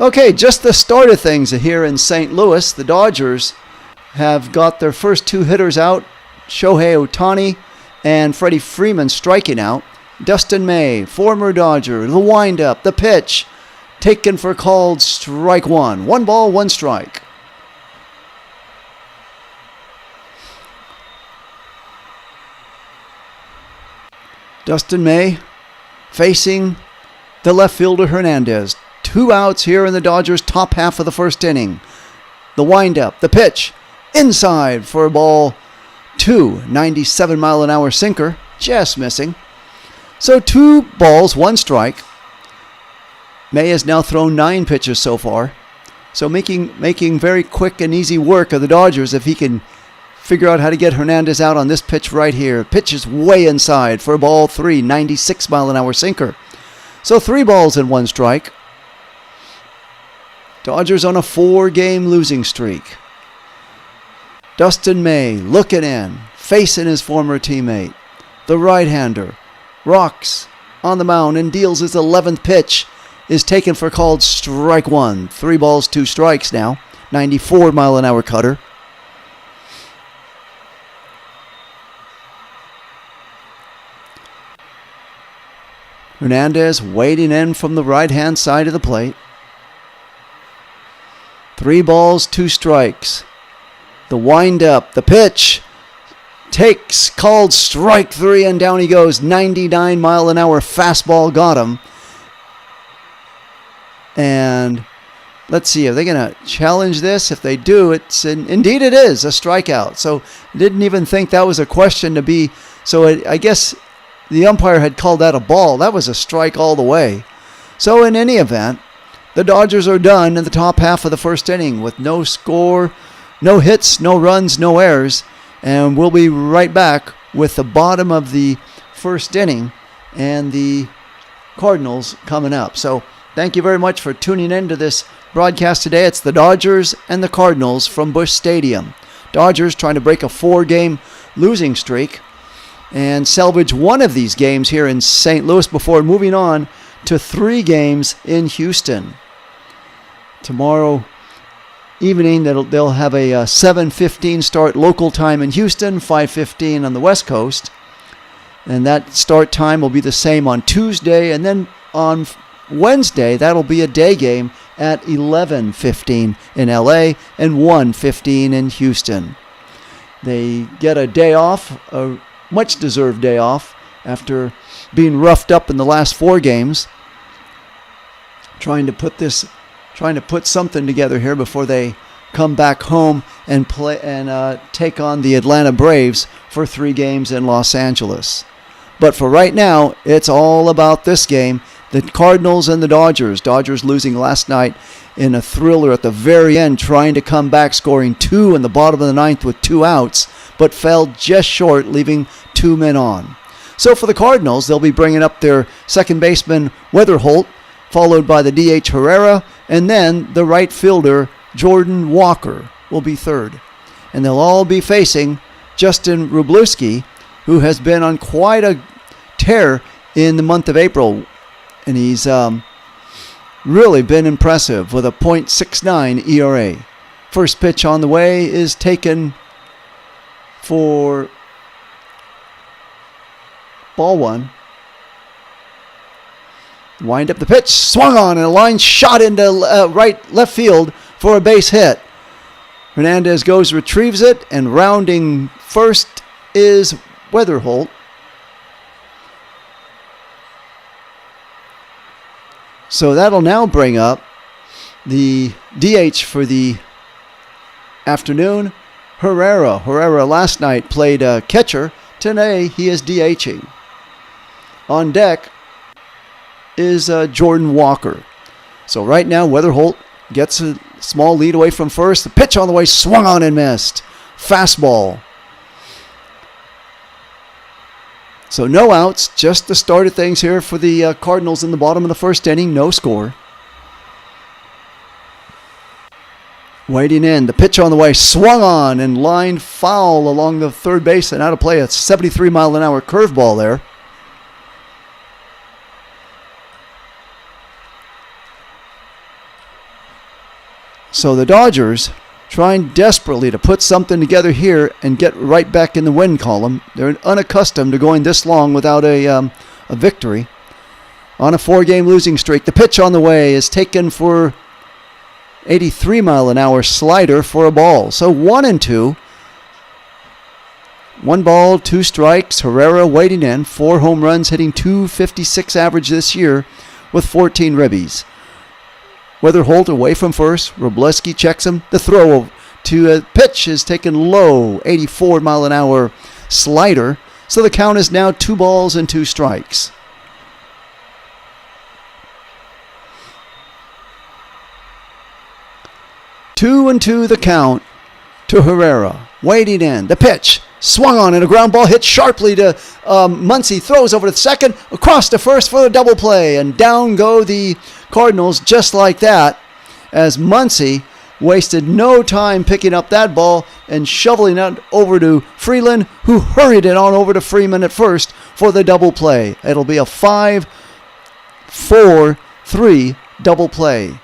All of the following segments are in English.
Okay, just the start of things here in St. Louis. The Dodgers have got their first two hitters out, Shohei Ohtani and Freddie Freeman striking out. Dustin May, former Dodger, the windup, the pitch, taken for called strike one. 1 ball, 1 strike. Dustin May facing the left fielder Hernandez. 2 outs here in the Dodgers' top half of the first inning. The windup, the pitch, inside for ball 2. 97-mile-an-hour sinker, just missing. So 2 balls, 1 strike. May has now thrown 9 pitches so far. So making very quick and easy work of the Dodgers if he can figure out how to get Hernandez out on this pitch right here. Pitch is way inside for ball 3, 96-mile-an-hour sinker. So 3 balls and 1 strike. Dodgers on a 4-game losing streak. Dustin May looking in, facing his former teammate. The right-hander rocks on the mound and deals his 11th pitch. Is taken for called strike 1. 3 balls, 2 strikes now. 94-mile-an-hour cutter. Hernandez waiting in from the right-hand side of the plate. 3 balls, 2 strikes. The wind-up, the pitch, takes called strike 3, and down he goes. 99-mile-an-hour fastball got him. And let's see, are they going to challenge this? If they do, indeed it is a strikeout. So didn't even think that was a question to be. So I guess the umpire had called that a ball. That was a strike all the way. So in any event, the Dodgers are done in the top half of the first inning with no score, no hits, no runs, no errors. And we'll be right back with the bottom of the first inning and the Cardinals coming up. So thank you very much for tuning in to this broadcast today. It's the Dodgers and the Cardinals from Busch Stadium. Dodgers trying to break a 4-game losing streak and salvage one of these games here in St. Louis before moving on to 3 games in Houston. Tomorrow evening, they'll have a 7:15 start local time in Houston, 5:15 on the West Coast. And that start time will be the same on Tuesday. And then on Wednesday, that'll be a day game at 11:15 in LA and 1:15 in Houston. They get a day off, a much-deserved day off, after being roughed up in the last 4 games. Trying to put something together here before they come back home and play and take on the Atlanta Braves for 3 games in Los Angeles. But for right now, it's all about this game. The Cardinals and the Dodgers. Dodgers losing last night in a thriller at the very end, trying to come back, scoring 2 in the bottom of the 9th with 2 outs, but fell just short, leaving 2 men on. So for the Cardinals, they'll be bringing up their second baseman, Weatherholt, followed by the DH Herrera, and then the right fielder, Jordan Walker, will be third. And they'll all be facing Justin Wroblewski, who has been on quite a tear in the month of April. And he's really been impressive with a .69 ERA. First pitch on the way is taken for ball 1. Wind up the pitch, swung on, and a line shot into left field for a base hit. Hernandez goes, retrieves it, and rounding first is Weatherholt. So that'll now bring up the DH for the afternoon, Herrera. Herrera last night played catcher. Today he is DHing. On deck is Jordan Walker. So right now Weatherholt gets a small lead away from first. The pitch on the way, swung on and missed. Fastball. So no outs, just the start of things here for the Cardinals in the bottom of the first inning. No score. Waiting in, the pitch on the way, swung on and lined foul along the third base and out of play. A 73-mile-an-hour curveball there. So the Dodgers trying desperately to put something together here and get right back in the win column. They're unaccustomed to going this long without a victory. On a 4-game losing streak, the pitch on the way is taken for 83-mile-an-hour slider for a ball. So 1-2. 1 ball, 2 strikes. Herrera waiting in. 4 home runs, hitting .256 average this year with 14 ribbies. Weatherholt away from first. Robleski checks him. The throw to a pitch is taken low. 84-mile-an-hour slider. So the count is now 2 balls and 2 strikes. Two and 2 the count to Herrera. Waiting in. The pitch. Swung on and a ground ball hit sharply to Muncy. Throws over to second. Across to first for a double play. And down go the Cardinals just like that, as Muncy wasted no time picking up that ball and shoveling it over to Freeland, who hurried it on over to Freeman at first for the double play. It'll be a 5-4-3 double play.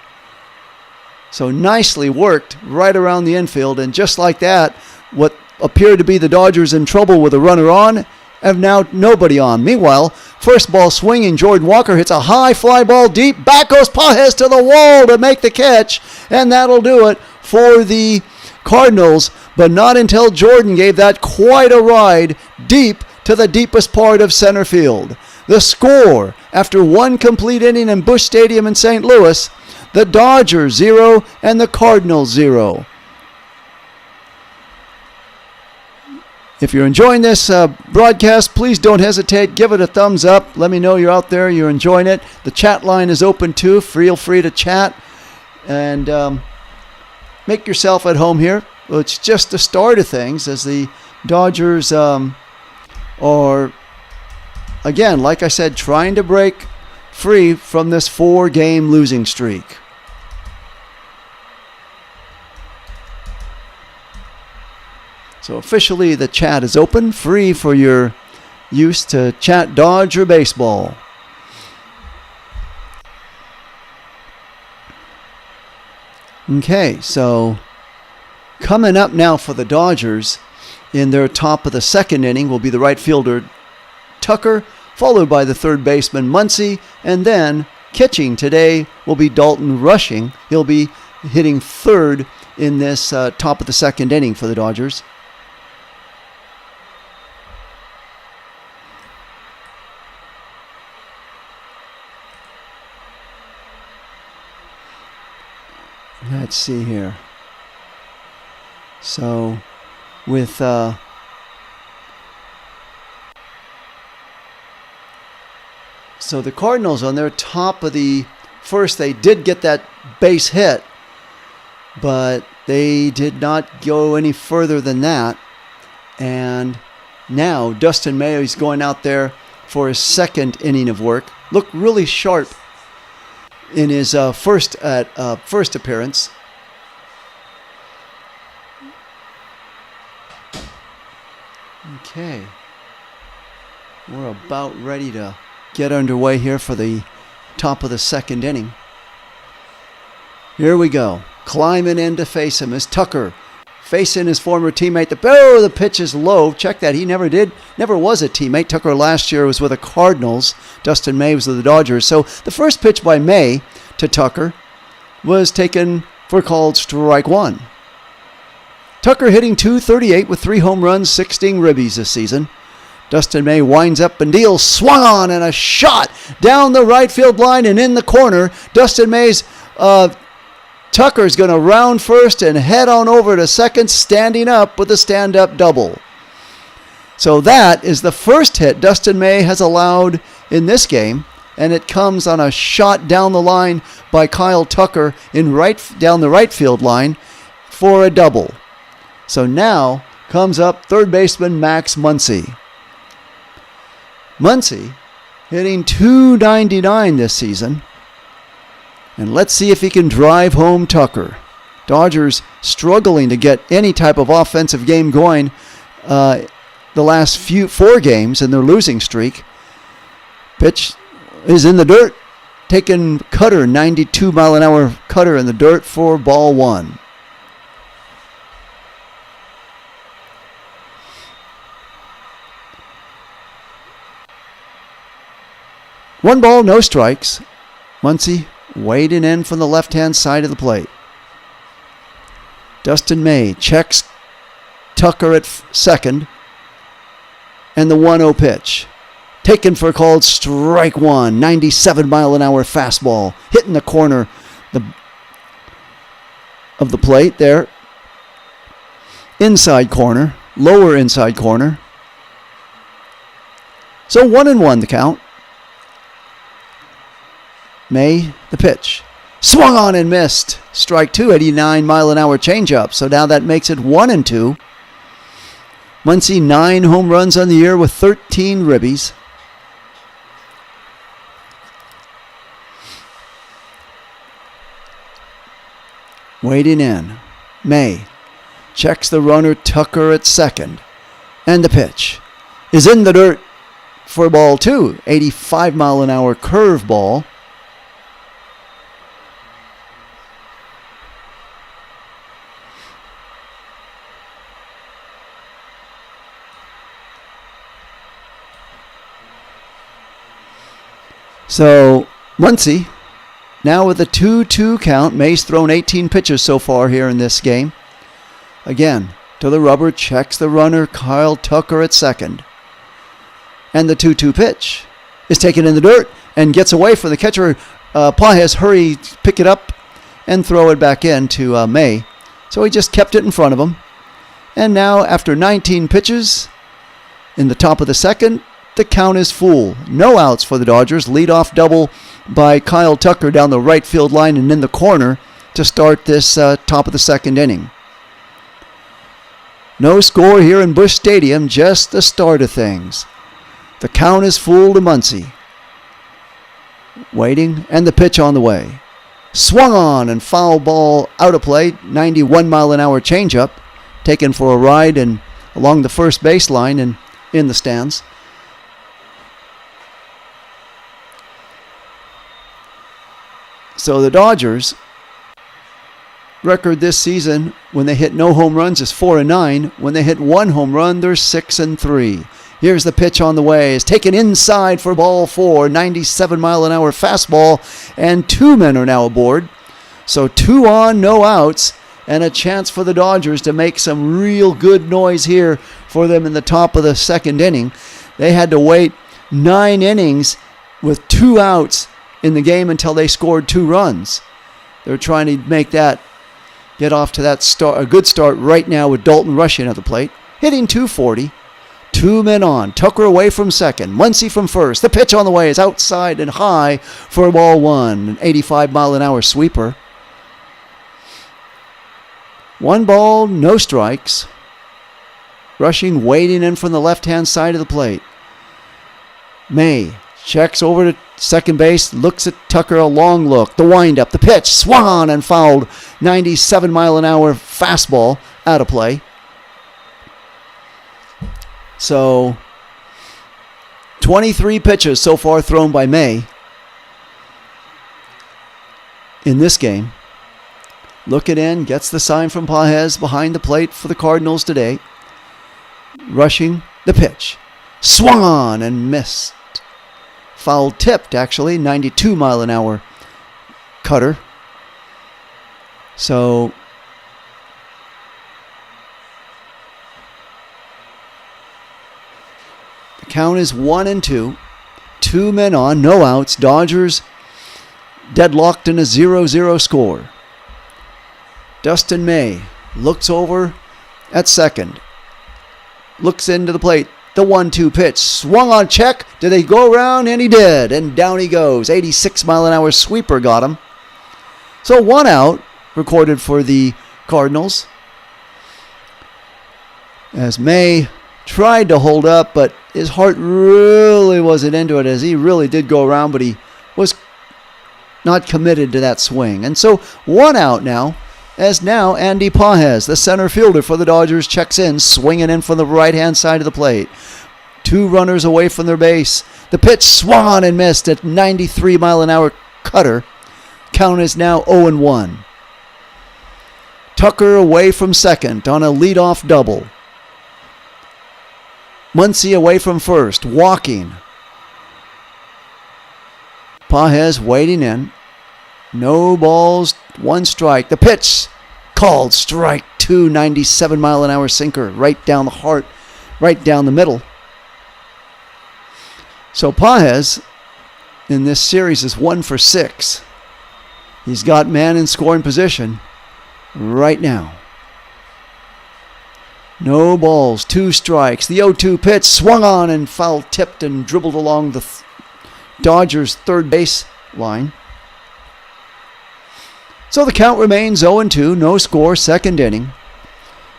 So nicely worked right around the infield, and just like that, what appeared to be the Dodgers in trouble with a runner on have now nobody on. Meanwhile, first ball swinging, Jordan Walker hits a high fly ball deep. Back goes Pages to the wall to make the catch, and that'll do it for the Cardinals, but not until Jordan gave that quite a ride deep to the deepest part of center field. The score, after 1 complete inning in Busch Stadium in St. Louis, the Dodgers 0 and the Cardinals 0. If you're enjoying this broadcast, please don't hesitate. Give it a thumbs up. Let me know you're out there, you're enjoying it. The chat line is open too. Feel free to chat and make yourself at home here. Well, it's just the start of things, as the Dodgers are, again, like I said, trying to break free from this 4-game losing streak. So officially the chat is open, free for your use to chat Dodger baseball. Okay, so coming up now for the Dodgers in their top of the 2nd inning will be the right fielder Tucker, followed by the third baseman Muncy, and then catching today will be Dalton Rushing. He'll be hitting third in this top of the 2nd inning for the Dodgers. Let's see here. So with so the Cardinals on their top of the first, they did get that base hit, but they did not go any further than that. And now Dustin May is going out there for his 2nd inning of work. Looked really sharp in his first appearance. Okay, we're about ready to get underway here for the top of the 2nd inning. Here we go. Climbing in to face him is Tucker, facing his former teammate. The pitch is low. Check that. He never was a teammate. Tucker last year was with the Cardinals. Dustin May was with the Dodgers. So the first pitch by May to Tucker was taken for called strike 1. Tucker hitting .238 with 3 home runs, 16 ribbies this season. Dustin May winds up and deals, swung on, and a shot down the right field line and in the corner. Dustin May's Tucker's going to round first and head on over to second, standing up with a stand-up double. So that is the first hit Dustin May has allowed in this game, and it comes on a shot down the line by Kyle Tucker down the right field line for a double. So now comes up third baseman Max Muncy. Muncy hitting .299 this season. And let's see if he can drive home Tucker. Dodgers struggling to get any type of offensive game going the last 4 games in their losing streak. Pitch is in the dirt. taking cutter, 92 mile an hour cutter in the dirt for ball one. One ball, no strikes. Muncy wading in from the left-hand side of the plate. Dustin May checks Tucker at second. And the 1-0 pitch. Taken for a called strike one. 97 mile an hour fastball. Hitting the corner of the plate there. Inside corner. Lower inside corner. So 1-1 the count. May, the pitch. Swung on and missed. Strike two, 89 mile an hour changeup. So now that makes it 1-2. Muncy 9 home runs on the year with 13 ribbies. Waiting in. May checks the runner Tucker at second. And the pitch is in the dirt for ball two. 85 mile an hour curveball. So, Muncy, now with a 2-2 count. May's thrown 18 pitches so far here in this game. Again, to the rubber, checks the runner, Kyle Tucker at second. And the 2-2 pitch is taken in the dirt and gets away from the catcher. Pages, hurry, pick it up and throw it back in to May. So he just kept it in front of him. And now, after 19 pitches, in the top of the second, the count is full. No outs for the Dodgers. Leadoff double by Kyle Tucker down the right field line and in the corner to start this top of the second inning. No score here in Busch Stadium, just the start of things. The count is full to Muncy. Waiting, and the pitch on the way. Swung on and foul ball out of play. 91 mile an hour changeup. Taken for a ride and along the first baseline and in the stands. So the Dodgers record this season when they hit no home runs is 4-9. When they hit one home run, they're 6-3. Here's the pitch on the way. It's taken inside for ball four. 97 mile an hour fastball, and two men are now aboard. So 2 on, no outs, and a chance for the Dodgers to make some real good noise here for them in the top of the second inning. They had to wait 9 innings with 2 outs in the game until they scored 2 runs. They're trying to make that, get off to that start, a good start right now with Dalton rushing at the plate, hitting .240. 2 men on. Tucker away from second. Muncy from first. The pitch on the way is outside and high for ball one. An 85 mile an hour sweeper. 1 ball, no strikes. Rushing, waiting in from the left-hand side of the plate. May checks over to second base, looks at Tucker, a long look. The windup, the pitch, swung on and fouled. 97 mile an hour fastball out of play. So, 23 pitches so far thrown by May in this game. Looking in, gets the sign from Pages behind the plate for the Cardinals today. Rushing, the pitch. Swung on and missed. Foul tipped, actually. 92 mile an hour cutter. So, the count is 1-2. 2 men on, no outs. Dodgers deadlocked in a 0-0 score. Dustin May looks over at second. Looks into the plate. The 1-2 pitch. Swung on check. Did he go around? And he did. And down he goes. 86 mile an hour sweeper got him. So 1 out recorded for the Cardinals. As May tried to hold up, but his heart really wasn't into it, as he really did go around, but he was not committed to that swing. And so 1 out now, as now Andy Pages, the center fielder for the Dodgers, checks in, swinging in from the right-hand side of the plate. 2 runners away from their base. The pitch swung on and missed at 93 mile an hour cutter. Count is now 0-1. Tucker away from second on a leadoff double. Muncy away from first, walking. Pages waiting in. No balls, 1 strike. The pitch called strike 2, 97-mile-an-hour sinker right down the heart, right down the middle. So Pages in this series is 1 for 6. He's got man in scoring position right now. No balls, 2 strikes. The 0-2 pitch swung on and foul tipped and dribbled along the Dodgers' third base line. So the count remains 0-2, no score, second inning.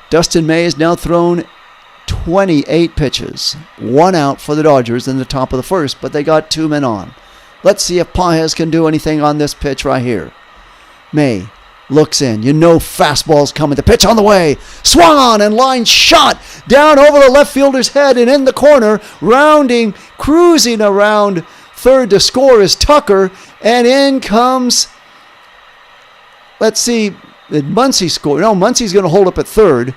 Dustin May has now thrown 28 pitches. 1 out for the Dodgers in the top of the first, but they got 2 men on. Let's see if Pages can do anything on this pitch right here. May looks in. You know fastball's coming. The pitch on the way. Swung on and line shot down over the left fielder's head and in the corner. Rounding, cruising around third to score is Tucker. And in comes, let's see, did Muncy score? No, Muncy's going to hold up at third.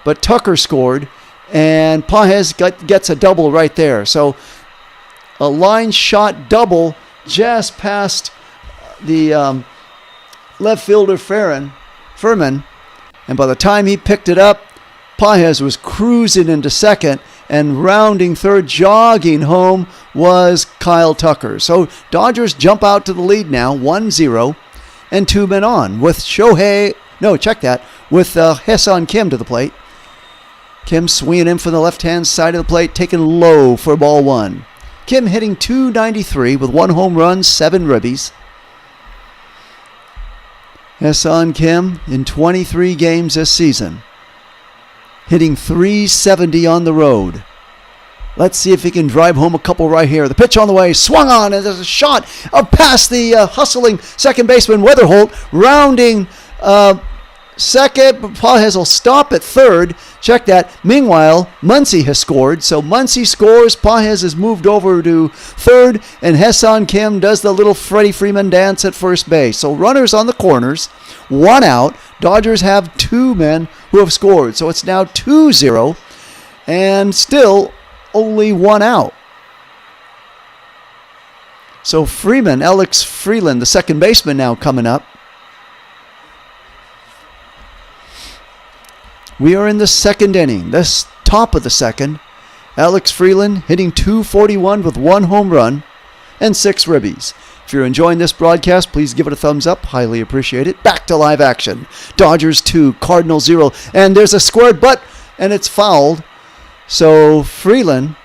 But Tucker scored. And Pages gets a double right there. So a line shot double just past the left fielder Furman, and by the time he picked it up, Pages was cruising into second, and rounding third, jogging home was Kyle Tucker. So Dodgers jump out to the lead now, 1-0, and 2 men on with with Ha-Seong Kim to the plate. Kim swinging in from the left-hand side of the plate, taken low for ball 1. Kim hitting .293 with 1 home run, 7 ribbies. Ha-Seong Kim in 23 games this season, hitting .370 on the road. Let's see if he can drive home a couple right here. The pitch on the way, swung on, and there's a shot up past the hustling second baseman Weatherholt, rounding second. Pages will stop at third. Check that. Meanwhile, Muncy has scored. So Muncy scores. Pages has moved over to third. And Ha-Seong Kim does the little Freddie Freeman dance at first base. So runners on the corners. 1 out. Dodgers have 2 men who have scored. So it's now 2-0. And still only 1 out. So Alex Freeland, the second baseman, now coming up. We are in the second inning, this top of the second. Alex Freeland hitting .241 with 1 home run and 6 ribbies. If you're enjoying this broadcast, please give it a thumbs up. Highly appreciate it. Back to live action. Dodgers 2, Cardinals 0. And there's a squared butt, and it's fouled. So Freeland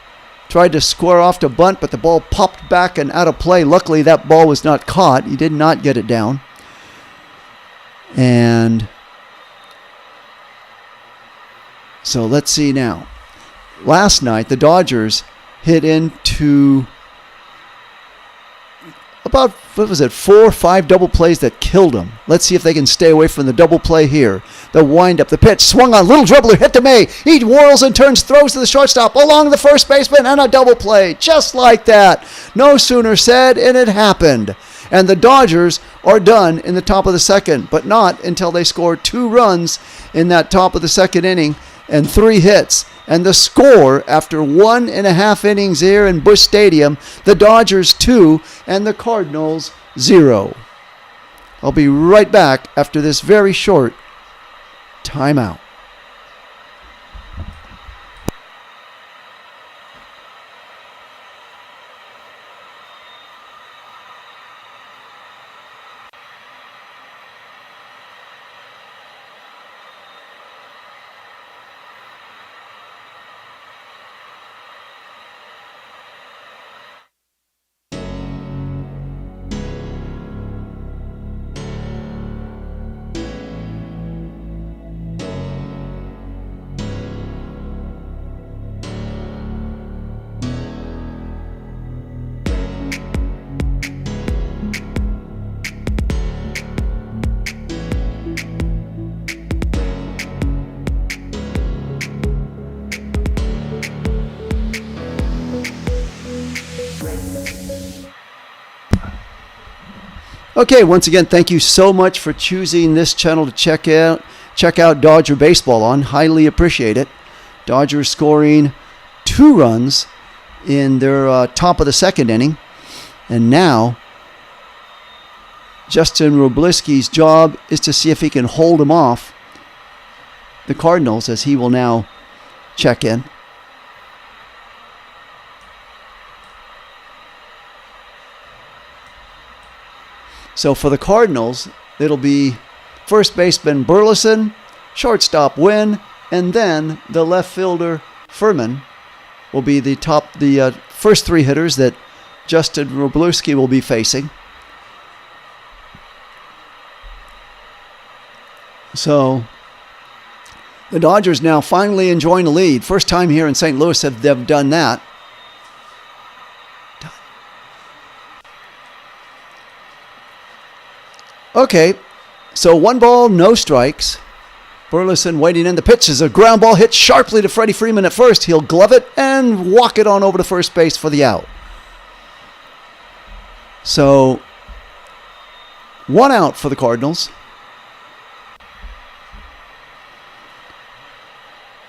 tried to square off to bunt, but the ball popped back and out of play. Luckily, that ball was not caught. He did not get it down. And so let's see now. Last night, the Dodgers hit into about, 4 or 5 double plays that killed them. Let's see if they can stay away from the double play here. The windup, the pitch, swung on, little dribbler, hit to May. He whirls and turns, throws to the shortstop, along the first baseman, and a double play. Just like that. No sooner said, and it happened. And the Dodgers are done in the top of the second, but not until they score 2 runs in that top of the second inning and 3 hits. And the score after 1.5 innings here in Busch Stadium, the Dodgers 2 and the Cardinals 0. I'll be right back after this very short timeout. Okay, once again, thank you so much for choosing this channel to check out Dodger baseball on. Highly appreciate it. Dodgers scoring 2 runs in their top of the second inning. And now, Justin Wroblewski's job is to see if he can hold them off the Cardinals, as he will now check in. So for the Cardinals, it'll be first baseman Burleson, shortstop Wynn, and then the left fielder Furman will be the first 3 hitters that Justin Wroblewski will be facing. So the Dodgers now finally enjoying the lead. First time here in St. Louis have they've done that. Okay, so 1 ball, no strikes. Burleson waiting in. The pitch is a ground ball hit sharply to Freddie Freeman at first. He'll glove it and walk it on over to first base for the out. So 1 out for the Cardinals.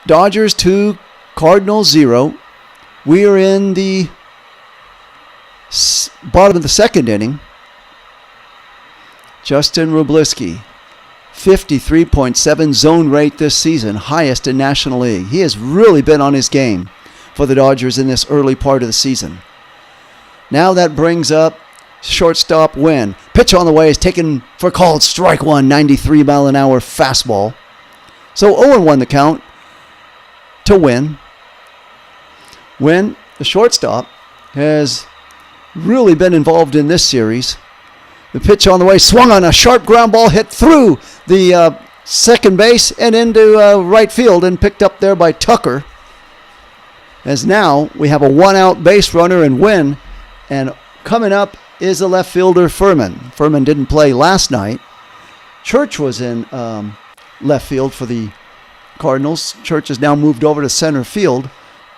Dodgers 2, Cardinals 0. We are in the bottom of the second inning. Justin Wroblewski, 53.7 zone rate this season, highest in National League. He has really been on his game for the Dodgers in this early part of the season. Now that brings up shortstop Wynn. Pitch on the way is taken for called strike 1, 93-mile-an-hour fastball. So 0-1 the count to Wynn. Wynn, the shortstop, has really been involved in this series. The pitch on the way swung on a sharp ground ball hit through the second base and into right field and picked up there by Tucker. As now we have a 1-out base runner and Wynn, and coming up is the left fielder Furman. Furman didn't play last night. Church was in left field for the Cardinals. Church has now moved over to center field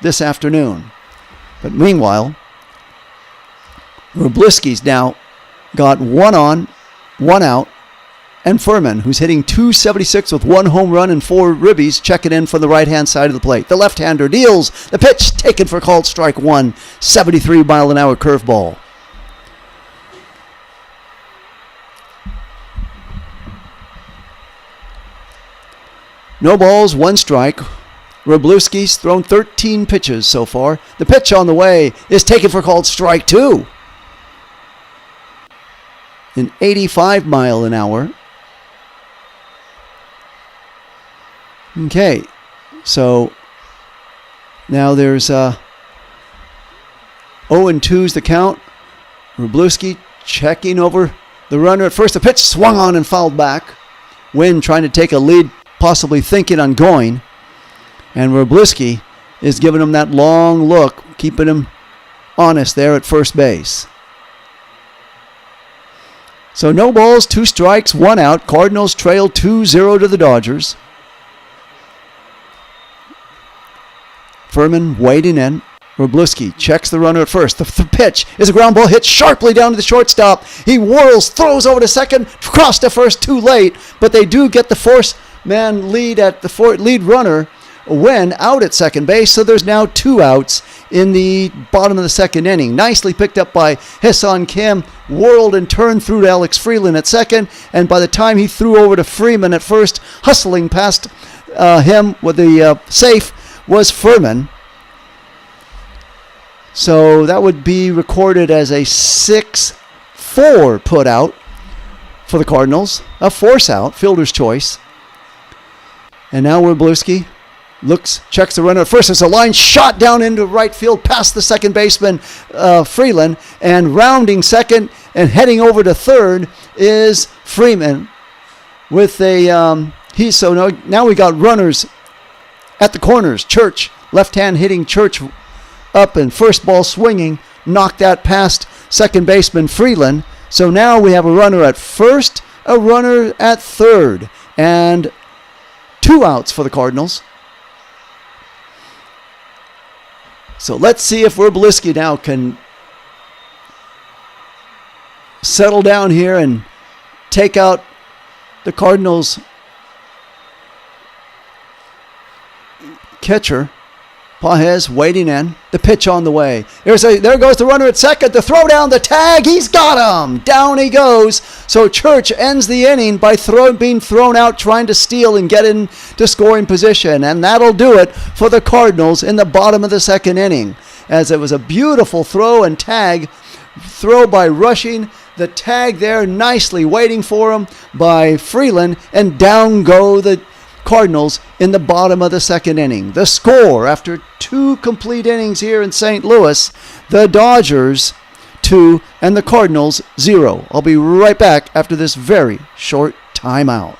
this afternoon. But meanwhile, Wroblewski's now got 1 on, 1 out, and Furman, who's hitting .276 with 1 home run and 4 ribbies, checking in from the right-hand side of the plate. The left-hander deals. The pitch taken for called strike 1, 73-mile-an-hour curveball. No balls, 1 strike. Wroblewski's thrown 13 pitches so far. The pitch on the way is taken for called strike 2. An 85-mile-an-hour. Okay, so now there's 0-2's the count. Wroblewski checking over the runner at first. The pitch swung on and fouled back. Wynn trying to take a lead, possibly thinking on going. And Wroblewski is giving him that long look, keeping him honest there at first base. So no balls, 2 strikes, 1 out. Cardinals trail 2-0 to the Dodgers. Furman waiting in. Wroblewski checks the runner at first. The pitch is a ground ball hit sharply down to the shortstop. He whirls, throws over to second, cross to first too late, but they do get the force-man lead at the lead runner Wynn out at second base, so there's now 2 outs in the bottom of the second inning. Nicely picked up by Hassan Kim, whirled and turned through to Alex Freeland at second, and by the time he threw over to Freeman at first, hustling past him with the safe was Furman. So that would be recorded as a 6-4 put out for the Cardinals, a force out, fielder's choice. And now Wroblewski looks, checks the runner at first. There's a line shot down into right field past the second baseman, Freeland, and rounding second and heading over to third is Freeman with a, now we got runners at the corners. Church, left hand hitting Church up and first ball swinging, knocked that past second baseman Freeland. So now we have a runner at first, a runner at third, and 2 outs for the Cardinals. So let's see if Wroblewski now can settle down here and take out the Cardinals catcher. Pages waiting in. The pitch on the way. There goes the runner at second. The throw down, the tag. He's got him. Down he goes. So Church ends the inning by being thrown out, trying to steal and get into scoring position. And that'll do it for the Cardinals in the bottom of the second inning, as it was a beautiful throw and tag. Throw by Rushing. The tag there nicely waiting for him by Freeland. And down go the Cardinals in the bottom of the second inning. The score after 2 complete innings here in St. Louis, the Dodgers 2 and the Cardinals 0. I'll be right back after this very short timeout.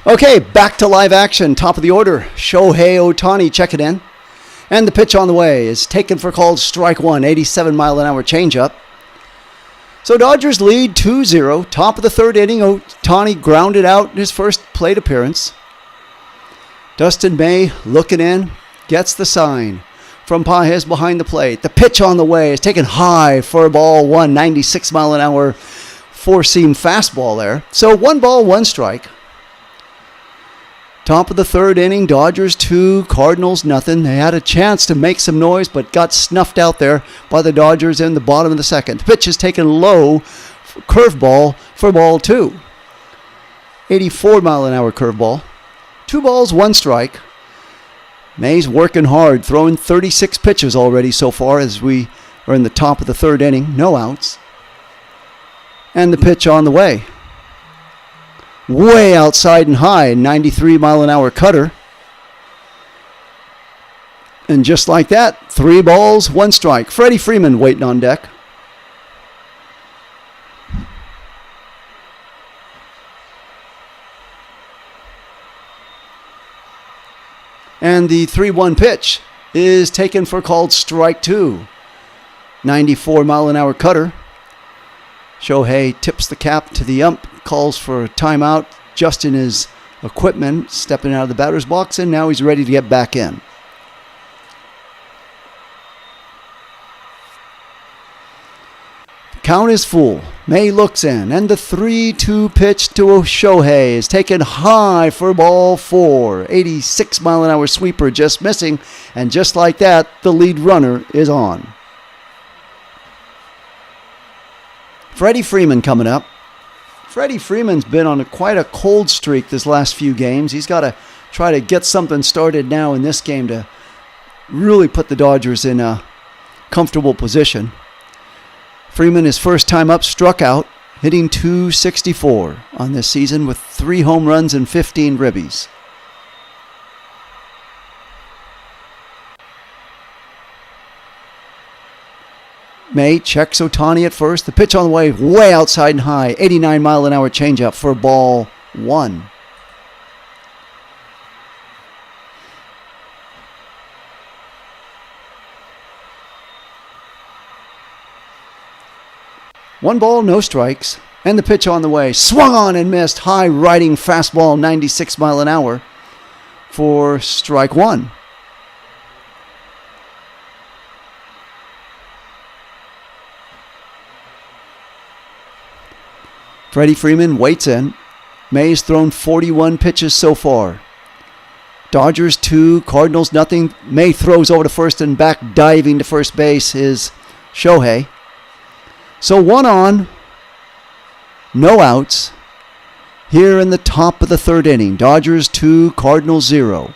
Okay, back to live action. Top of the order, Shohei Ohtani checking in. And the pitch on the way is taken for called strike one, 87-mile-an-hour changeup. So Dodgers lead 2-0. Top of the third inning, Ohtani grounded out his first plate appearance. Dustin May looking in, gets the sign from Pages behind the plate. The pitch on the way is taken high for ball one, 96-mile-an-hour four-seam fastball there. So 1 ball, 1 strike. Top of the third inning, Dodgers 2, Cardinals nothing. They had a chance to make some noise, but got snuffed out there by the Dodgers in the bottom of the second. The pitch is taken low, curveball for ball 2. 84-mile-an-hour curveball. 2 balls, 1 strike. May's working hard, throwing 36 pitches already so far as we are in the top of the third inning. No outs. And the pitch on the way. Way outside and high, 93-mile-an-hour cutter. And just like that, 3 balls, 1 strike. Freddie Freeman waiting on deck. And the 3-1 pitch is taken for called strike 2. 94-mile-an-hour cutter. Shohei tips the cap to the ump, calls for a timeout, adjusting his equipment, stepping out of the batter's box, and now he's ready to get back in. The count is full. May looks in, and the 3-2 pitch to Shohei is taken high for ball 4. 86-mile-an-hour sweeper just missing, and just like that, the lead runner is on. Freddie Freeman coming up. Freddie Freeman's been on quite a cold streak this last few games. He's got to try to get something started now in this game to really put the Dodgers in a comfortable position. Freeman, his first time up, struck out, hitting .264 on this season with 3 home runs and 15 ribbies. May checks Ohtani at first. The pitch on the way outside and high. 89-mile-an-hour changeup for ball 1. One ball, no strikes. And the pitch on the way. Swung on and missed. High riding fastball, 96 mile an hour for strike 1. Freddie Freeman waits in. May's thrown 41 pitches so far. Dodgers 2, Cardinals nothing. May throws over to first and back, diving to first base is Shohei. So 1 on, no outs. Here in the top of the 3rd inning. Dodgers 2, Cardinals 0.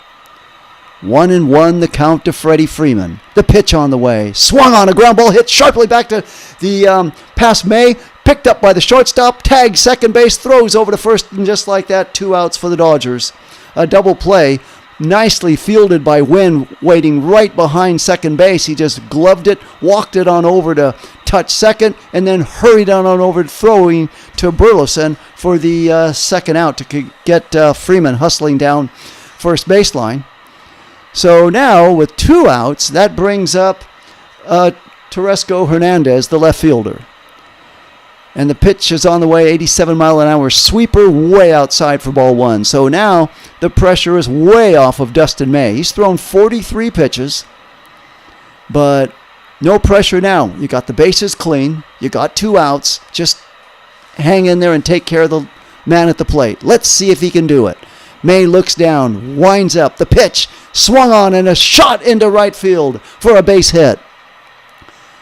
1-1 the count to Freddie Freeman. The pitch on the way. Swung on, a ground ball hit sharply back to the past May. Picked up by the shortstop, tagged second base, throws over to first, and just like that, 2 outs for the Dodgers. A double play, nicely fielded by Wynn, waiting right behind second base. He just gloved it, walked it on over to touch second, and then hurried on over, throwing to Burleson for the second out to get Freeman hustling down first baseline. So now, with 2 outs, that brings up Teresco Hernandez, the left fielder. And the pitch is on the way, 87-mile-an-hour sweeper way outside for ball 1. So now the pressure is way off of Dustin May. He's thrown 43 pitches, but no pressure now. You got the bases clean. You got 2 outs. Just hang in there and take care of the man at the plate. Let's see if he can do it. May looks down, winds up. The pitch swung on and a shot into right field for a base hit.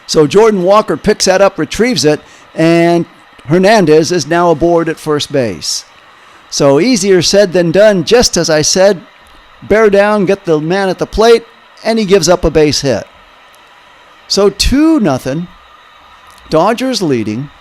So Jordan Walker picks that up, retrieves it, and Hernandez is now aboard at first base. So easier said than done, just as I said. Bear down, get the man at the plate, and he gives up a base hit. So 2-0, Dodgers leading.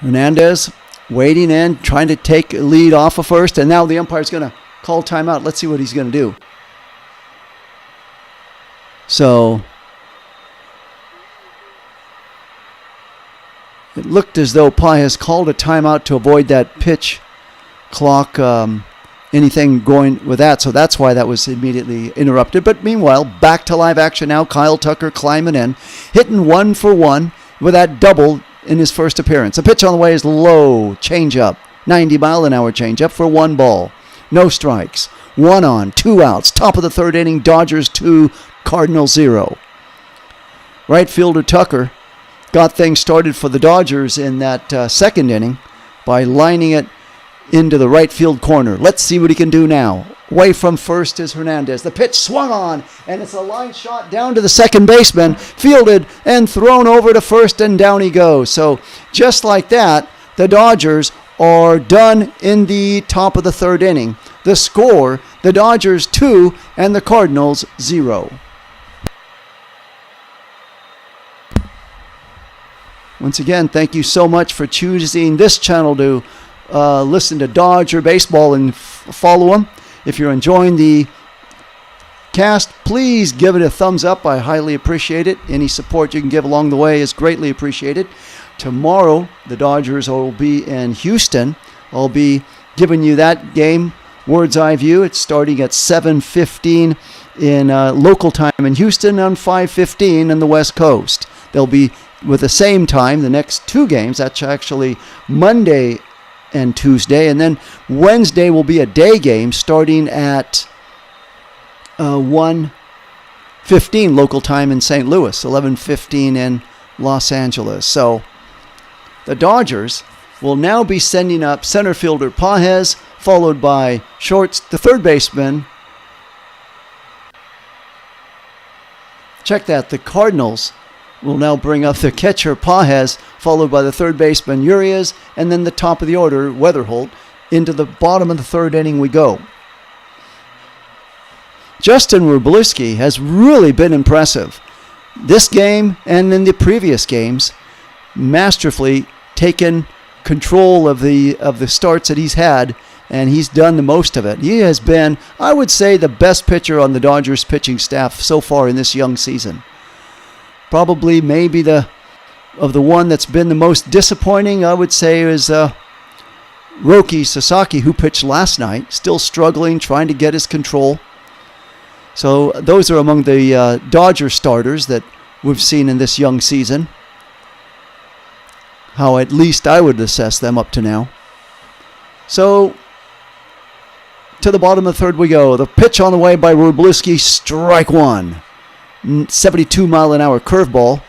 Hernandez waiting in, trying to take a lead off of first, and now the umpire's going to call timeout. Let's see what he's going to do. So it looked as though Paez called a timeout to avoid that pitch clock, anything going with that. So that's why that was immediately interrupted. But meanwhile, back to live action now. Kyle Tucker climbing in, hitting 1 for 1 with that double in his first appearance. The pitch on the way is low, changeup, 90-mile-an-hour changeup for 1 ball. No strikes. 1 on, 2 outs. Top of the 3rd inning, Dodgers 2, Cardinals 0. Right fielder Tucker got things started for the Dodgers in that 2nd inning by lining it into the right field corner. Let's see what he can do now. Away from first is Hernandez. The pitch swung on, and it's a line shot down to the second baseman, fielded and thrown over to first, and down he goes. So just like that, the Dodgers are done in the top of the 3rd inning. The score, the Dodgers 2 and the Cardinals 0. Once again, thank you so much for choosing this channel to listen to Dodger baseball and follow them. If you're enjoying the cast, please give it a thumbs up. I highly appreciate it. Any support you can give along the way is greatly appreciated. Tomorrow, the Dodgers will be in Houston. I'll be giving you that game, Word's Eye View. It's starting at 7:15 in local time in Houston on 5:15 on the West Coast. They'll be with the same time the next 2 games. That's actually Monday and Tuesday, and then Wednesday will be a day game starting at 1:15 local time in St. Louis, 11:15 in Los Angeles. So the Dodgers will now be sending up center fielder Paez, followed by the 3rd baseman. Check that, the Cardinals will now bring up the catcher Paez, followed by the 3rd baseman Urias, and then the top of the order, Weatherholt. Into the bottom of the 3rd inning we go. Justin Wroblewski has really been impressive. This game and in the previous games, masterfully taken control of the starts that he's had, and he's done the most of it. He has been, I would say, the best pitcher on the Dodgers pitching staff so far in this young season. Probably maybe the one that's been the most disappointing, I would say, is Roki Sasaki, who pitched last night, still struggling, trying to get his control. So those are among the Dodger starters that we've seen in this young season. How at least I would assess them up to now. So to the bottom of the third we go. The pitch on the way by Wroblewski, strike one. 72-mile-an-hour curveball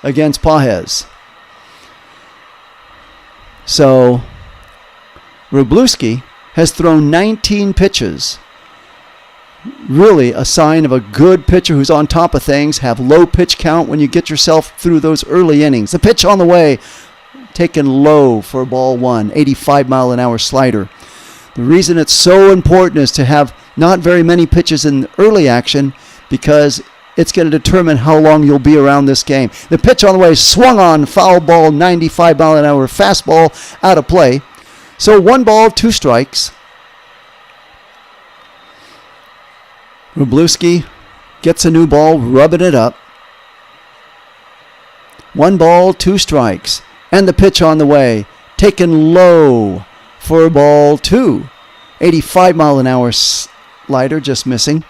against Pages. So Wroblewski has thrown 19 pitches. Really a sign of a good pitcher who's on top of things. Have low pitch count when you get yourself through those early innings. The pitch on the way, taken low for ball one, 85-mile-an-hour slider. The reason it's so important is to have not very many pitches in early action, because it's going to determine how long you'll be around this game. The pitch on the way, swung on, foul ball, 95-mile-an-hour fastball, out of play. So 1 ball, 2 strikes. Wroblewski gets a new ball, rubbing it up. 1 ball, 2 strikes. And the pitch on the way, taken low for ball 2. 85-mile-an-hour slider, just missing.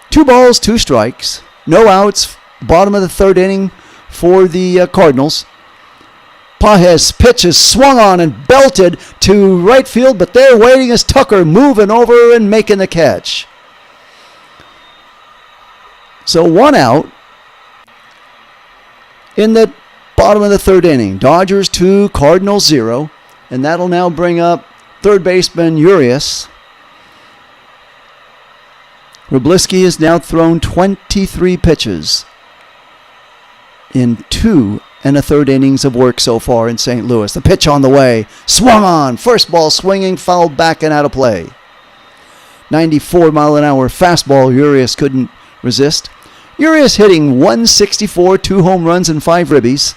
2 balls, 2 strikes. No outs. Bottom of the third inning for the Cardinals. Pages' pitch is swung on and belted to right field, but there waiting is Tucker, moving over and making the catch. So 1 out in the bottom of the third inning. Dodgers 2, Cardinals 0, and that'll now bring up third baseman Urias. Wroblewski has now thrown 23 pitches in 2 1/3 innings of work so far in St. Louis. The pitch on the way, swung on, first ball swinging, fouled back and out of play. 94-mile-an-hour fastball, Urias couldn't resist. Urias hitting 164, 2 home runs and 5 ribbies.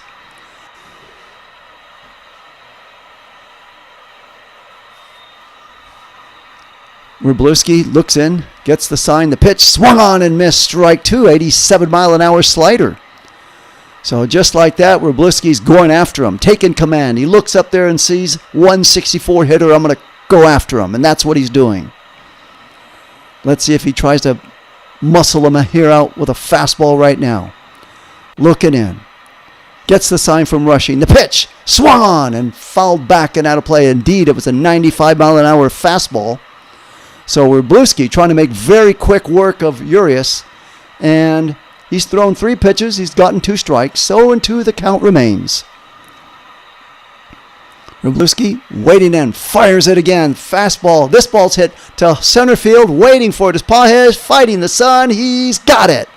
Wroblewski looks in, gets the sign, the pitch, swung on and missed, strike 2, 87-mile-an-hour slider. So just like that, Wroblewski's going after him, taking command. He looks up there and sees 164 hitter, I'm going to go after him, and that's what he's doing. Let's see if he tries to muscle him here out with a fastball right now. Looking in. Gets the sign from Rushing. The pitch, swung on and fouled back and out of play. Indeed, it was a 95-mile-an-hour fastball. So Wroblewski trying to make very quick work of Urias, and he's thrown 3 pitches. He's gotten 2 strikes. 0-2 the count remains. Wroblewski waiting in, fires it again. Fastball. This ball's hit to center field. Waiting for it is Pages, fighting the sun. He's got it.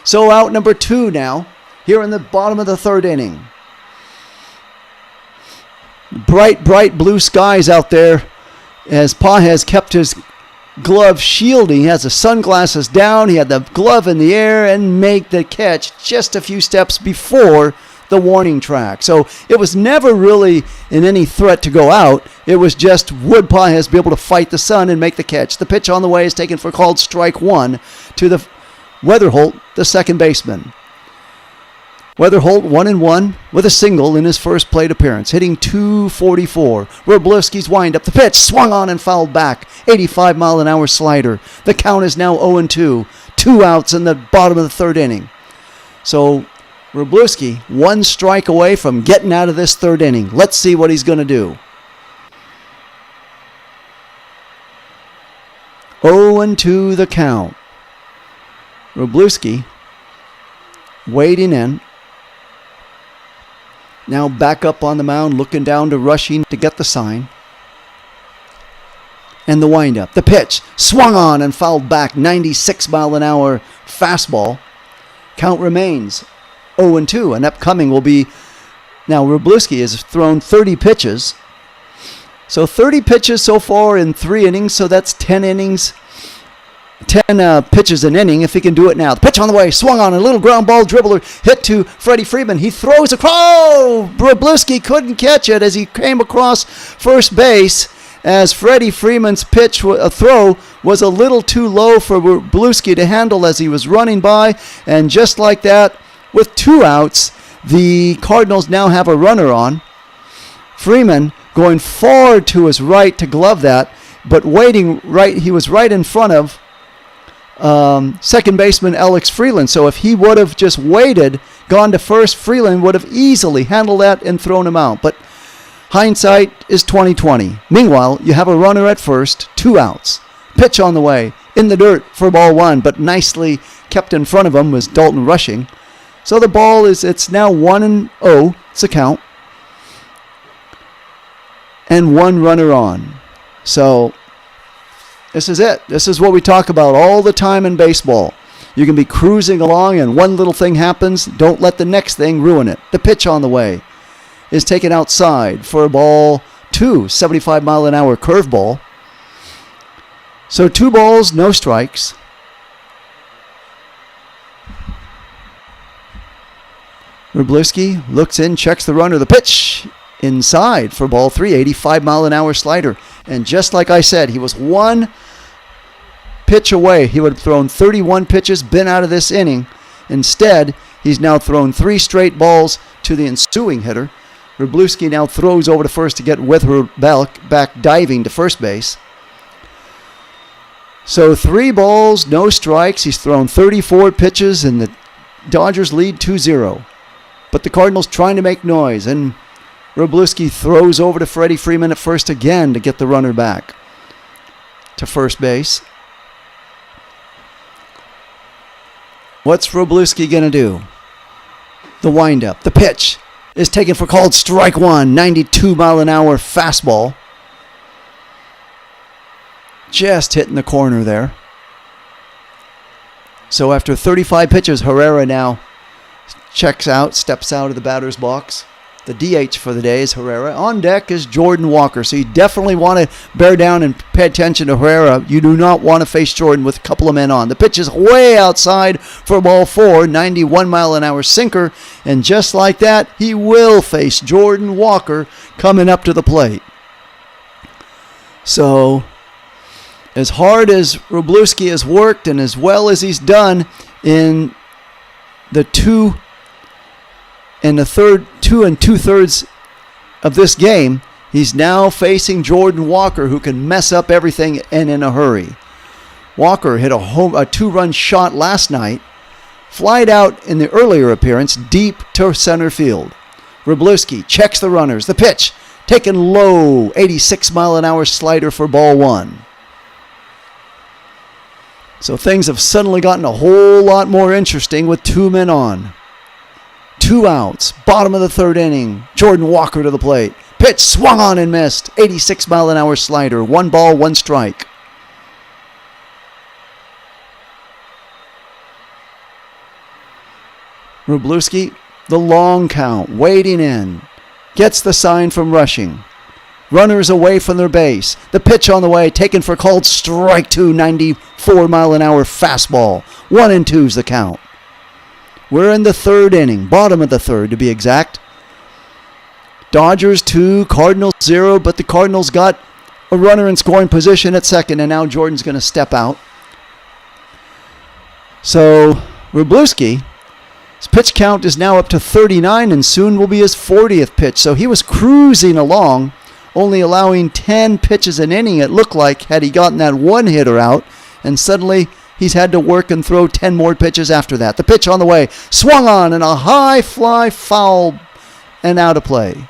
So out number 2 now, here in the bottom of the third inning. Bright, bright blue skies out there as Pages kept his glove shielding. He has the sunglasses down. He had the glove in the air and made the catch just a few steps before the warning track. So it was never really in any threat to go out. It was just, would Pages be able to fight the sun and make the catch? The pitch on the way is taken for called strike 1 to the Weatherholt, the second baseman. Weatherholt 1-1 with a single in his first plate appearance, hitting .244. Wroblewski's windup. The pitch swung on and fouled back. 85-mile-an-hour slider. The count is now 0-2. 2 outs in the bottom of the third inning. So Wroblewski 1 strike away from getting out of this third inning. Let's see what he's going to do. 0-2 the count. Wroblewski waiting in. Now back up on the mound, looking down to Rushing to get the sign. And the windup. The pitch swung on and fouled back. 96-mile-an-hour fastball. Count remains 0-2. And upcoming will be, now Wroblewski has thrown 30 pitches. So 30 pitches so far in 3 innings. So that's 10 innings. 10 pitches an inning if he can do it now. The pitch on the way, swung on, a little ground ball dribbler hit to Freddie Freeman. He throws across. Oh, Wroblewski couldn't catch it as he came across first base, as Freddie Freeman's throw was a little too low for Wroblewski to handle as he was running by. And just like that, with 2 outs, the Cardinals now have a runner on. Freeman going far to his right to glove that, but waiting right. He was right in front of second baseman Alex Freeland. So if he would have just waited, gone to first, Freeland would have easily handled that and thrown him out. But hindsight is 20/20. Meanwhile, you have a runner at first, 2 outs. Pitch on the way, in the dirt for ball 1, but nicely kept in front of him was Dalton Rushing. So the ball it's now 1-0. It's a count. And 1 runner on. So this is it. This is what we talk about all the time in baseball. You can be cruising along and one little thing happens. Don't let the next thing ruin it. The pitch on the way is taken outside for ball 2, 75-mile-an-hour curveball. So 2 balls, no strikes. Wroblewski looks in, checks the runner. The pitch inside for ball 3, 85-mile-an-hour slider. And just like I said, he was 1 pitch away. He would have thrown 31 pitches, been out of this inning. Instead, he's now thrown 3 straight balls to the ensuing hitter. Wroblewski now throws over to first to get Wither back diving to first base. So 3 balls, no strikes. He's thrown 34 pitches, and the Dodgers lead 2-0. But the Cardinals trying to make noise, and Wroblewski throws over to Freddie Freeman at first again to get the runner back to first base. What's Wroblewski going to do? The windup. The pitch is taken for called strike 1, 92-mile-an-hour fastball. Just hitting the corner there. So after 35 pitches, Herrera now checks out, steps out of the batter's box. The DH for the day is Herrera. On deck is Jordan Walker. So you definitely want to bear down and pay attention to Herrera. You do not want to face Jordan with a couple of men on. The pitch is way outside for ball 4, 91-mile-an-hour sinker. And just like that, he will face Jordan Walker coming up to the plate. So as hard as Wroblewski has worked and as well as he's done in the 2 and 2/3 of this game, he's now facing Jordan Walker, who can mess up everything and in a hurry. Walker hit a 2-run shot last night, flied out in the earlier appearance deep to center field. Wroblewski checks the runners. The pitch taken low, 86-mile-an-hour slider for ball 1. So things have suddenly gotten a whole lot more interesting with 2 men on. 2 outs, bottom of the 3rd inning. Jordan Walker to the plate. Pitch swung on and missed. 86-mile-an-hour slider. 1 ball, 1 strike. Wroblewski, the long count, waiting in. Gets the sign from Rushing. Runners away from their base. The pitch on the way, taken for called strike 2, 94-mile-an-hour fastball. 1-2's the count. We're in the 3rd inning, bottom of the 3rd to be exact. Dodgers 2, Cardinals 0, but the Cardinals got a runner in scoring position at second, and now Jordan's going to step out. So Wroblewski, his pitch count is now up to 39 and soon will be his 40th pitch. So he was cruising along, only allowing 10 pitches an inning, it looked like, had he gotten that 1 hitter out, and suddenly he's had to work and throw 10 more pitches after that. The pitch on the way, swung on, and a high fly foul and out of play.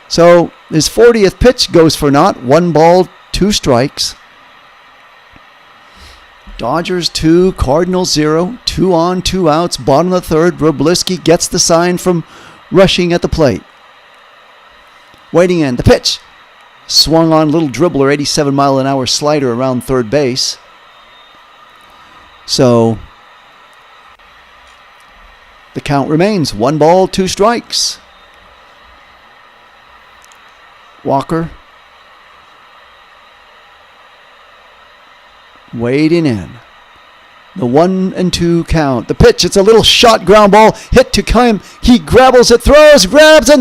So his 40th pitch goes for naught. 1 ball, 2 strikes. Dodgers 2, Cardinals 0. 2 on, 2 outs, bottom of the 3rd. Wroblewski gets the sign from Rushing at the plate. Waiting in. The pitch. Swung on, little dribbler, 87-mile-an-hour slider around third base. So the count remains 1 ball, 2 strikes. Walker Wading in. The 1-2 count. The pitch, it's a little shot ground ball. Hit to Kime. He grabs and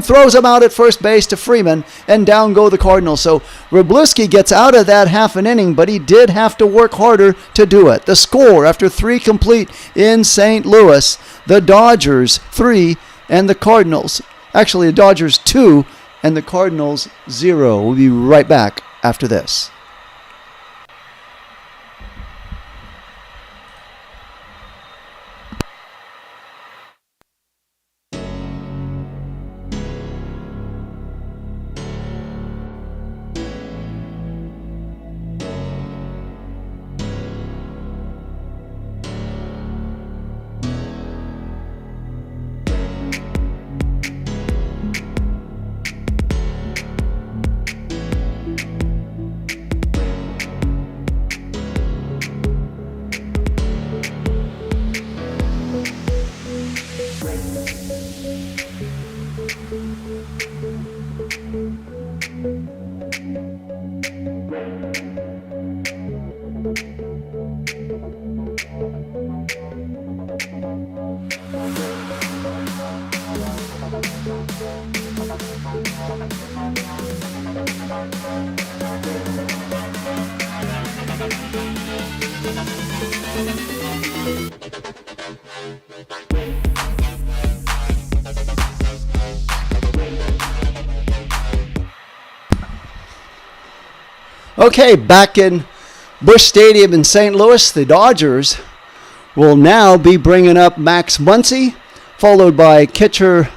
throws him out at first base to Freeman. And down go the Cardinals. So Wroblewski gets out of that half an inning, but he did have to work harder to do it. The score after 3 complete in St. Louis. The Dodgers 3 and the Cardinals. Actually, the Dodgers 2 and the Cardinals 0. We'll be right back after this. Okay, back in Busch Stadium in St. Louis, the Dodgers will now be bringing up Max Muncy, followed by catcher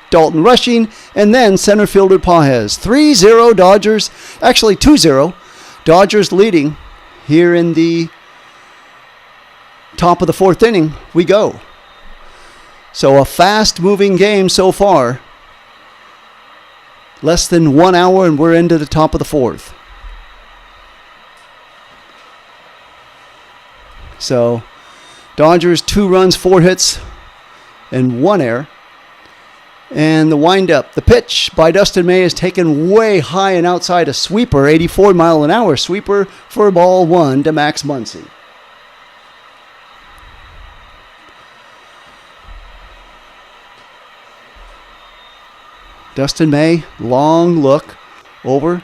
Dalton Rushing, and then center fielder Pages. 3-0 Dodgers, actually 2-0. Dodgers leading here in the top of the 4th inning. We go. So a fast-moving game so far. Less than 1 hour and we're into the top of the 4th. So, Dodgers 2 runs, 4 hits, and 1 error. And the windup, the pitch by Dustin May is taken way high and outside a sweeper, 84-mile-an-hour sweeper for ball 1 to Max Muncy. Dustin May, long look over.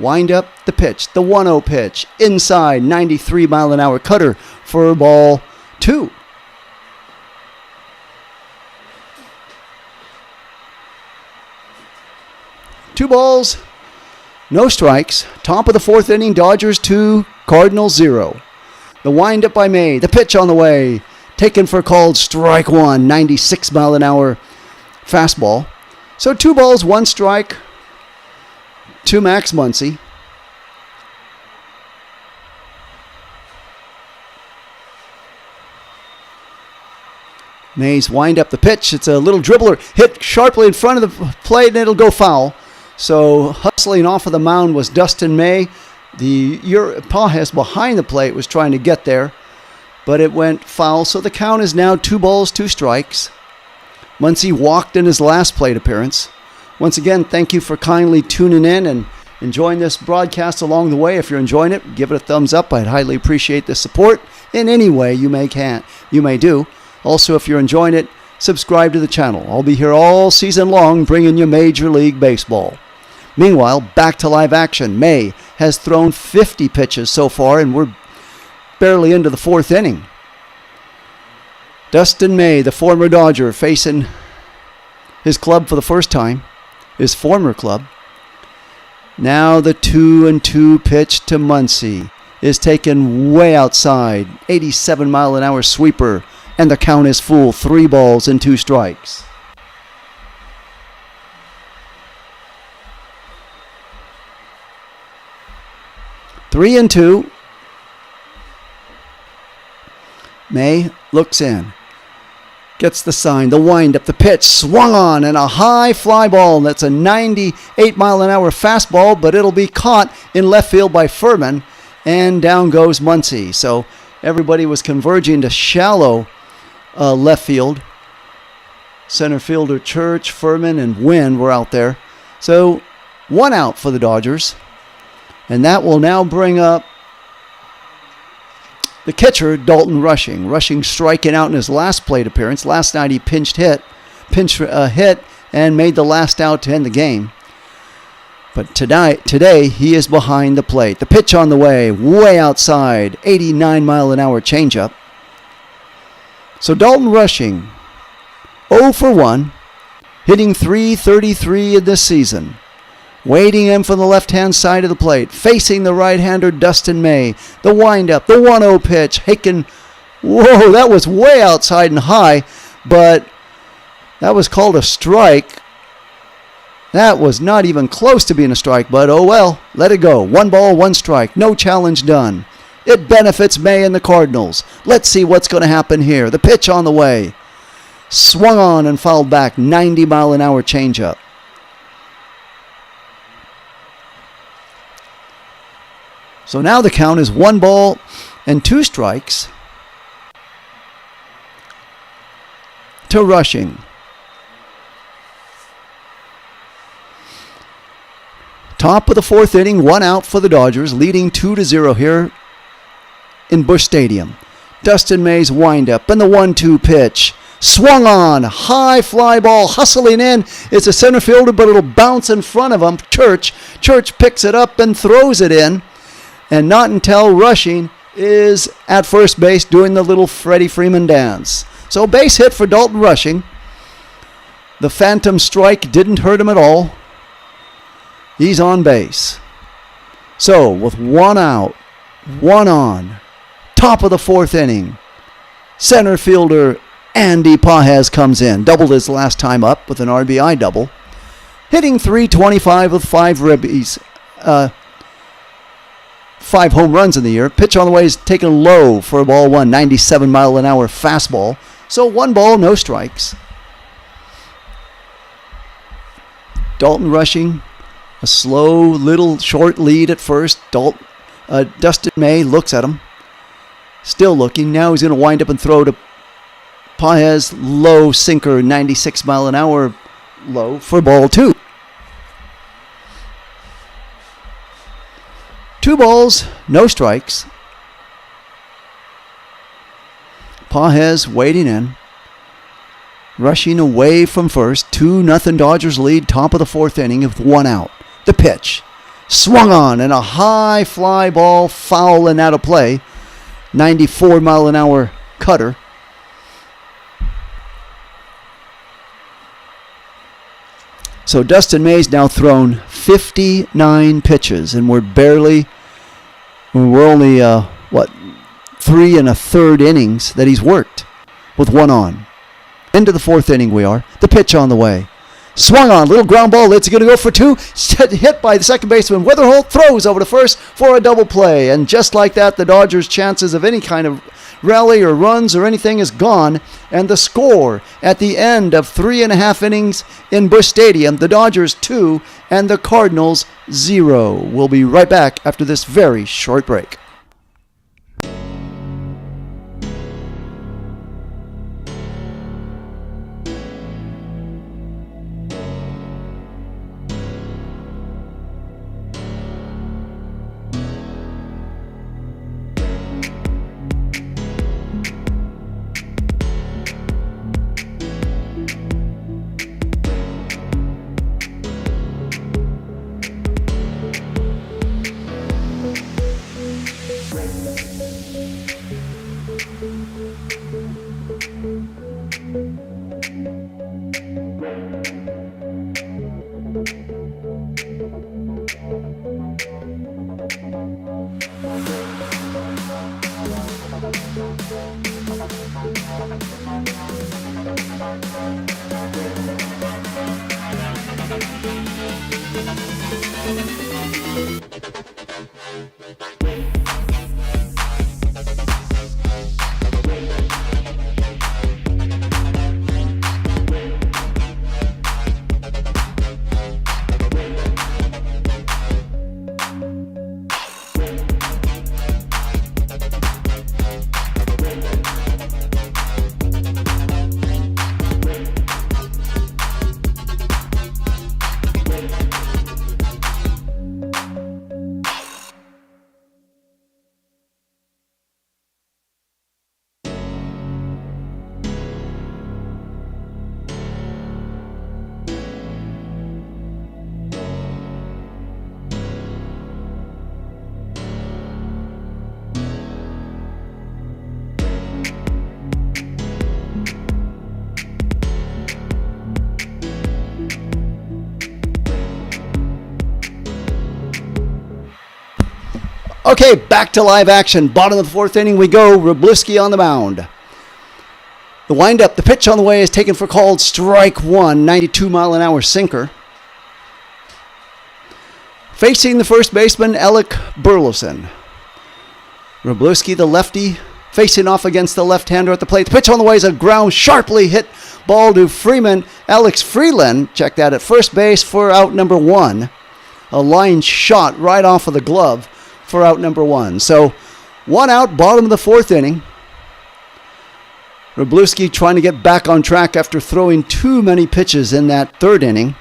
Wind up the pitch, the 1-0 pitch, inside 93-mile-an-hour cutter for ball 2. Two balls, no strikes. Top of the 4th inning, Dodgers 2, Cardinals 0. The wind up by May, the pitch on the way, taken for called strike 1, 96-mile-an-hour fastball. So 2 balls, 1 strike to Max Muncy. Mays wind up the pitch. It's a little dribbler hit sharply in front of the plate and it'll go foul. So hustling off of the mound was Dustin May. The Pages behind the plate was trying to get there, but it went foul. So the count is now 2 balls, 2 strikes. Muncy walked in his last plate appearance. Once again, thank you for kindly tuning in and enjoying this broadcast along the way. If you're enjoying it, give it a thumbs up. I'd highly appreciate the support in any way you may do. Also, if you're enjoying it, subscribe to the channel. I'll be here all season long bringing you Major League Baseball. Meanwhile, back to live action. May has thrown 50 pitches so far, and we're barely into the 4th inning. Dustin May, the former Dodger, facing his club for the first time, his former club. Now the 2-2 pitch to Muncy is taken way outside. 87-mile-an-hour sweeper, and the count is full. 3 balls and 2 strikes. Three and 2. May looks in. Gets the sign, the windup, the pitch, swung on, and a high fly ball. That's a 98-mile-an-hour fastball, but it'll be caught in left field by Furman, and down goes Muncy. So everybody was converging to shallow left field. Center fielder Church, Furman, and Wynn were out there. So 1 out for the Dodgers, and that will now bring up the catcher, Dalton Rushing. Rushing striking out in his last plate appearance. Last night he pinch hit and made the last out to end the game. But today he is behind the plate. The pitch on the way outside, 89-mile-an-hour changeup. So Dalton Rushing, 0 for 1, hitting .333 in this season. Waiting in from the left-hand side of the plate, facing the right-hander Dustin May. The windup, the 1-0 pitch. Haken, whoa, that was way outside and high, but that was called a strike. That was not even close to being a strike, but oh well, let it go. 1 ball, 1 strike, no challenge done. It benefits May and the Cardinals. Let's see what's going to happen here. The pitch on the way. Swung on and fouled back, 90-mile-an-hour changeup. So now the count is 1 ball and 2 strikes to Rushing. Top of the 4th inning, 1 out for the Dodgers, leading 2-0 here in Busch Stadium. Dustin May's windup and the 1-2 pitch. Swung on, high fly ball, hustling in. It's a center fielder, but it'll bounce in front of him. Church picks it up and throws it in. And not until Rushing is at first base doing the little Freddie Freeman dance. So base hit for Dalton Rushing. The phantom strike didn't hurt him at all. He's on base. So with 1 out, 1 on, top of the 4th inning, center fielder Andy Pages comes in. Doubled his last time up with an RBI double. Hitting .325 with 5 ribbies. 5 home runs in the year. Pitch on the way is taken low for a ball 1, 97-mile-an-hour fastball. So 1 ball, no strikes. Dalton Rushing, a slow little short lead at first. Dustin May looks at him. Still looking. Now he's going to wind up and throw to Pages, low sinker, 96-mile-an-hour low for ball 2. 2 balls, no strikes. Pages waiting in. Rushing away from first. 2-0 Dodgers lead, top of the 4th inning with 1 out. The pitch. Swung on and a high fly ball, foul and out of play. 94-mile-an-hour cutter. So Dustin May's now thrown 59 pitches, and we're only 3 1/3 innings that he's worked with 1 on. Into the 4th inning we are. The pitch on the way. Swung on, little ground ball. It's going to go for 2. Hit by the second baseman. Weatherholt throws over to first for a double play. And just like that, the Dodgers' chances of any kind of rally or runs or anything is gone. And the score at the end of 3.5 innings in Busch Stadium, the Dodgers 2 and the Cardinals 0. We'll be right back after this very short break. Okay, back to live action. Bottom of the fourth inning we go. Wroblewski on the mound. The windup, the pitch on the way is taken for called strike one, 92-mile-an-hour sinker. Facing the first baseman, Alec Burleson. Wroblewski, the lefty, facing off against the left-hander at the plate. The pitch on the way is a ground, sharply hit ball to Freeman. Alex Freeland, check that, at first base for out number one. A line shot right off of the glove for out number one. So, one out, bottom of the fourth inning. Wroblewski trying to get back on track after throwing too many pitches in that third inning.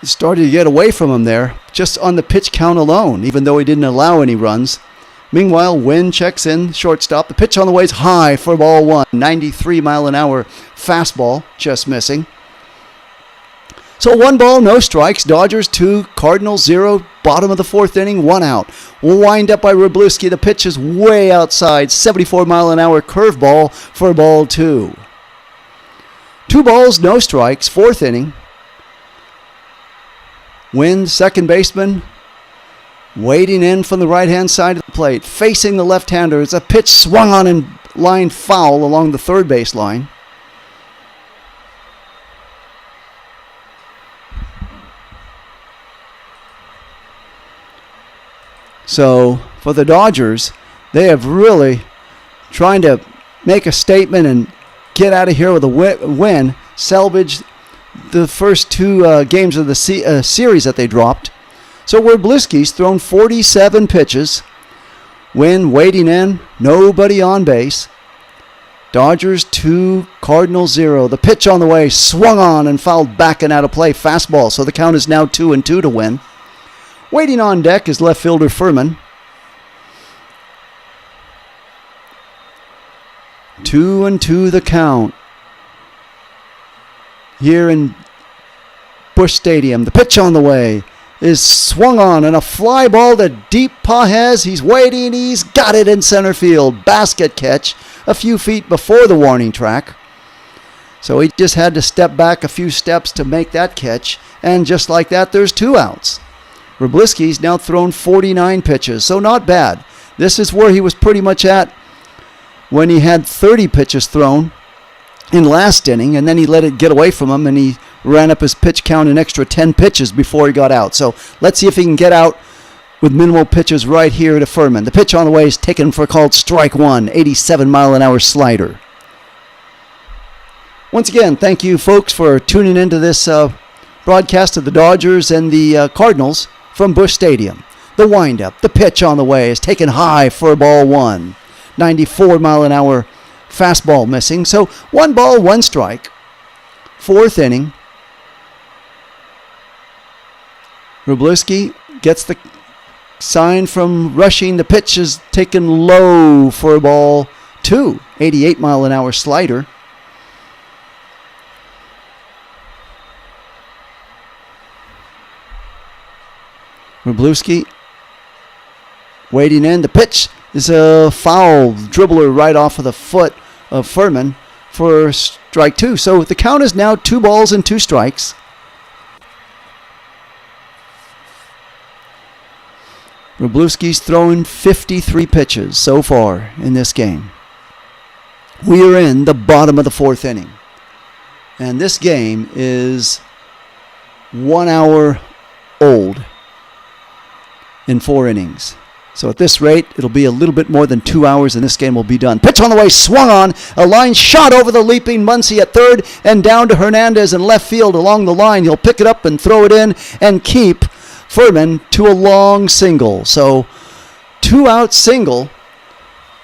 It started to get away from him there, just on the pitch count alone, even though he didn't allow any runs. Meanwhile, Wynn checks in, shortstop. The pitch on the way is high for ball one, 93-mile-an-hour fastball, just missing. So 1 ball, no strikes. Dodgers 2, Cardinals 0. Bottom of the fourth inning, 1 out. Wind up by Wroblewski. The pitch is way outside. 74-mile-an-hour curveball for ball 2. 2 balls, no strikes. Fourth inning. Wynn, second baseman, waiting in from the right-hand side of the plate, facing the left-hander. It's a pitch swung on and lined foul along the third base line. So for the Dodgers, they have really trying to make a statement and get out of here with a win, salvage the first 2 games of the series that they dropped. So Wroblewski's thrown 47 pitches. Wynn waiting in, nobody on base. Dodgers 2, Cardinals 0. The pitch on the way swung on and fouled back and out of play. Fastball, so the count is now 2-2 to Wynn. Waiting on deck is left fielder Furman. 2-2 the count here in Busch Stadium. The pitch on the way is swung on and a fly ball to deep Pages. He's waiting. He's got it in center field. Basket catch a few feet before the warning track. So he just had to step back a few steps to make that catch. And just like that, there's 2 outs. Wroblewski's now thrown 49 pitches, so not bad. This is where he was pretty much at when he had 30 pitches thrown in last inning, and then he let it get away from him, and he ran up his pitch count an extra 10 pitches before he got out. So let's see if he can get out with minimal pitches right here to Furman. The pitch on the way is taken for called strike one, 87-mile-an-hour slider. Once again, thank you, folks, for tuning into this broadcast of the Dodgers and the Cardinals from Busch Stadium. The windup, the pitch on the way is taken high for ball 1. 94-mile-an-hour fastball missing. So 1 ball, 1 strike. Fourth inning. Wroblewski gets the sign from rushing. The pitch is taken low for ball 2. 88-mile-an-hour slider. Wroblewski waiting in. The pitch is a foul dribbler right off of the foot of Furman for strike 2. So the count is now 2 balls and 2 strikes. Wroblewski's thrown 53 pitches so far in this game. We are in the bottom of the fourth inning. And this game is 1 hour old in 4 innings. So at this rate, it'll be a little bit more than 2 hours and this game will be done. Pitch on the way, swung on. A line shot over the leaping Muncy at third and down to Hernandez in left field along the line. He'll pick it up and throw it in and keep Furman to a long single. So 2-out single.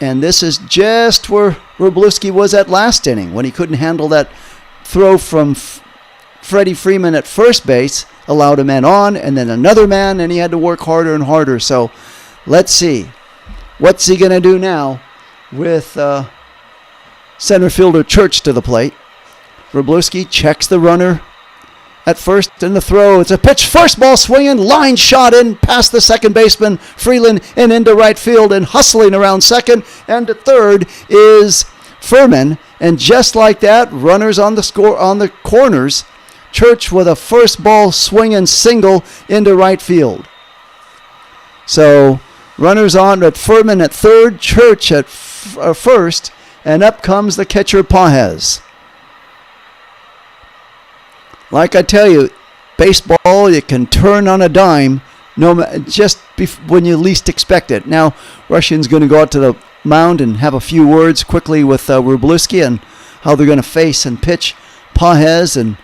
And this is just where Wroblewski was at last inning when he couldn't handle that throw from Freddie Freeman at first base. Allowed a man on and then another man, and he had to work harder and harder. So let's see. What's he going to do now with center fielder Church to the plate? Wroblewski checks the runner at first in the throw. It's a pitch, first ball swinging, line shot in past the second baseman, Freeland, and into right field, and hustling around second. And to third is Furman. And just like that, runners on the corners. Church with a first ball swinging single into right field. So Runners on at Furman at third, Church at first, and up comes the catcher Pajes. Like I tell you, baseball, it can turn on a dime just when you least expect it. Now, Russian's going to go out to the mound and have a few words quickly with Wróblewski and how they're going to face and pitch Pajes, and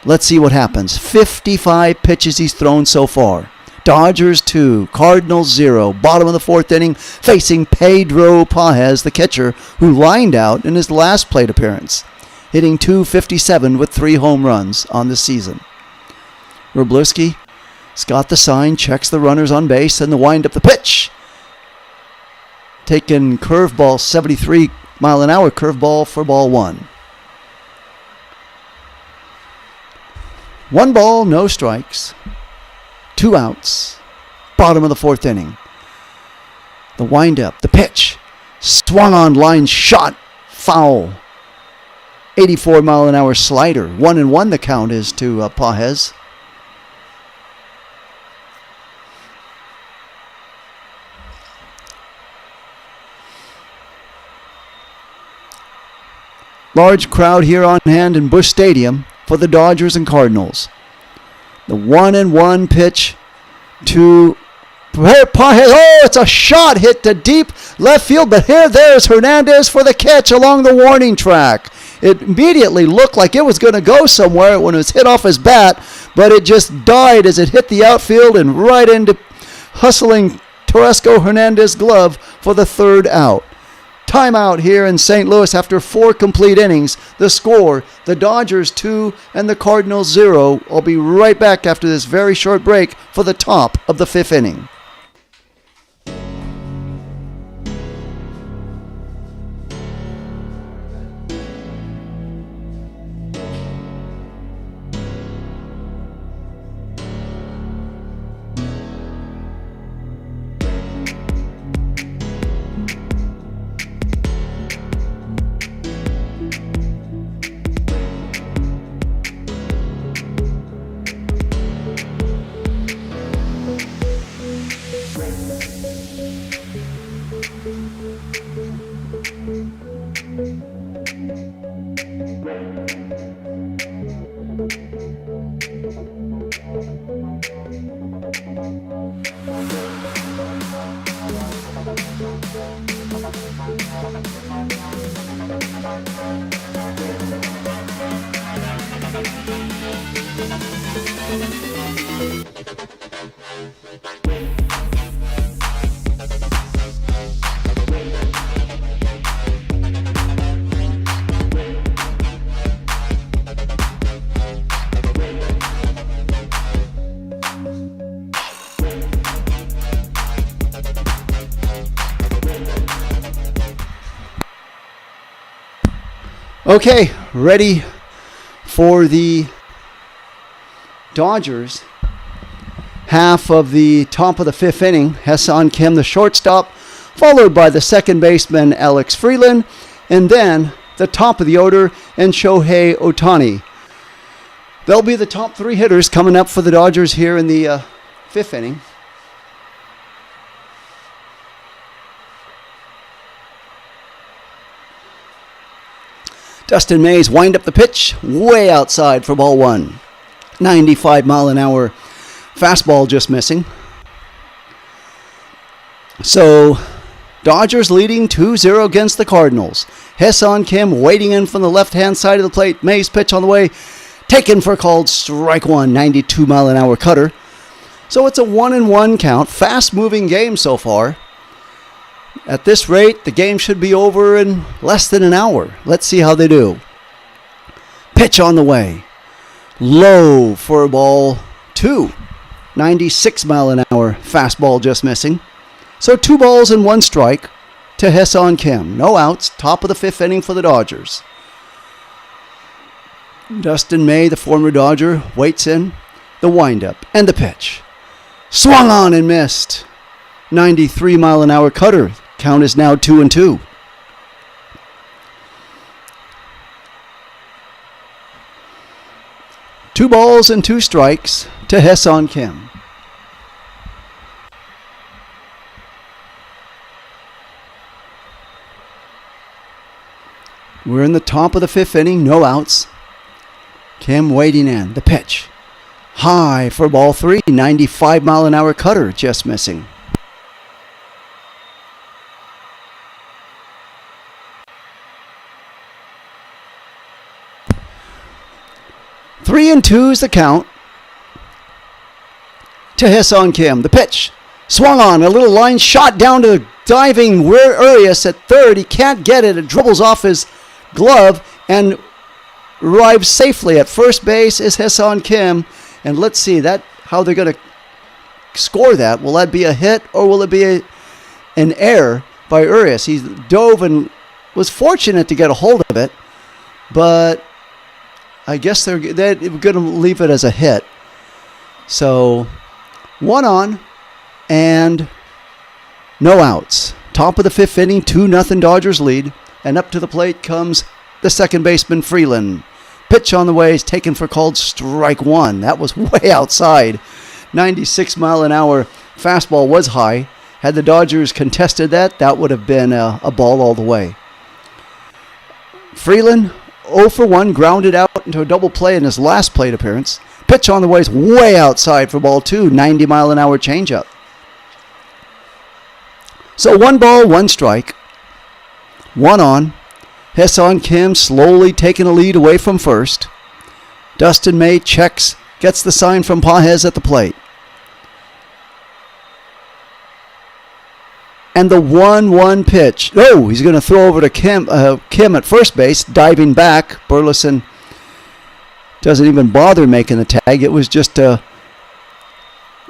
let's see what happens. 55 pitches he's thrown so far. Dodgers 2, Cardinals 0. Bottom of the fourth inning, facing Pedro Pajes, the catcher, who lined out in his last plate appearance, hitting .257 with 3 home runs on the season. Wróblewski's got the sign, checks the runners on base, and the wind-up the pitch. Taking curveball, 73-mile-an-hour curveball for ball 1. 1 ball, no strikes. 2 outs. Bottom of the fourth inning. The wind-up, the pitch. Swung on line, shot, foul. 84-mile-an-hour slider. 1-1 the count is to Pajes. Large crowd here on hand in Busch Stadium for the Dodgers and Cardinals. The 1-1 pitch to Pajes. Oh, it's a shot hit to deep left field, but there's Hernandez for the catch along the warning track. It immediately looked like it was going to go somewhere when it was hit off his bat, but it just died as it hit the outfield and right into hustling Teoscar Hernandez's glove for the 3rd out. Timeout here in St. Louis after 4 complete innings. The score, the Dodgers 2 and the Cardinals 0. I'll be right back after this very short break for the top of the 5th inning. Okay, ready for the Dodgers. Half of the top of the 5th inning. Ha-Seong Kim, the shortstop, followed by the second baseman Alex Freeland, and then the top of the order and Shohei Ohtani. They'll be the top 3 hitters coming up for the Dodgers here in the 5th inning. Dustin Mays wind up the pitch way outside for ball 1. 95-mile-an-hour fastball just missing. So, Dodgers leading 2-0 against the Cardinals. Ha-Seong Kim waiting in from the left-hand side of the plate. Mays pitch on the way. Taken for called strike 1. 92-mile-an-hour cutter. So it's a 1-1 count. Fast-moving game so far. At this rate, the game should be over in less than an hour. Let's see how they do. Pitch on the way. Low for ball 2. 96-mile-an-hour fastball just missing. So 2 balls and 1 strike to Ha-Seong Kim. No outs. Top of the 5th inning for the Dodgers. Dustin May, the former Dodger, waits in. The windup and the pitch. Swung on and missed. 93-mile-an-hour cutter. Count is now 2-2. Two balls and 2 strikes to Ha-Seong Kim. We're in the top of the fifth inning, no outs. Kim waiting in. The pitch. High for ball 3, 95-mile-an-hour cutter, just missing. Three and two is the count to Hyesung Kim. The pitch. Swung on. A little line shot down to the diving Urias at third. He can't get it. It dribbles off his glove and arrives safely at first base is Hyesung Kim. And let's see how they're going to score that. Will that be a hit or will it be an error by Urias? He dove and was fortunate to get a hold of it, but I guess they're going to leave it as a hit. So 1 on and no outs. Top of the fifth inning, 2-0 Dodgers lead. And up to the plate comes the second baseman, Freeland. Pitch on the way is taken for called strike 1. That was way outside. 96-mile-an-hour fastball was high. Had the Dodgers contested that would have been a ball all the way. Freeland, 0 for 1, grounded out into a double play in his last plate appearance. Pitch on the way is way outside for ball 2, 90-mile-an-hour changeup. So 1 ball, 1 strike. 1 on. Hyesung Kim slowly taking a lead away from first. Dustin May checks, gets the sign from Pages at the plate. And the 1-1 pitch. Oh, he's going to throw over to Kim at first base, diving back. Burleson doesn't even bother making the tag. It was just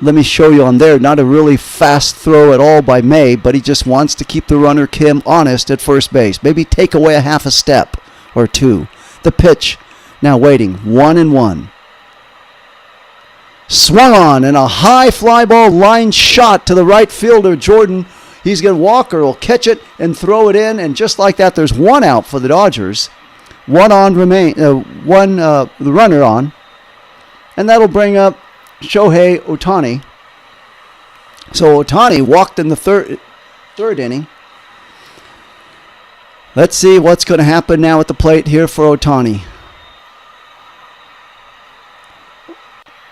let me show you on there, not a really fast throw at all by May, but he just wants to keep the runner Kim honest at first base. Maybe take away a half a step or 2. The pitch, now waiting, 1-1. Swung on and a high fly ball line shot to the right fielder, Jordan. He's going to Walker will catch it and throw it in, and just like that, there's 1 out for the Dodgers. 1 on the runner on, and that'll bring up Shohei Ohtani. So Ohtani walked in the third inning. Let's see what's going to happen now at the plate here for Ohtani.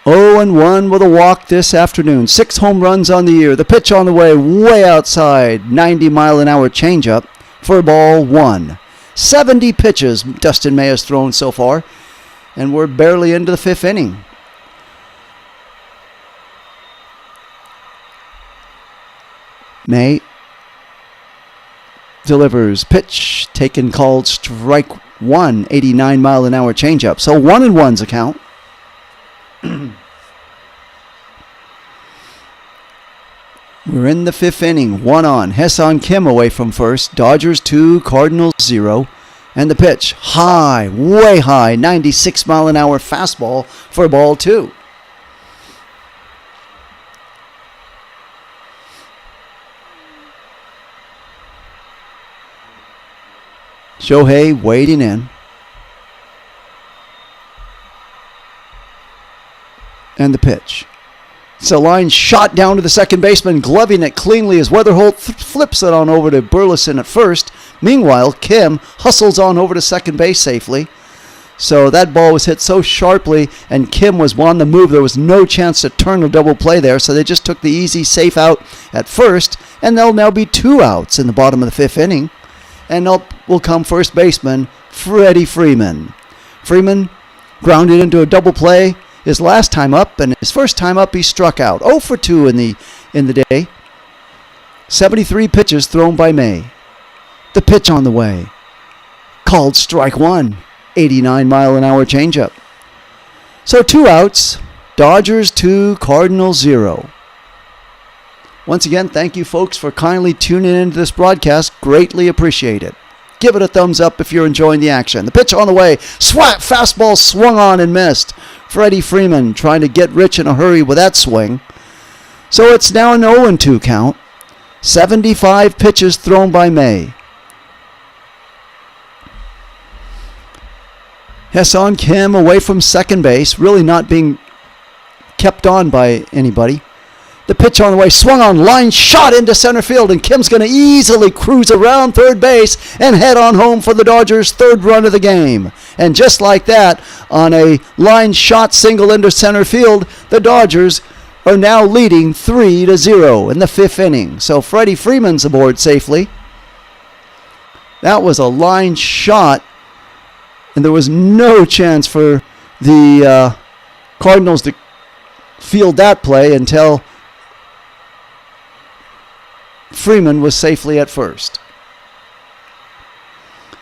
0-1 with a walk this afternoon. 6 home runs on the year. The pitch on the way outside. 90-mile-an-hour changeup for ball 1. 70 pitches Dustin May has thrown so far, and we're barely into the 5th inning. May delivers. Pitch taken, called strike 1. 89-mile-an-hour changeup. So 1-1's a count. We're in the 5th inning. 1 on. Hyesung Kim away from first. Dodgers 2, Cardinals 0. And the pitch. High, way high. 96-mile-an-hour fastball for ball 2. Shohei waiting in. And the pitch. It's a line shot down to the second baseman, gloving it cleanly as Weatherholt flips it on over to Burleson at first. Meanwhile, Kim hustles on over to second base safely. So that ball was hit so sharply, and Kim was on the move. There was no chance to turn a double play there, so they just took the easy, safe out at first, and there'll now be 2 outs in the bottom of the 5th inning. And up will come first baseman Freddie Freeman. Freeman grounded into a double play his last time up, and his first time up he struck out. 0 for 2 in the day. 73 pitches thrown by May. The pitch on the way. Called strike 1. 89-mile-an-hour changeup. So 2 outs. Dodgers 2, Cardinals 0. Once again, thank you folks for kindly tuning into this broadcast. Greatly appreciate it. Give it a thumbs up if you're enjoying the action. The pitch on the way. Swat fastball swung on and missed. Freddie Freeman trying to get rich in a hurry with that swing. So it's now an 0-2 count. 75 pitches thrown by May. Hyesung Kim away from second base, really not being kept on by anybody. The pitch on the way, swung on, line shot into center field, and Kim's going to easily cruise around third base and head on home for the Dodgers' third run of the game. And just like that, on a line shot single into center field, the Dodgers are now leading 3-0 in the fifth inning. So Freddie Freeman's aboard safely. That was a line shot, and there was no chance for the Cardinals to field that play until Freeman was safely at first.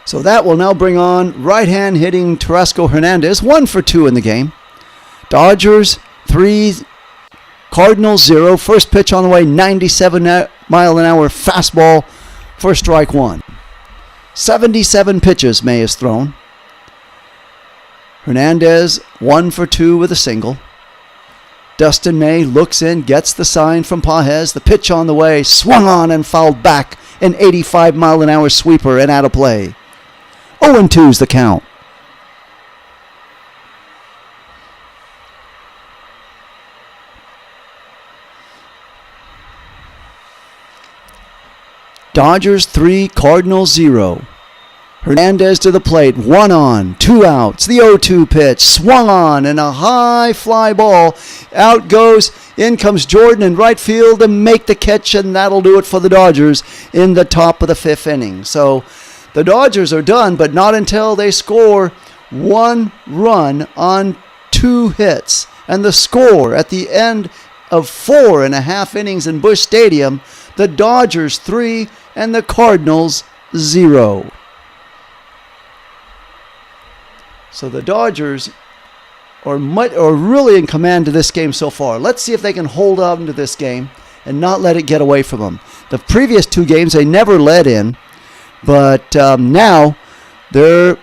So that will now bring on right-hand hitting Tarasco Hernandez, 1 for 2 in the game. Dodgers 3, Cardinals 0. First pitch on the way, 97-mile-an-hour fastball for strike 1. 77 pitches May has thrown. Hernandez 1 for 2 with a single. Dustin May looks in, gets the sign from Pages. The pitch on the way, swung on and fouled back. An 85-mile-an-hour sweeper and out of play. 0-2's the count. Dodgers 3, Cardinals 0. Hernandez to the plate, 1 on, 2 outs. The 0-2 pitch, swung on, and a high fly ball. Out goes, in comes Jordan in right field to make the catch, and that'll do it for the Dodgers in the top of the fifth inning. So the Dodgers are done, but not until they score 1 run on 2 hits. And the score at the end of 4.5 innings in Busch Stadium, the Dodgers 3 and the Cardinals 0. So the Dodgers are really in command of this game so far. Let's see if they can hold on to this game and not let it get away from them. The previous 2 games they never led in, but now they're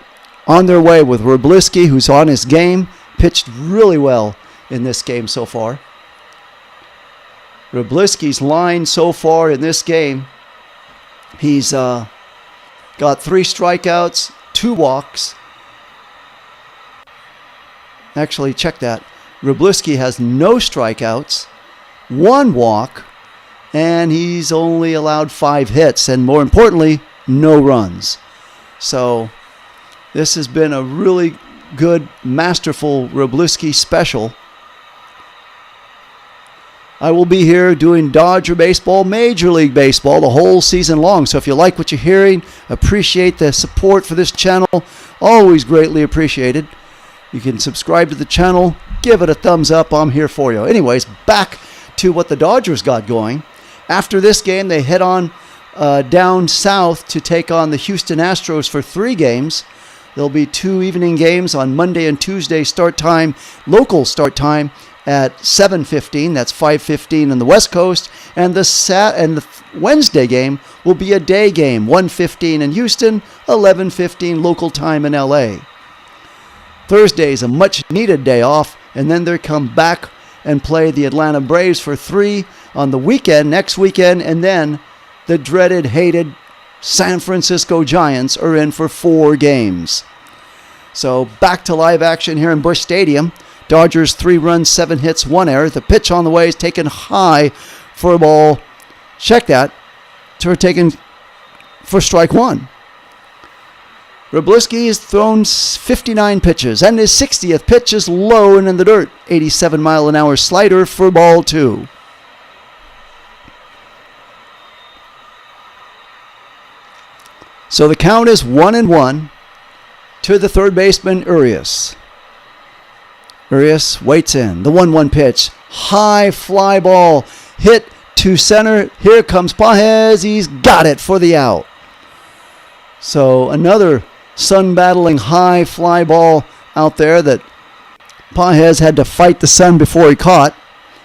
on their way with Wroblewski, who's on his game, pitched really well in this game so far. Wroblewski's line so far in this game, he's got 3 strikeouts, 2 walks. Actually, check that. Wroblewski has no strikeouts, 1 walk, and he's only allowed 5 hits, and more importantly, no runs. So this has been a really good, masterful Wroblewski special. I will be here doing Dodger baseball, Major League Baseball, the whole season long. So if you like what you're hearing, appreciate the support for this channel, always greatly appreciated. You can subscribe to the channel, give it a thumbs up. I'm here for you. Anyways, back to what the Dodgers got going. After this game, they head on down south to take on the Houston Astros for 3 games. There'll be 2 evening games on Monday and Tuesday start time, local start time at 7:15. That's 5:15 on the West Coast. And the Wednesday game will be a day game, 1:15 in Houston, 11:15 local time in LA. Thursday is a much-needed day off, and then they come back and play the Atlanta Braves for 3 on the weekend, next weekend, and then the dreaded, hated San Francisco Giants are in for 4 games. So back to live action here in Busch Stadium. Dodgers 3 runs, 7 hits, 1 error. The pitch on the way is taken high for a ball. Check that. Taken for strike 1. Wroblewski has thrown 59 pitches, and his 60th pitch is low and in the dirt. 87-mile-an-hour slider for ball 2. So the count is 1-1 to the third baseman, Urias. Urias waits in. The 1-1 pitch. High fly ball. Hit to center. Here comes Pages. He's got it for the out. So another sun-battling high fly ball out there that Pages had to fight the sun before he caught.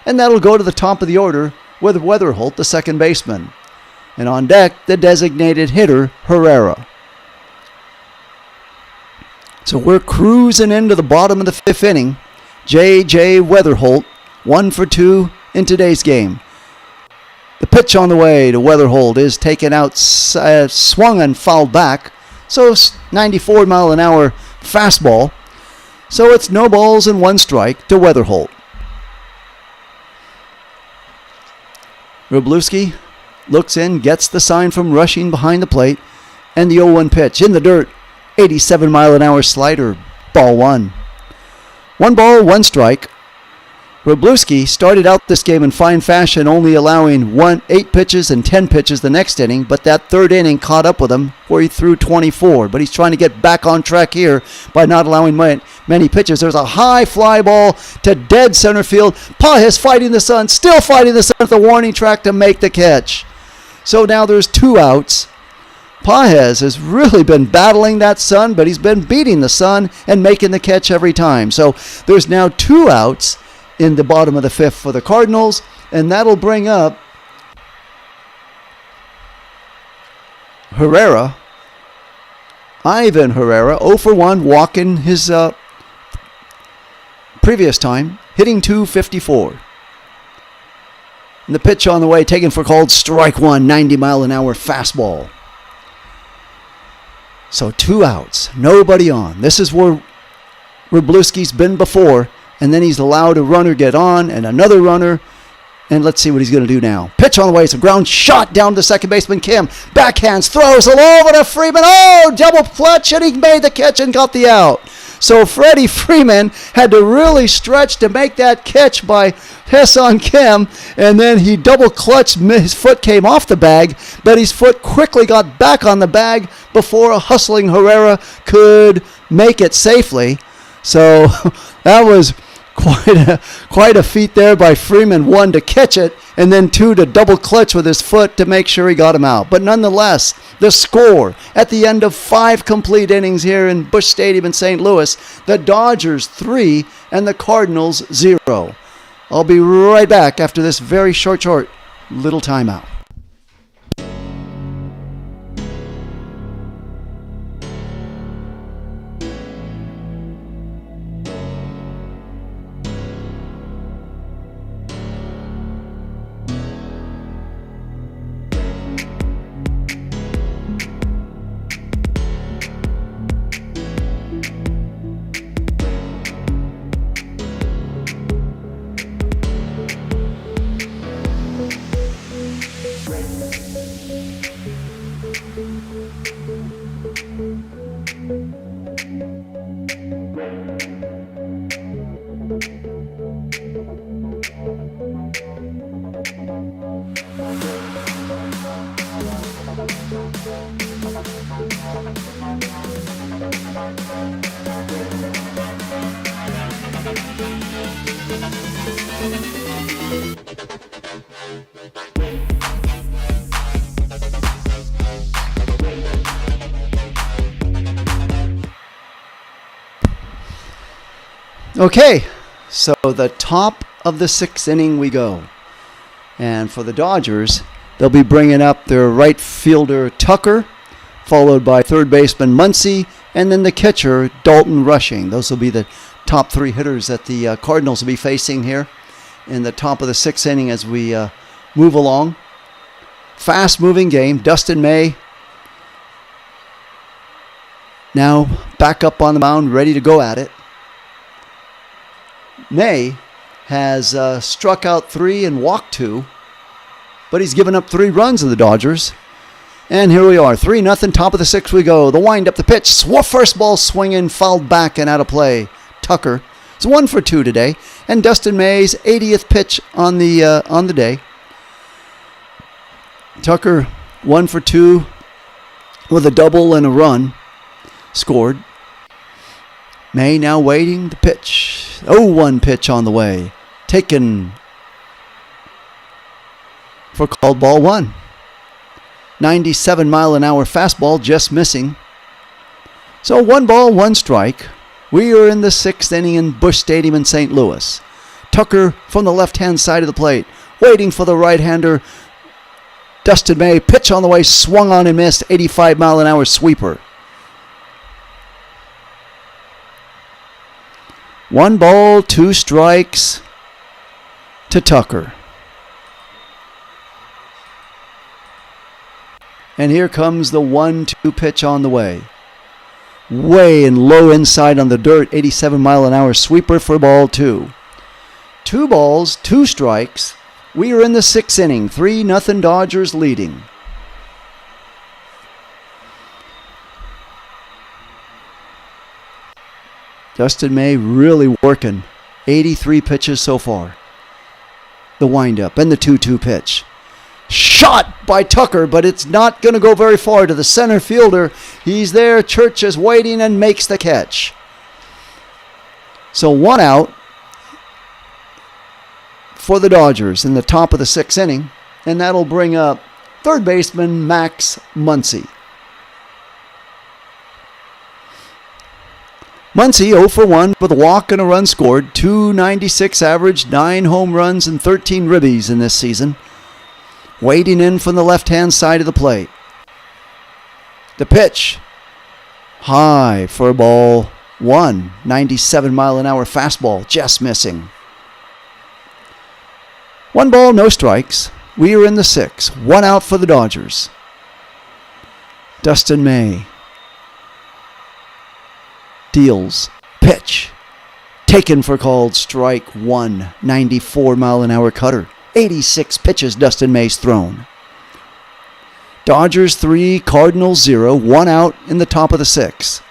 And that'll go to the top of the order with Weatherholt, the second baseman. And on deck, the designated hitter, Herrera. So we're cruising into the bottom of the 5th inning. J.J. Weatherholt, 1 for 2 in today's game. The pitch on the way to Weatherholt is taken out, swung and fouled back. So 94-mile-an-hour fastball. So it's no balls and 1 strike to Weatherholt. Wroblewski looks in, gets the sign from Rushing behind the plate, and the 0-1 pitch in the dirt. 87-mile-an-hour slider, ball one. 1 ball, 1 strike. Wroblewski started out this game in fine fashion, only allowing 8 pitches and 10 pitches the next inning, but that third inning caught up with him where he threw 24. But he's trying to get back on track here by not allowing many pitches. There's a high fly ball to dead center field. Pages fighting the sun, still fighting the sun at the warning track to make the catch. So now there's 2 outs. Pages has really been battling that sun, but he's been beating the sun and making the catch every time. So there's now 2 outs in the bottom of the 5th for the Cardinals, and that'll bring up Herrera, Ivan Herrera, 0 for 1, walking his previous time, hitting .254. And the pitch on the way, taken for called strike 1, 90-mile-an-hour fastball. So 2 outs, nobody on. This is where Wroblewski's been before, and then he's allowed a runner get on and another runner. And let's see what he's going to do now. Pitch on the way. It's a ground shot down to second baseman Kim. Backhands, throws it over to Freeman. Oh, double clutch, and he made the catch and got the out. So Freddie Freeman had to really stretch to make that catch by Hae-Sung Kim, and then he double clutched. His foot came off the bag, but his foot quickly got back on the bag before a hustling Herrera could make it safely. So that was quite a feat there by Freeman. 1, to catch it, and then 2, to double clutch with his foot to make sure he got him out. But nonetheless, the score at the end of 5 complete innings here in Busch Stadium in St. Louis, the Dodgers 3 and the Cardinals 0. I'll be right back after this very short little timeout. Okay, so the top of the 6th inning we go. And for the Dodgers, they'll be bringing up their right fielder Tucker, followed by third baseman Muncy, and then the catcher Dalton Rushing. Those will be the top 3 hitters that the Cardinals will be facing here in the top of the 6th inning as we move along. Fast-moving game. Dustin May now back up on the mound, ready to go at it. May has struck out 3 and walked 2, but he's given up 3 runs to the Dodgers. And here we are, 3-0, top of the 6th we go. The wind up, the pitch, first ball swinging, fouled back and out of play. Tucker is 1 for 2 today, and Dustin May's 80th pitch on the day. Tucker 1 for 2 with a double and a run scored. May now waiting the pitch. 0-1 pitch on the way. Taken for called ball 1. 97-mile-an-hour fastball just missing. So 1 ball, 1 strike. We are in the 6th inning in Busch Stadium in St. Louis. Tucker from the left-hand side of the plate, waiting for the right-hander. Dustin May, pitch on the way, swung on and missed. 85-mile-an-hour sweeper. 1 ball, 2 strikes to Tucker. And here comes the 1-2 pitch on the way. Way and low inside on the dirt, 87-mile-an-hour sweeper for ball 2. 2 balls, 2 strikes We are in the 6th inning. 3-0 Dodgers leading. Dustin May really working. 83 pitches so far. The windup and the 2-2 pitch. Shot by Tucker, but it's not going to go very far to the center fielder. He's there. Church is waiting and makes the catch. So 1 out for the Dodgers in the top of the 6th inning. And that'll bring up third baseman Max Muncy. Muncy 0 for 1 with a walk and a run scored. .296 average, 9 home runs and 13 ribbies in this season. Waiting in from the left-hand side of the plate. The pitch. High for ball 1. 97-mile-an-hour fastball, just missing. 1 ball, no strikes. We are in the 6th. 1 out for the Dodgers. Dustin May deals. Pitch. Taken for called strike 1. 94-mile-an-hour cutter. 86 pitches Dustin May's thrown. Dodgers 3, Cardinals 0. 1 out in the top of the 6th.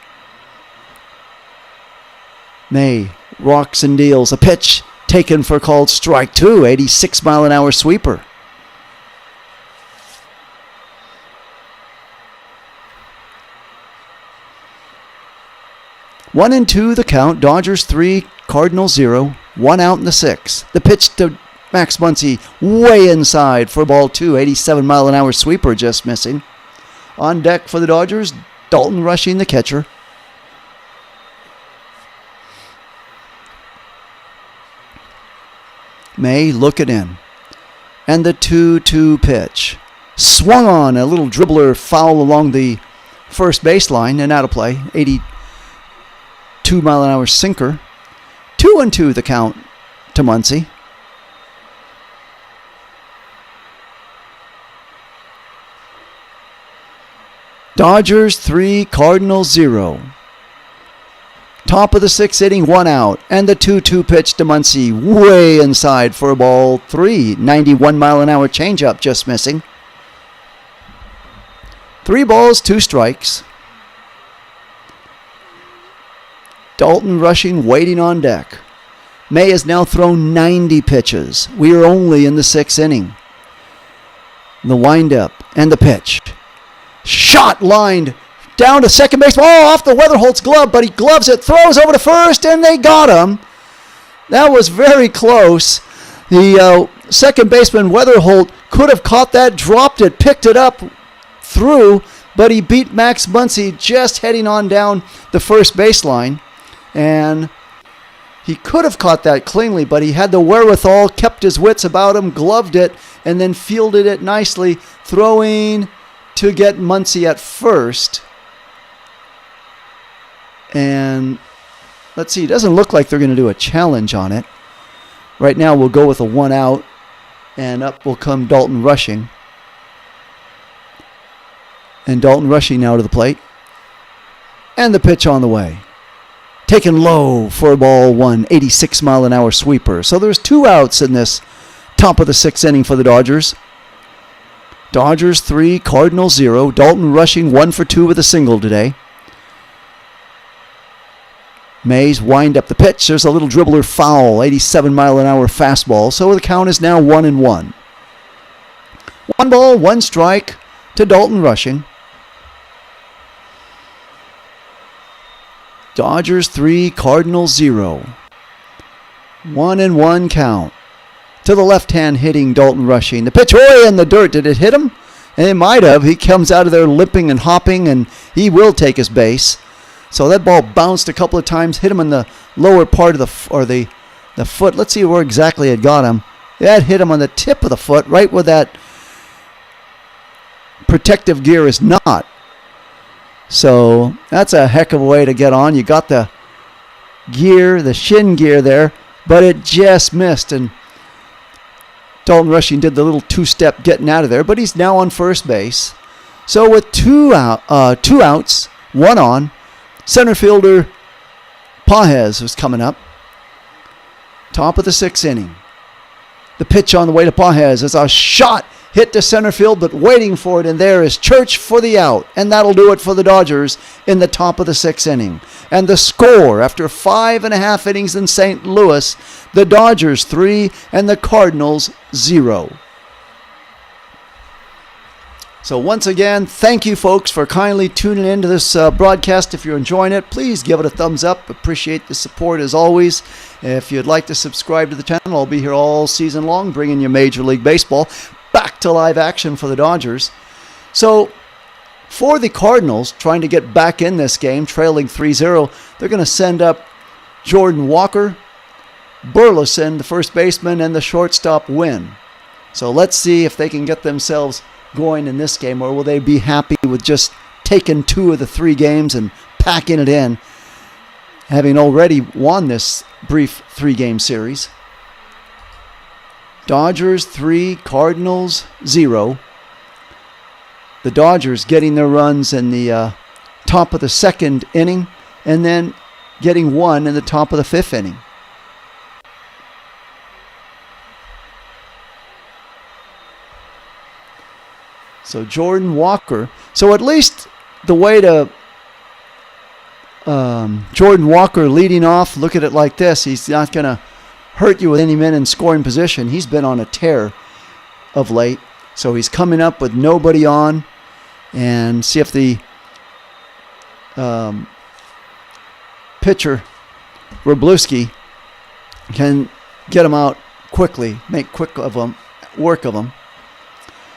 May rocks and deals. A pitch taken for called strike 2. 86-mile-an-hour sweeper. One and 2 the count. Dodgers 3, Cardinals 0. 1 out in the 6th. The pitch to Max Muncy way inside for ball 2. 87-mile-an-hour sweeper just missing. On deck for the Dodgers, Dalton Rushing, the catcher. May looking in. And the 2-2 pitch. Swung on, a little dribbler foul along the first baseline and out of play. 82-mile-an-hour sinker. 2-2 the count to Muncy. Dodgers 3, Cardinals 0. Top of the 6th inning, 1 out. And the 2-2 pitch to Muncy, way inside for ball 3. 91-mile-an-hour changeup just missing. 3 balls, 2 strikes. Dalton Rushing waiting on deck. May has now thrown 90 pitches. We are only in the 6th inning. The windup and the pitch. Shot lined down to second base. Oh, off the Weatherholt's glove, but he gloves it, throws over to first, and they got him. That was very close. The second baseman, Weatherholt, could have caught that, dropped it, picked it up, threw, but he beat Max Muncy just heading on down the first baseline. And he could have caught that cleanly, but he had the wherewithal, kept his wits about him, gloved it, and then fielded it nicely, throwing to get Muncy at first. And let's see, it doesn't look like they're going to do a challenge on it. Right now we'll go with a 1 out, and up will come Dalton Rushing. And Dalton Rushing now to the plate. And the pitch on the way. Taken low for ball 1, 86-mile-an-hour sweeper. So there's 2 outs in this top of the 6th inning for the Dodgers. Dodgers 3, Cardinals 0. Dalton Rushing 1 for 2 with a single today. Mays wind up the pitch. There's a little dribbler foul, 87-mile-an-hour fastball. So the count is now 1-1. 1 ball, 1 strike to Dalton Rushing. Dodgers 3, Cardinals 0. 1-1 count. To the left-hand hitting Dalton Rushing. The pitch way in the dirt. Did it hit him? And it might have. He comes out of there limping and hopping, and he will take his base. So that ball bounced a couple of times, hit him in the lower part of the foot. Let's see where exactly it got him. That hit him on the tip of the foot, right where that protective gear is not. So that's a heck of a way to get on. You got the gear, the shin gear there, but it just missed. And Dalton Rushing did the little 2-step getting out of there, but he's now on first base. So with 2 outs, 1 on, center fielder Pages was coming up. Top of the 6th inning. The pitch on the way to Pages is a shot hit to center field, but waiting for it, and there is Church for the out. And that'll do it for the Dodgers in the top of the 6th inning. And the score, after 5.5 innings in St. Louis, the Dodgers 3 and the Cardinals 0. So once again, thank you folks for kindly tuning into this broadcast. If you're enjoying it, please give it a thumbs up. Appreciate the support as always. If you'd like to subscribe to the channel, I'll be here all season long bringing you Major League Baseball back to live action for the Dodgers. So for the Cardinals, trying to get back in this game, trailing 3-0, they're going to send up Jordan Walker, Burleson, the first baseman, and the shortstop Wynn. So let's see if they can get themselves going in this game, or will they be happy with just taking 2 of the 3 games and packing it in, having already won this brief 3-game series. Dodgers 3, Cardinals 0. The Dodgers getting their runs in the top of the 2nd inning, and then getting 1 in the top of the 5th inning. So Jordan Walker. So at least the way to Jordan Walker leading off, look at it like this. He's not going to hurt you with any men in scoring position. He's been on a tear of late. So he's coming up with nobody on. And see if the pitcher, Wroblewski, can get him out quickly, make quick of him, work of him.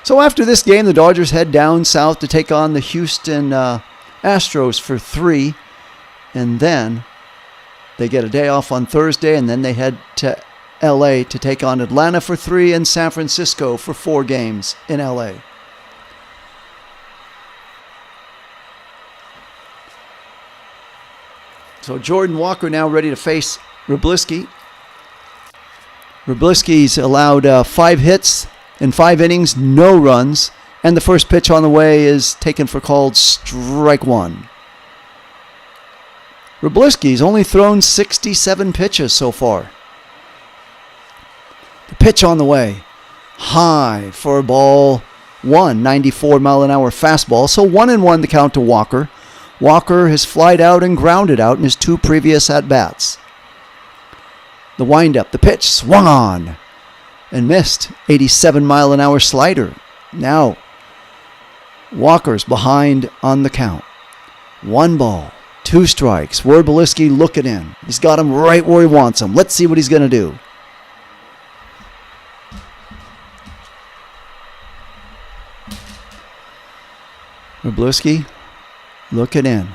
So after this game, the Dodgers head down south to take on the Houston Astros for 3. And then they get a day off on Thursday, and then they head to L.A. to take on Atlanta for 3 and San Francisco for 4 games in L.A. So Jordan Walker now ready to face Wroblewski. Wroblewski's allowed 5 hits in 5 innings, no runs, and the first pitch on the way is taken for called strike 1. Wroblewski's only thrown 67 pitches so far. The pitch on the way, high for ball 1, 94-mile-an-hour fastball, so 1-1 the count to Walker. Walker has flied out and grounded out in his 2 previous at-bats. The windup, the pitch swung on and missed. 87-mile-an-hour slider. Now, Walker's behind on the count. 1 ball, 2 strikes. Wroblewski looking in. He's got him right where he wants him. Let's see what he's going to do. Wroblewski looking in.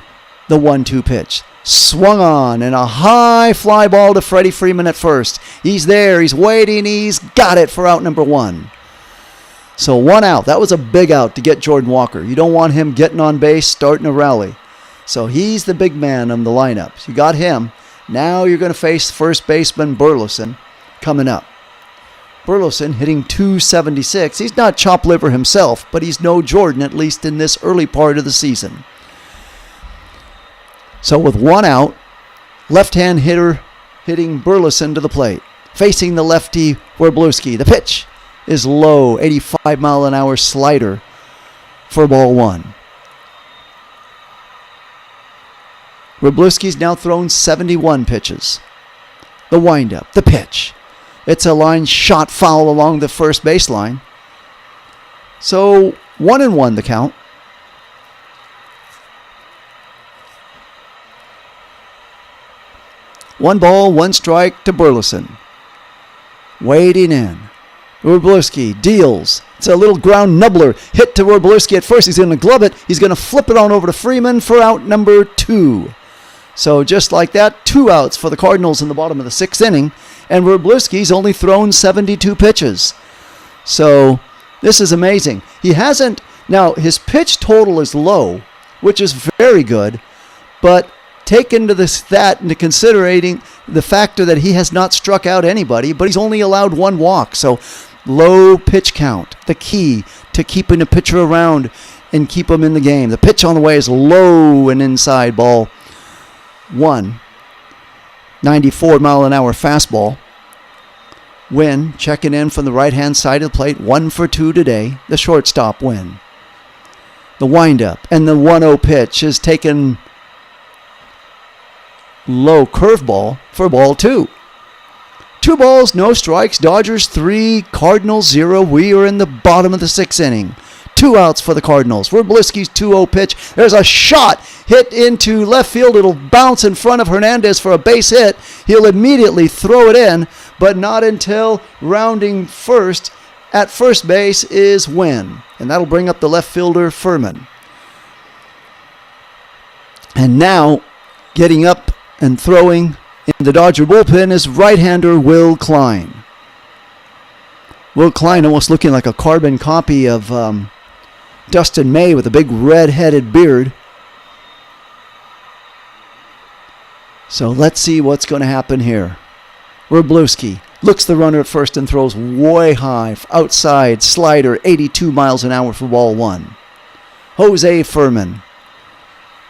The 1-2 pitch. Swung on, and a high fly ball to Freddie Freeman at first. He's there, he's waiting, he's got it for out number 1. So 1 out. That was a big out to get Jordan Walker. You don't want him getting on base, starting a rally. So he's the big man of the lineup. So you got him. Now you're going to face first baseman Burleson coming up. Burleson hitting .276. He's not chop liver himself, but he's no Jordan, at least in this early part of the season. So with 1 out, left-hand hitter hitting Burleson to the plate. Facing the lefty Wroblewski. The pitch is low, 85-mile-an-hour slider for ball 1. Wroblewski's now thrown 71 pitches. The windup, the pitch. It's a line shot foul along the first baseline. So 1-1 the count. 1 ball, 1 strike to Burleson. Waiting in. Wroblewski deals. It's a little ground nubbler. Hit to Wroblewski at first. He's going to glove it. He's going to flip it on over to Freeman for out number 2. So just like that, 2 outs for the Cardinals in the bottom of the 6th inning. And Wroblewski's only thrown 72 pitches. So this is amazing. He hasn't... Now, his pitch total is low, which is very good. But take into that into considering the factor that he has not struck out anybody, but he's only allowed 1 walk. So low pitch count, the key to keeping a pitcher around and keep him in the game. The pitch on the way is low and inside ball 1. 94-mile-an-hour fastball. Wynn checking in from the right-hand side of the plate. 1 for 2 today. The shortstop Wynn. The windup and the 1-0 pitch is taken low curveball for ball 2. 2 balls, no strikes. Dodgers 3, Cardinals 0. We are in the bottom of the 6th inning. 2 outs for the Cardinals. Wroblewski's 2-0 pitch. There's a shot hit into left field. It'll bounce in front of Hernandez for a base hit. He'll immediately throw it in, but not until rounding first. At first base is Wynn, and that'll bring up the left fielder Furman. And now, getting up and throwing in the Dodger bullpen is right-hander Will Klein. Will Klein almost looking like a carbon copy of Dustin May with a big red-headed beard. So let's see what's going to happen here. Wroblewski looks the runner at first and throws way high, outside, slider, 82 miles an hour for ball 1. Jose Furman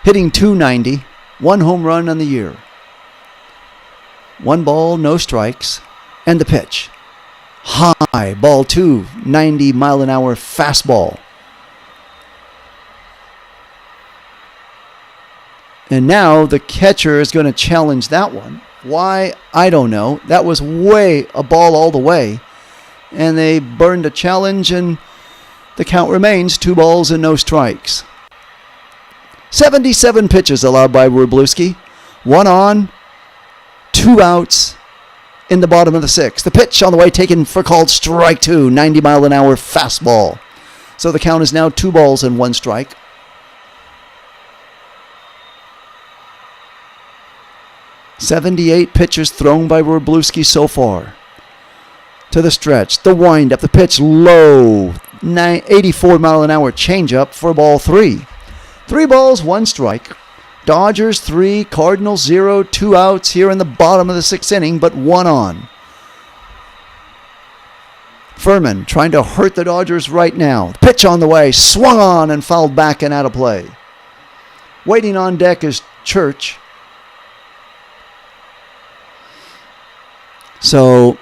hitting .290, 1 home run on the year. 1 ball, no strikes, and the pitch. High, ball 2, 90 mile an hour fastball. And now the catcher is going to challenge that one. Why? I don't know. That was way a ball all the way. And they burned a challenge, and the count remains 2 balls and no strikes. 77 pitches allowed by Wroblewski. 1 on, 2 outs in the bottom of the 6th. The pitch on the way taken for called strike 2, 90 mile an hour fastball. So the count is now 2 balls and 1 strike. .78 pitches thrown by Wroblewski so far. To the stretch, the windup, the pitch low, 84 mile an hour changeup for ball 3. 3 balls, 1 strike. Dodgers 3, Cardinals 0, 2 outs here in the bottom of the 6th inning, but 1 on. Furman trying to hurt the Dodgers right now. Pitch on the way, swung on and fouled back and out of play. Waiting on deck is Church. So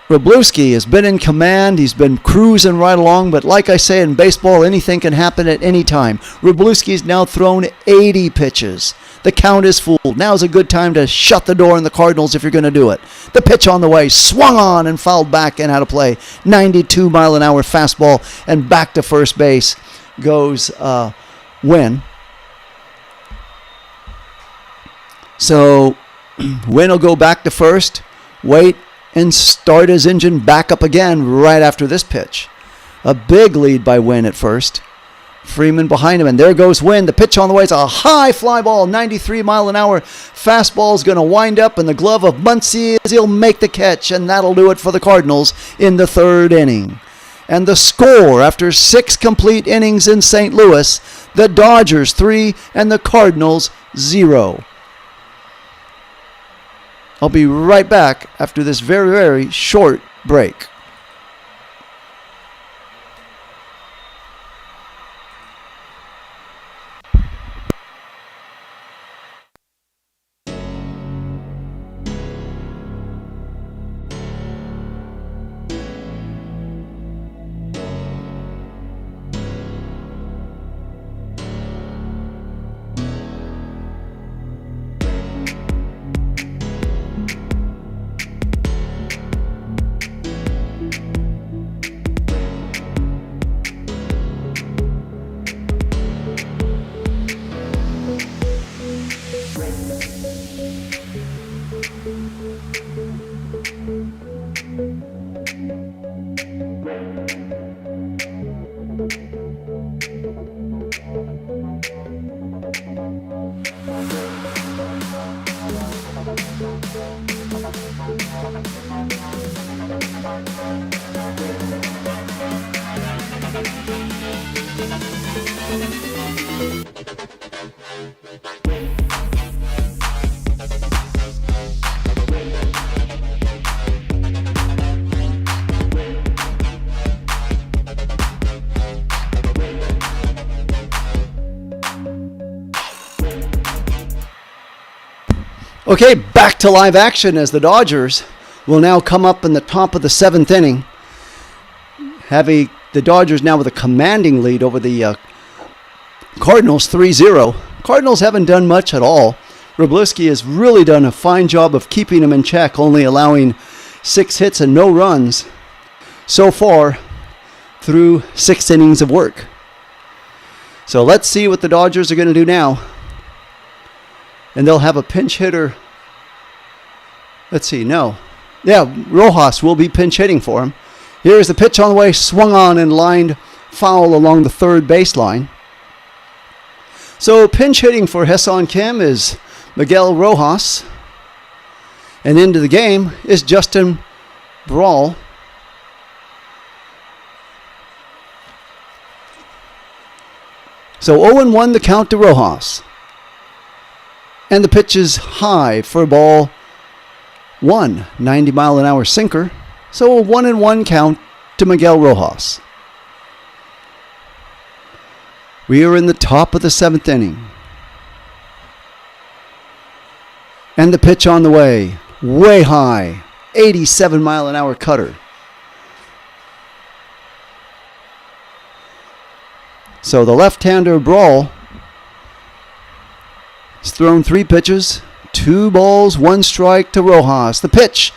Wroblewski has been in command. He's been cruising right along. But like I say, in baseball, anything can happen at any time. Wroblewski's now thrown 80 pitches. The count is full. Now's a good time to shut the door on the Cardinals if you're going to do it. The pitch on the way, swung on and fouled back and out of play. 92 mile an hour fastball, and back to first base goes Wynn. So Wynn will go back to first. Wait and start his engine back up again right after this pitch. A big lead by Wynn at first. Freeman behind him, and there goes Wynn. The pitch on the way is a high fly ball, 93 mile an hour fastball is going to wind up in the glove of Muncy as he'll make the catch, and that'll do it for the Cardinals in the 3rd inning. And the score after 6 complete innings in St. Louis, the Dodgers 3 and the Cardinals 0. I'll be right back after this very, very short break. Okay, back to live action as the Dodgers will now come up in the top of the 7th inning, having the Dodgers now with a commanding lead over the Cardinals 3-0. Cardinals haven't done much at all. Wroblewski has really done a fine job of keeping them in check, only allowing 6 hits and no runs so far through 6 innings of work. So let's see what the Dodgers are going to do now. And they'll have a pinch hitter. Let's see, no. Yeah, Rojas will be pinch hitting for him. Here's the pitch on the way, swung on and lined foul along the third baseline. So pinch hitting for Ha-Seong Kim is Miguel Rojas. And into the game is Justin Brawl. So 0-1 the count to Rojas. And the pitch is high for ball 1, 90-mile-an-hour sinker. So a 1-1 count to Miguel Rojas. We are in the top of the 7th inning. And the pitch on the way. Way high. 87-mile-an-hour cutter. So the left-hander Brawl has thrown 3 pitches. 2 balls, 1 strike to Rojas. The pitch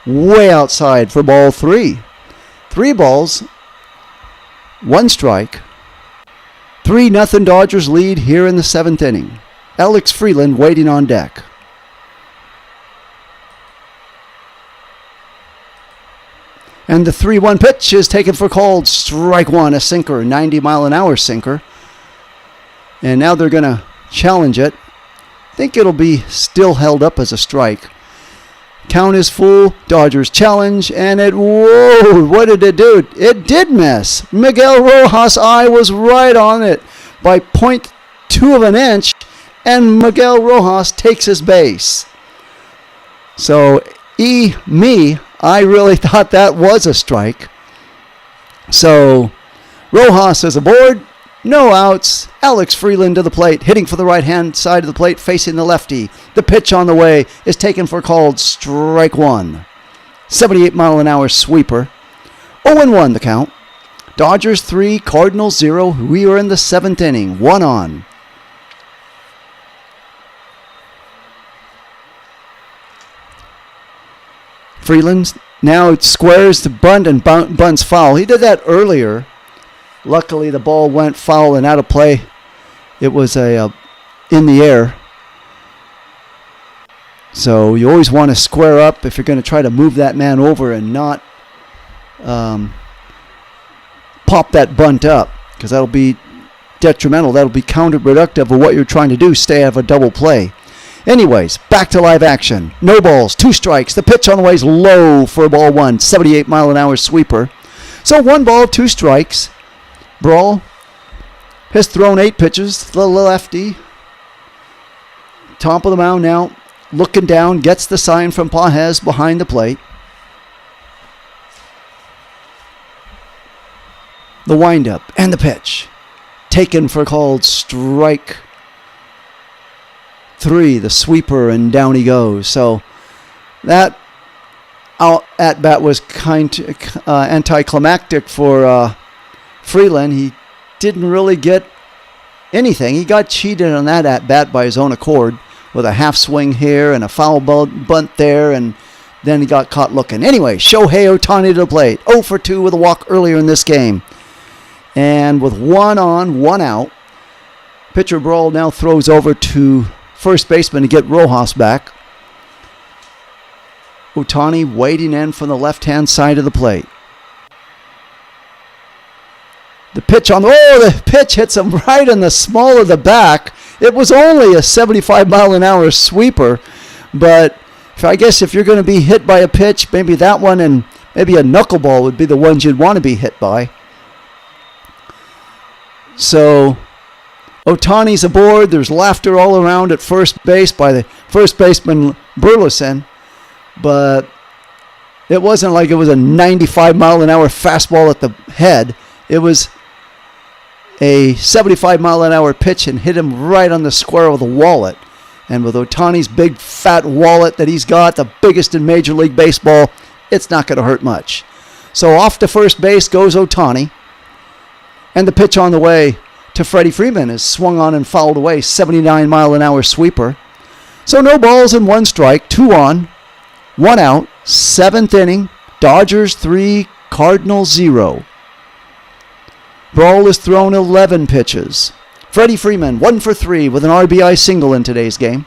way outside for ball 3. 3 balls, 1 strike. 3-0 Dodgers lead here in the 7th inning. Alex Freeland waiting on deck. And the 3-1 pitch is taken for called. Strike 1, a sinker, 90-mile-an-hour sinker. And now they're going to challenge it. I think it'll be still held up as a strike. Count is full. Dodgers challenge. And whoa, what did it do? It did miss. Miguel Rojas' eye was right on it by 0.2 of an inch. And Miguel Rojas takes his base. So, I really thought that was a strike. So, Rojas is aboard. No outs. Alex Freeland to the plate, hitting for the right-hand side of the plate, facing the lefty. The pitch on the way is taken for called strike 1. 78-mile-an-hour sweeper. 0-1 the count. Dodgers 3, Cardinals 0. We are in the 7th inning. 1 on. Freeland now squares the bunt and bunts foul. He did that earlier. Luckily, the ball went foul and out of play. It was in the air. So you always want to square up if you're going to try to move that man over and not pop that bunt up, because that'll be detrimental. That'll be counterproductive of what you're trying to do. Stay out of a double play. Anyways, back to live action. No balls, 2 strikes. The pitch on the way is low for ball 1. 78-mile-an-hour sweeper. So 1 ball, 2 strikes. Brawl has thrown 8 pitches. The lefty. Top of the mound now. Looking down. Gets the sign from Pages behind the plate. The windup and the pitch. Taken for called strike 3. The sweeper, and down he goes. So that at bat was anticlimactic for Freeland. He didn't really get anything. He got cheated on that at bat by his own accord with a half swing here and a foul bunt there, and then he got caught looking. Anyway, Shohei Ohtani to the plate. 0 for 2 with a walk earlier in this game. And with 1 on, 1 out, pitcher Brawl now throws over to first baseman to get Rojas back. Ohtani waiting in from the left-hand side of the plate. The pitch the pitch hits him right in the small of the back. It was only a 75-mile-an-hour sweeper, but I guess if you're going to be hit by a pitch, maybe that one and maybe a knuckleball would be the ones you'd want to be hit by. So Ohtani's aboard. There's laughter all around at first base by the first baseman Burleson, but it wasn't like it was a 95-mile-an-hour fastball at the head. It was a 75-mile-an-hour pitch and hit him right on the square of the wallet. And with Ohtani's big fat wallet that he's got, the biggest in Major League Baseball, it's not going to hurt much. So off to first base goes Ohtani. And the pitch on the way to Freddie Freeman is swung on and fouled away, 79-mile-an-hour sweeper. So no balls and 1 strike, 2 on, 1 out, 7th inning, Dodgers 3, Cardinals 0. Brawl is thrown 11 pitches. Freddie Freeman 1 for 3 with an RBI single in today's game.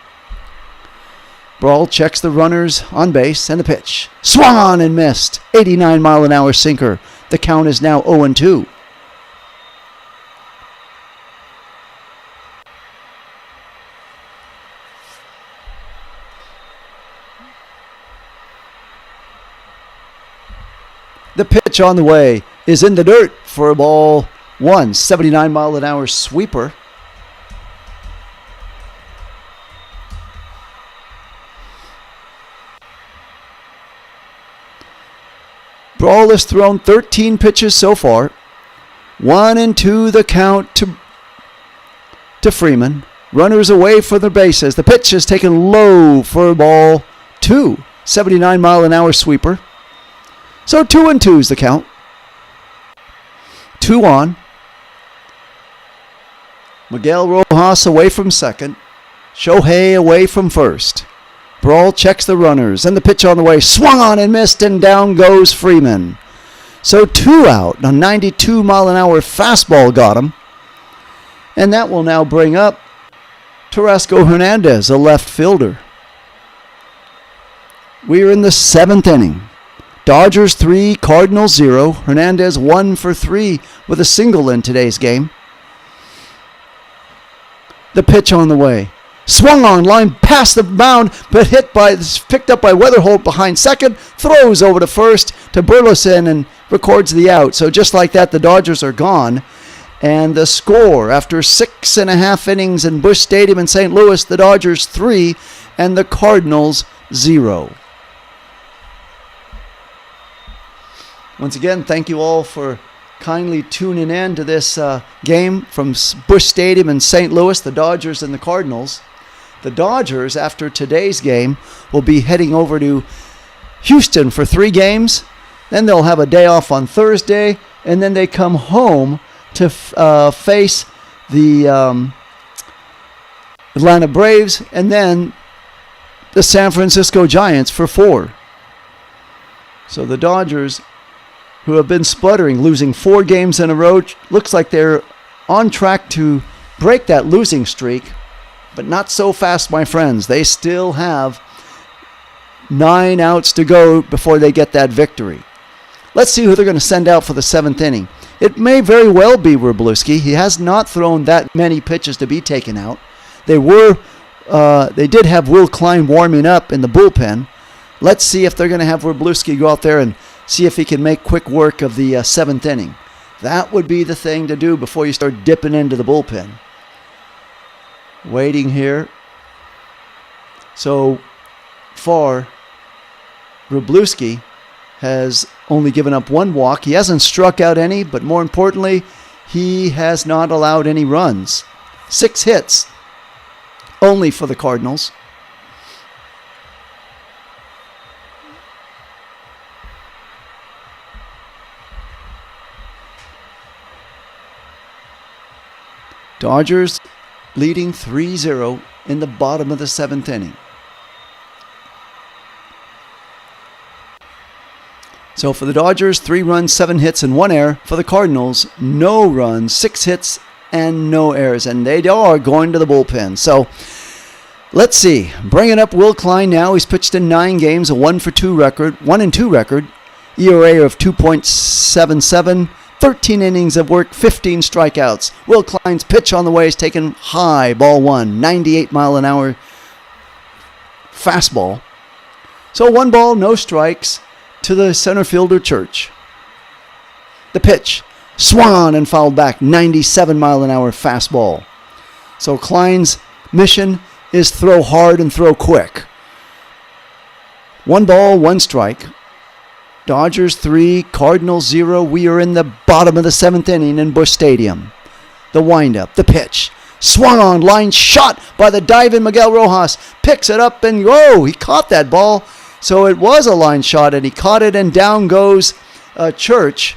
Brawl checks the runners on base and the pitch. Swung on and missed. 89-mile-an-hour sinker. The count is now 0-2. The pitch on the way is in the dirt for a ball 1. 79-mile-an-hour sweeper. Brawl has thrown 13 pitches so far. 1-2 the count to Freeman. Runners away for the bases. The pitch is taken low for ball 2. 79-mile-an-hour sweeper. So 2-2 is the count. 2 on. Miguel Rojas away from second. Shohei away from first. Brawl checks the runners, and the pitch on the way. Swung on and missed, and down goes Freeman. So 2 out. A 92-mile-an-hour fastball got him. And that will now bring up Tarasco Hernandez, a left fielder. We are in the 7th inning. Dodgers 3, Cardinals 0. Hernandez 1 for 3 with a single in today's game. The pitch on the way. Swung on, line past the mound, but picked up by Weatherholt behind second. Throws over to first to Burleson and records the out. So just like that, the Dodgers are gone. And the score, after 6.5 innings in Busch Stadium in St. Louis, the Dodgers 3 and the Cardinals 0. Once again, thank you all for kindly tuning in to this game from Busch Stadium in St. Louis, the Dodgers and the Cardinals. The Dodgers, after today's game, will be heading over to Houston for 3 games. Then they'll have a day off on Thursday, and then they come home to face the Atlanta Braves and then the San Francisco Giants for 4. So the Dodgers, who have been sputtering, losing 4 games in a row, looks like they're on track to break that losing streak, but not so fast, my friends. They still have 9 outs to go before they get that victory. Let's see who they're going to send out for the 7th inning. It may very well be Wroblewski. He has not thrown that many pitches to be taken out. They did have Will Klein warming up in the bullpen. Let's see if they're going to have Wroblewski go out there and see if he can make quick work of the 7th inning. That would be the thing to do before you start dipping into the bullpen. Waiting here. So far, Wroblewski has only given up 1 walk. He hasn't struck out any, but more importantly, he has not allowed any runs. 6 hits only for the Cardinals. Dodgers leading 3-0 in the bottom of the 7th inning. So for the Dodgers, 3 runs, 7 hits, and 1 error. For the Cardinals, no runs, 6 hits, and no errors. And they are going to the bullpen. So let's see. Bringing up Will Klein now. He's pitched in 9 games, a 1-2 record. ERA of 2.77. 13 innings of work, 15 strikeouts. Will Klein's pitch on the way is taken high, ball 1, 98-mile-an-hour fastball. So 1 ball, no strikes to the center fielder Church. The pitch, swung on and fouled back, 97-mile-an-hour fastball. So Klein's mission is throw hard and throw quick. 1 ball, 1 strike. Dodgers 3, Cardinals 0. We are in the bottom of the 7th inning in Busch Stadium. The windup, the pitch. swung on, line shot by the diving Miguel Rojas, picks it up and he caught that ball. So it was a line shot and he caught it, and down goes Church.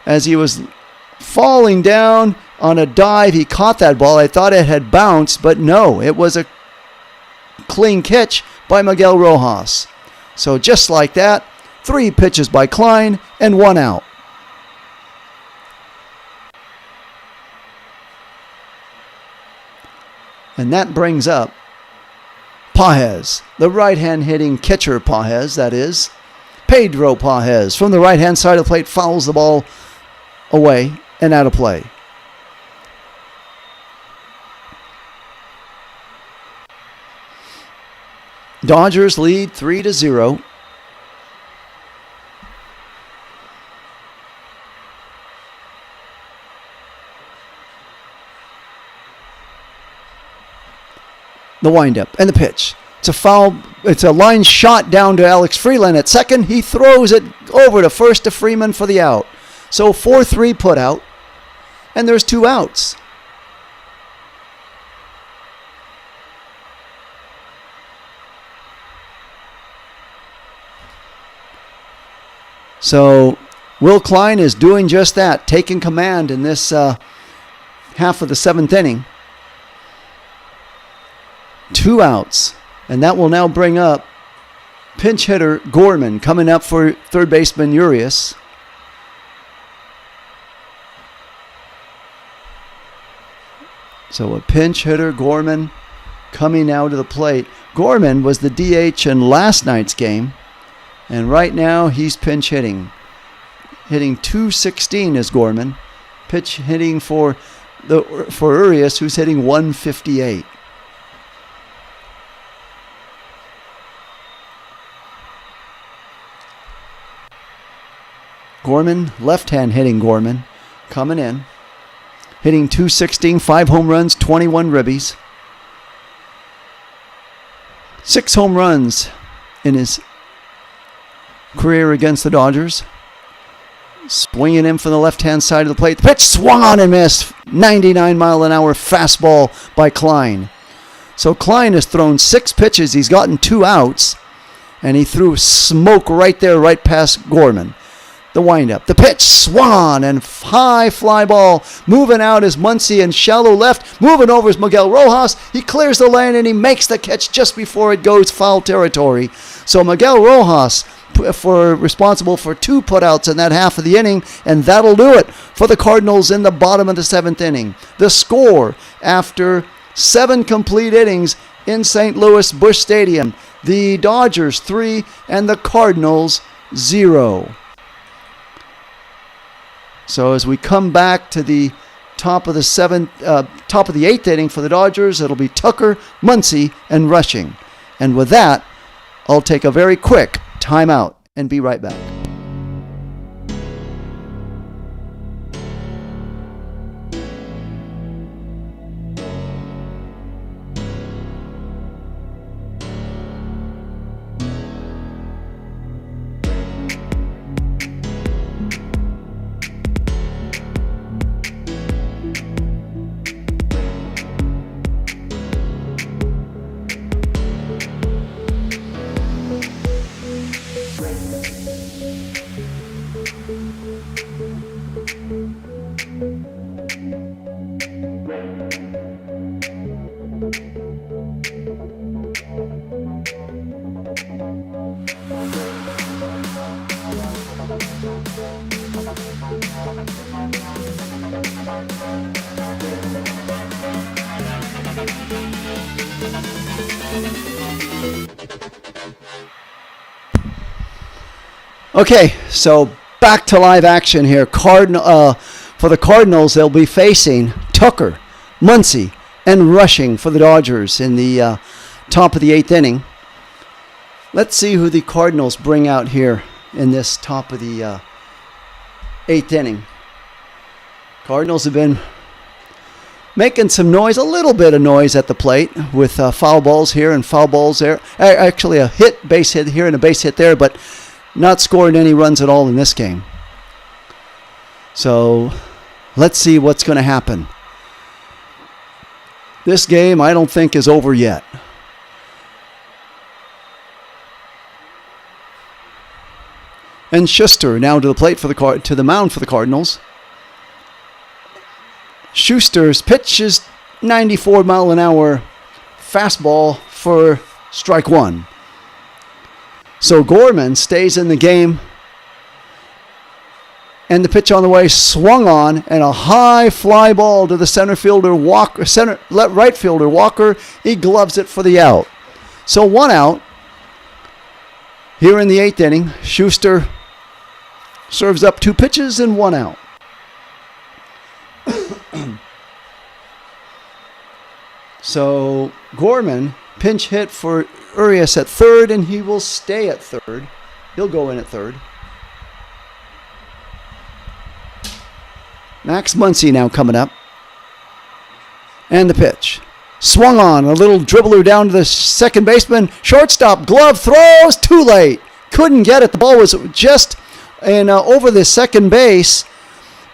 As he was falling down on a dive, he caught that ball. I thought it had bounced, but no, it was a clean catch by Miguel Rojas. So just like that, 3 pitches by Klein and 1 out. And that brings up Pages, the right-hand hitting catcher Pages, that is. Pedro Pages from the right-hand side of the plate fouls the ball away and out of play. Dodgers lead 3-0. The windup and the pitch. It's a foul. It's a line shot down to Alex Freeland at second. He throws it over to first to Freeman for the out. So 4-3 put out, and there's 2 outs. So Will Klein is doing just that, taking command in this half of the 7th inning. 2 outs, and that will now bring up pinch hitter Gorman coming up for third baseman Urias. So a pinch hitter Gorman coming now to the plate. Gorman was the DH in last night's game, and right now he's pinch hitting. Hitting .216 is Gorman. Pitch hitting for Urias, who's hitting .158. Gorman, left-hand hitting Gorman, coming in. Hitting .216, 5 home runs, 21 ribbies. 6 home runs in his career against the Dodgers. Swinging in from the left-hand side of the plate. The pitch swung on and missed. 99-mile-an-hour fastball by Klein. So Klein has thrown 6 pitches. He's gotten 2 outs. And he threw smoke right there, right past Gorman. The windup. The pitch swung on and high fly ball. Moving out is Muncy and shallow left. Moving over is Miguel Rojas. He clears the lane and he makes the catch just before it goes foul territory. So Miguel Rojas responsible for 2 putouts in that half of the inning, and that'll do it for the Cardinals in the bottom of the 7th inning. The score after 7 complete innings in St. Louis Busch Stadium: the Dodgers 3 and the Cardinals 0. So as we come back to the top of the 8th inning for the Dodgers, it'll be Tucker, Muncy, and Rushing. And with that, I'll take a very quick timeout and be right back. Okay, so back to live action here. For the Cardinals, they'll be facing Tucker, Muncy, and Rushing for the Dodgers in the top of the 8th inning. Let's see who the Cardinals bring out here in this top of the 8th inning. Cardinals have been making some noise, a little bit of noise at the plate with foul balls here and foul balls there. Actually, a base hit here and a base hit there, but not scoring any runs at all in this game. So let's see what's going to happen. this game I don't think is over yet. And Schuster now to the plate for to the mound for the Cardinals. Schuster's pitch is 94-mile-an-hour fastball for strike one. So Gorman stays in the game. And the pitch on the way swung on, and a high fly ball to the right fielder Walker. He gloves it for the out. So one out. Here in the 8th inning, Schuster serves up 2 pitches and 1 out. So Gorman pinch hit for Urias at third, and he will stay at third. He'll go in at third. Max Muncy now coming up. And the pitch. Swung on. A little dribbler down to the second baseman. Shortstop glove throws. Too late. Couldn't get it. The ball was just over the second base.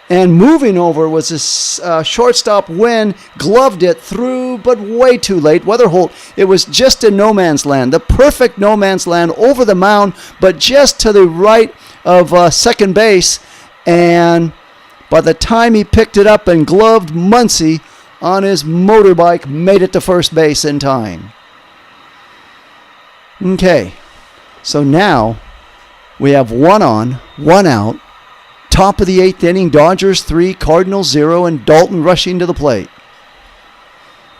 And moving over was this shortstop Wynn. Gloved it through, but way too late. Weatherholt, it was just in no man's land. The perfect no man's land over the mound, but just to the right of second base. And by the time he picked it up and gloved Muncy on his motorbike, made it to first base in time. Okay, so now we have 1 on, 1 out. Top of the 8th inning, Dodgers 3, Cardinals 0, and Dalton rushing to the plate.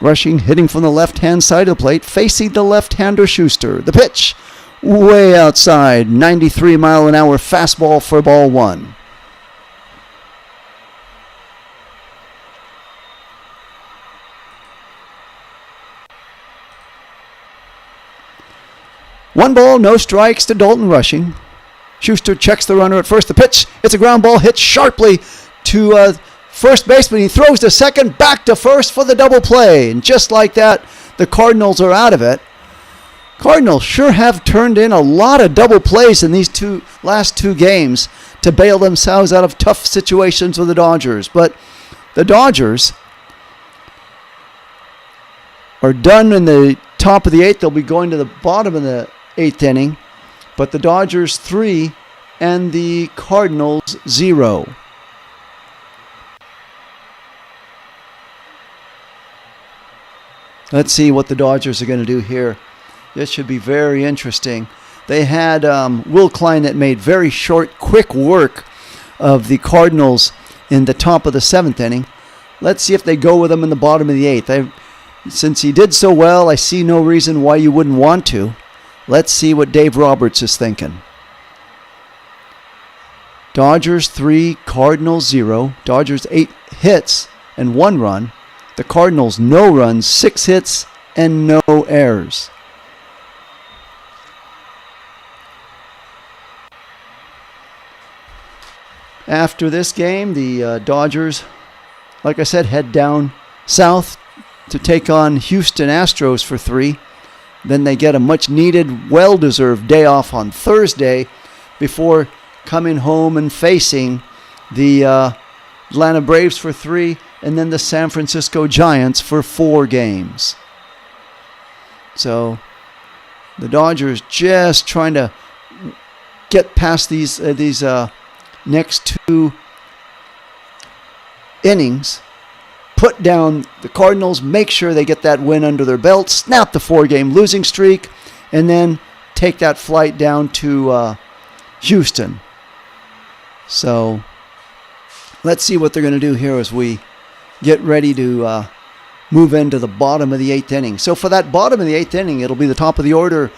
Rushing, hitting from the left-hand side of the plate, facing the left-hander Schuster. The pitch, way outside, 93-mile-an-hour fastball for ball 1. One ball, no strikes to Dalton rushing. Schuster checks the runner at first. The pitch, it's a ground ball, hit sharply to first baseman. He throws to second, back to first for the double play. And just like that, the Cardinals are out of it. Cardinals sure have turned in a lot of double plays in these last two games to bail themselves out of tough situations with the Dodgers. But the Dodgers are done in the top of the 8th. They'll be going to the bottom of the 8th inning. But the Dodgers 3 and the Cardinals 0. Let's see what the Dodgers are going to do here. This should be very interesting. They had Will Klein that made very short, quick work of the Cardinals in the top of the 7th inning. Let's see if they go with him in the bottom of the 8th. Since he did so well, I see no reason why you wouldn't want to. Let's see what Dave Roberts is thinking. Dodgers 3, Cardinals 0. Dodgers 8 hits and 1 run. The Cardinals no runs, 6 hits, and no errors. After this game, the Dodgers, like I said, head down south to take on Houston Astros for 3. Then they get a much-needed, well-deserved day off on Thursday before coming home and facing the Atlanta Braves for 3, and then the San Francisco Giants for 4 games. So the Dodgers just trying to get past these next 2 innings, put down the Cardinals, make sure they get that win under their belt, snap the 4-game losing streak, and then take that flight down to Houston. So let's see what they're going to do here as we get ready to move into the bottom of the 8th inning. So for that bottom of the 8th inning, it'll be the top of the order,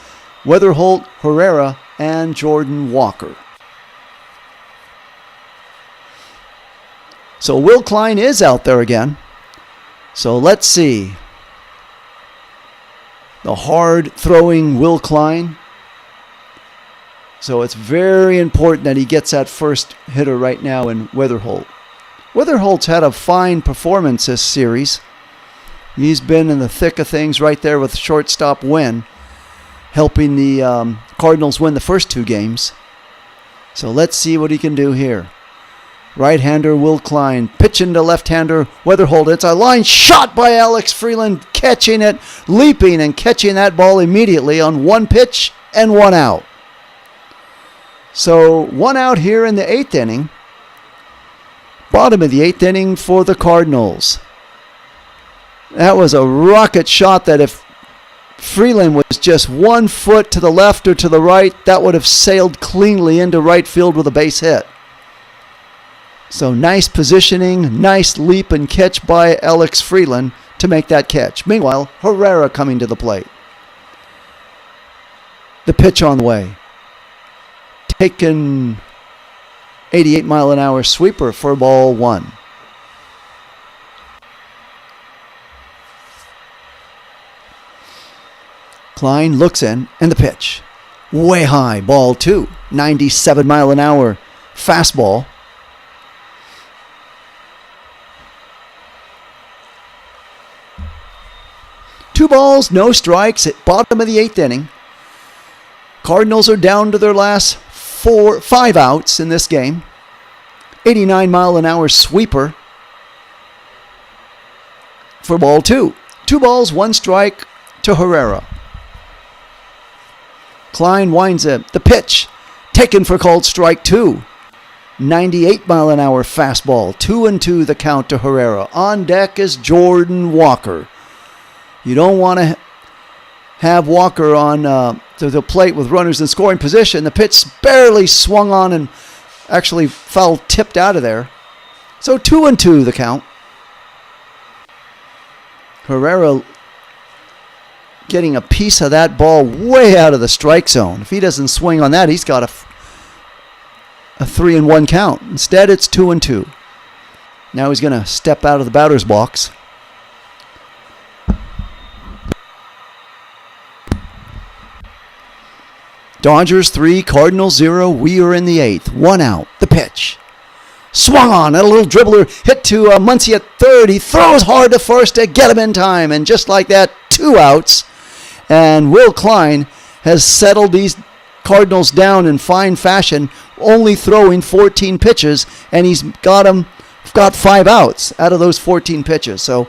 Weatherholt, Herrera, and Jordan Walker. So Will Klein is out there again. So let's see. The hard-throwing Will Klein. So it's very important that he gets that first hitter right now in Weatherholt. Weatherholt's had a fine performance this series. He's been in the thick of things right there with shortstop Wynn, helping the Cardinals win the first 2 games. So let's see what he can do here. Right-hander Will Klein pitching to left-hander Weatherhold. It's a line shot by Alex Freeland, catching it, leaping and catching that ball immediately on one pitch and one out. So 1 out here in the 8th inning. Bottom of the 8th inning for the Cardinals. That was a rocket shot that if Freeland was just 1 foot to the left or to the right, that would have sailed cleanly into right field with a base hit. So nice positioning, nice leap and catch by Alex Freeland to make that catch. Meanwhile, Herrera coming to the plate. The pitch on the way. Taken 88-mile-an-hour sweeper for ball 1. Klein looks in, and the pitch. Way high, ball 2. 97-mile-an-hour fastball. Two balls, no strikes at bottom of the 8th inning. Cardinals are down to their last 5 outs in this game. 89-mile-an-hour sweeper for ball 2. 2 balls, 1 strike to Herrera. Klein winds it. The pitch taken for called strike 2. 98-mile-an-hour fastball. 2-2 the count to Herrera. On deck is Jordan Walker. You don't want to have Walker on to the plate with runners in scoring position. The pitch barely swung on and actually foul tipped out of there. So 2-2 the count. Herrera getting a piece of that ball way out of the strike zone. If he doesn't swing on that, he's got a 3-1 count. Instead, it's 2-2. Now he's going to step out of the batter's box. Dodgers 3, Cardinals 0. We are in the 8th. 1 out. The pitch. Swung on. A little dribbler hit to Muncy at third. He throws hard to first to get him in time. And just like that, 2 outs. And Will Klein has settled these Cardinals down in fine fashion, only throwing 14 pitches. And he's got 5 outs out of those 14 pitches. So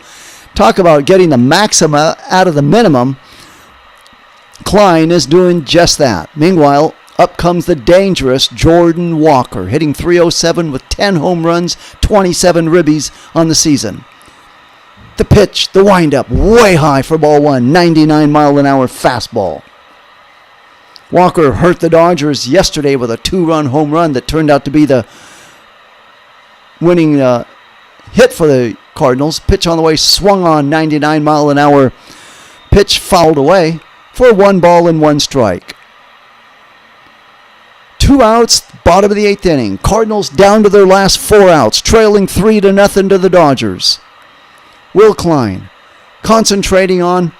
talk about getting the maximum out of the minimum. Klein is doing just that. Meanwhile, up comes the dangerous Jordan Walker, hitting .307 with 10 home runs, 27 ribbies on the season. The pitch, the windup, way high for ball 1, 99-mile-an-hour fastball. Walker hurt the Dodgers yesterday with a 2-run home run that turned out to be the winning hit for the Cardinals. Pitch on the way, swung on, 99-mile-an-hour pitch fouled away for 1 ball and 1 strike. 2 outs, bottom of the 8th inning. Cardinals down to their last 4 outs, trailing 3-0 to the Dodgers. Will Klein concentrating on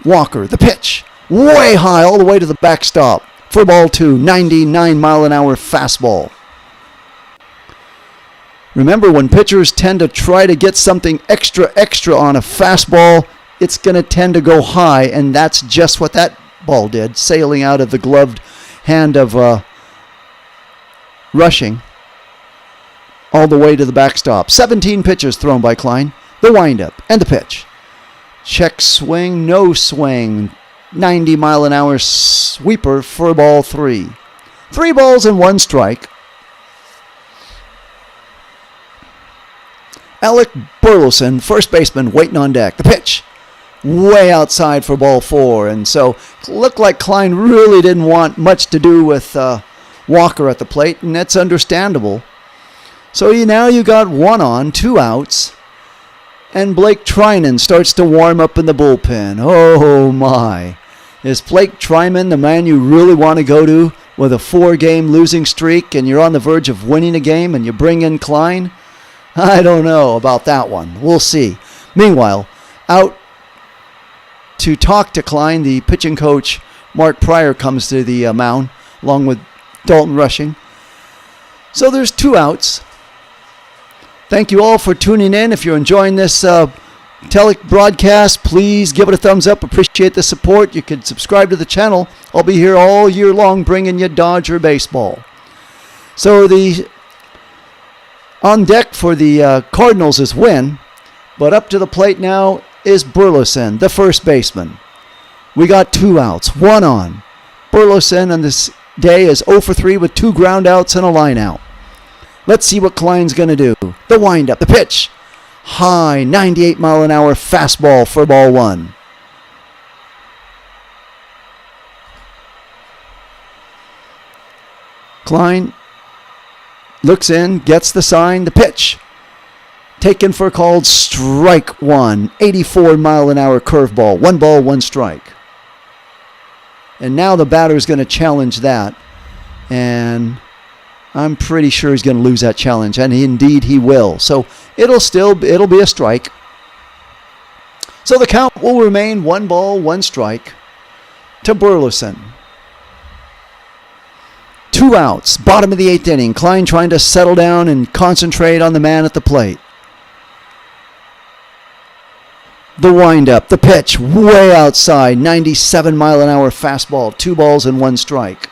Walker. The pitch, way high all the way to the backstop for ball 2, 99-mile-an-hour fastball. Remember, when pitchers tend to try to get something extra on a fastball, it's going to tend to go high, and that's just what that ball did, sailing out of the gloved hand of Rushing all the way to the backstop. 17 pitches thrown by Klein. The windup and the pitch. Check swing, no swing. 90-mile-an-hour sweeper for ball 3. 3 balls and 1 strike. Alec Burleson, first baseman, waiting on deck. The pitch, way outside for ball 4. And so looked like Klein really didn't want much to do with Walker at the plate, and that's understandable. So now you got 1 on, 2 outs, and Blake Trinan starts to warm up in the bullpen. Oh my. Is Blake Trinan the man you really want to go to with a 4-game losing streak and you're on the verge of winning a game and you bring in Klein? I don't know about that one. We'll see. Meanwhile, out to talk to Klein, the pitching coach Mark Pryor comes to the mound along with Dalton Rushing. So there's 2 outs. Thank you all for tuning in. If you're enjoying this broadcast, please give it a thumbs up. Appreciate the support. You can subscribe to the channel. I'll be here all year long bringing you Dodger baseball. So the On deck for the Cardinals' win, but up to the plate now is Burleson, the first baseman. We got 2 outs, 1 on. Burleson on this day is 0 for 3 with 2 ground outs and a line out. Let's see what Klein's going to do. The windup, the pitch. High 98-mile-an-hour fastball for ball 1. Klein looks in, gets the sign, the pitch. Taken for called strike 1. 84-mile-an-hour curveball. 1 ball, 1 strike. And now the batter is going to challenge that. And I'm pretty sure he's going to lose that challenge. And indeed he will. So it'll be a strike. So the count will remain 1 ball, 1 strike to Burleson. 2 outs, bottom of the 8th inning. Klein trying to settle down and concentrate on the man at the plate. The windup, the pitch, way outside, 97-mile-an-hour fastball, 2 balls and 1 strike.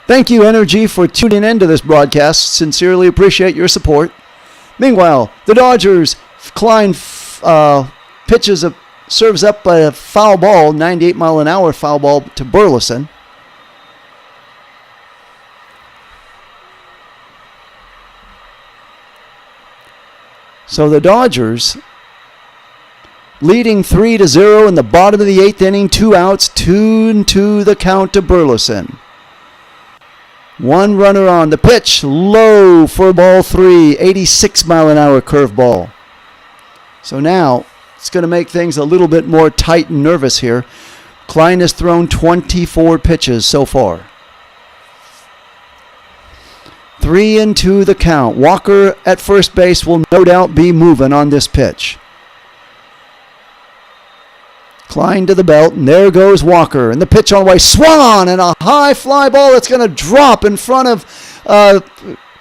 Thank you, Energy, for tuning in to this broadcast. Sincerely appreciate your support. Meanwhile, the Dodgers, Klein serves up a foul ball, 98-mile-an-hour foul ball to Burleson. So the Dodgers leading 3-0 in the bottom of the 8th inning, 2 outs, 2-2 the count to Burleson. 1 runner on. The pitch, low for ball 3, 86-mile-an-hour curveball. So now it's going to make things a little bit more tight and nervous here. Klein has thrown 24 pitches so far. 3-2 the count. Walker at first base will no doubt be moving on this pitch. Klein to the belt, and there goes Walker. And the pitch on the way, swung on, and a high fly ball that's going to drop in front of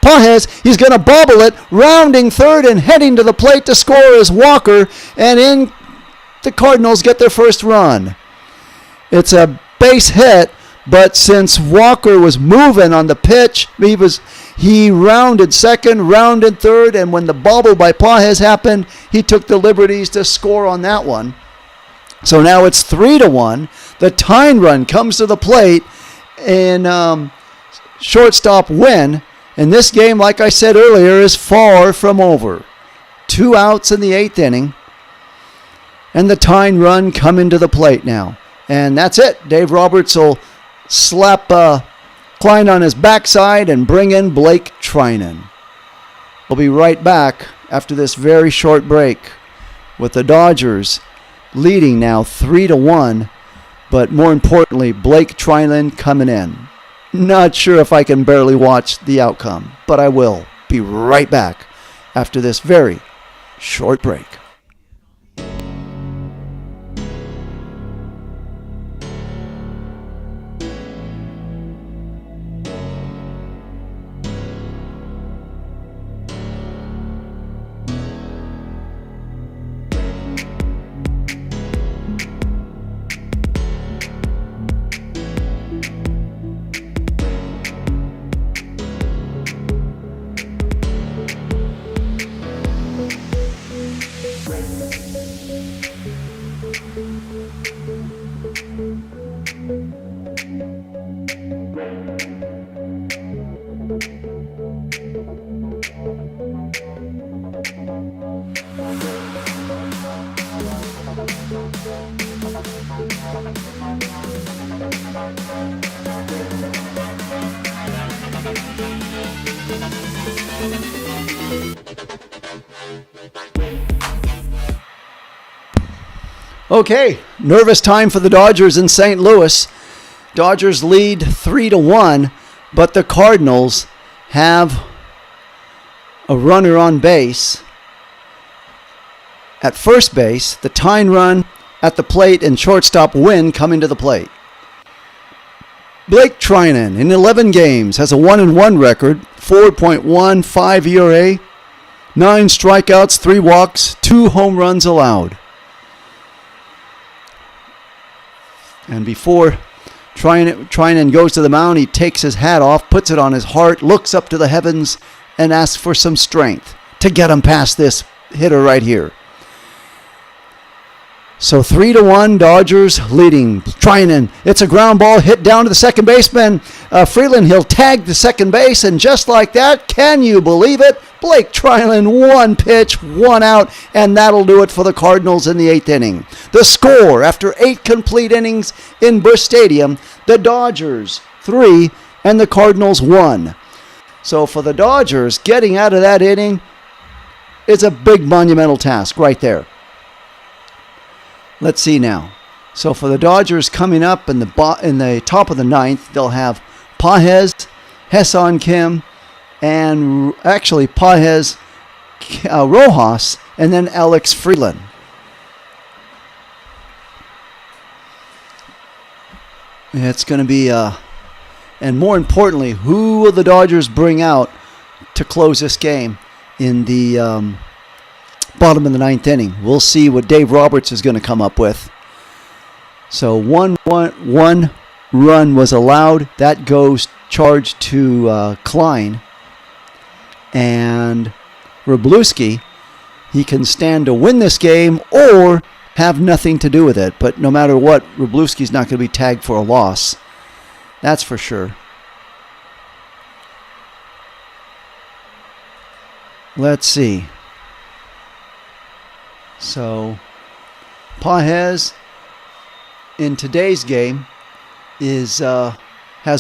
Pages. He's going to bobble it, rounding third and heading to the plate to score is Walker. And in the Cardinals get their first run. It's a base hit, but since Walker was moving on the pitch, he rounded second, rounded third, and when the bobble by Pages happened, he took the liberties to score on that one. So now it's 3-1. The tying run comes to the plate and shortstop win. And this game, like I said earlier, is far from over. 2 outs in the 8th inning. And the tying run coming to the plate now. And that's it. Dave Roberts will slap Klein on his backside and bring in Blake Trinan. We'll be right back after this very short break with the Dodgers leading now 3-1, but more importantly, Blake Trinan coming in. Not sure if I can barely watch the outcome, but I will be right back after this very short break. Okay, nervous time for the Dodgers in St. Louis. Dodgers lead 3-1, but the Cardinals have a runner on base. At first base, the tying run at the plate and shortstop win coming to the plate. Blake Trinan in 11 games has a 1-1 record, 4.15 ERA, 9 strikeouts, 3 walks, 2 home runs allowed. And before Trinan goes to the mound, he takes his hat off, puts it on his heart, looks up to the heavens, and asks for some strength to get him past this hitter right here. So 3-1, Dodgers leading. Trinan, it's a ground ball hit down to the second baseman. Freeland, he'll tag the second base, and just like that, can you believe it? Blake Trinan, one pitch, one out, and that'll do it for the Cardinals in the 8th inning. The score, after 8 complete innings in Busch Stadium, the Dodgers 3 and the Cardinals 1. So for the Dodgers, getting out of that inning is a big monumental task right there. Let's see now. So for the Dodgers coming up in the top of the 9th, they'll have Pages, Ha-Seong Kim, and actually Pages, Rojas, and then Alex Freeland. It's going to be, and more importantly, who will the Dodgers bring out to close this game in the bottom of the 9th inning? We'll see what Dave Roberts is going to come up with. So one run was allowed. That goes charged to Klein. And Wroblewski, he can stand to win this game or have nothing to do with it. But no matter what, Wroblewski's not going to be tagged for a loss. That's for sure. Let's see. So, Pages in today's game has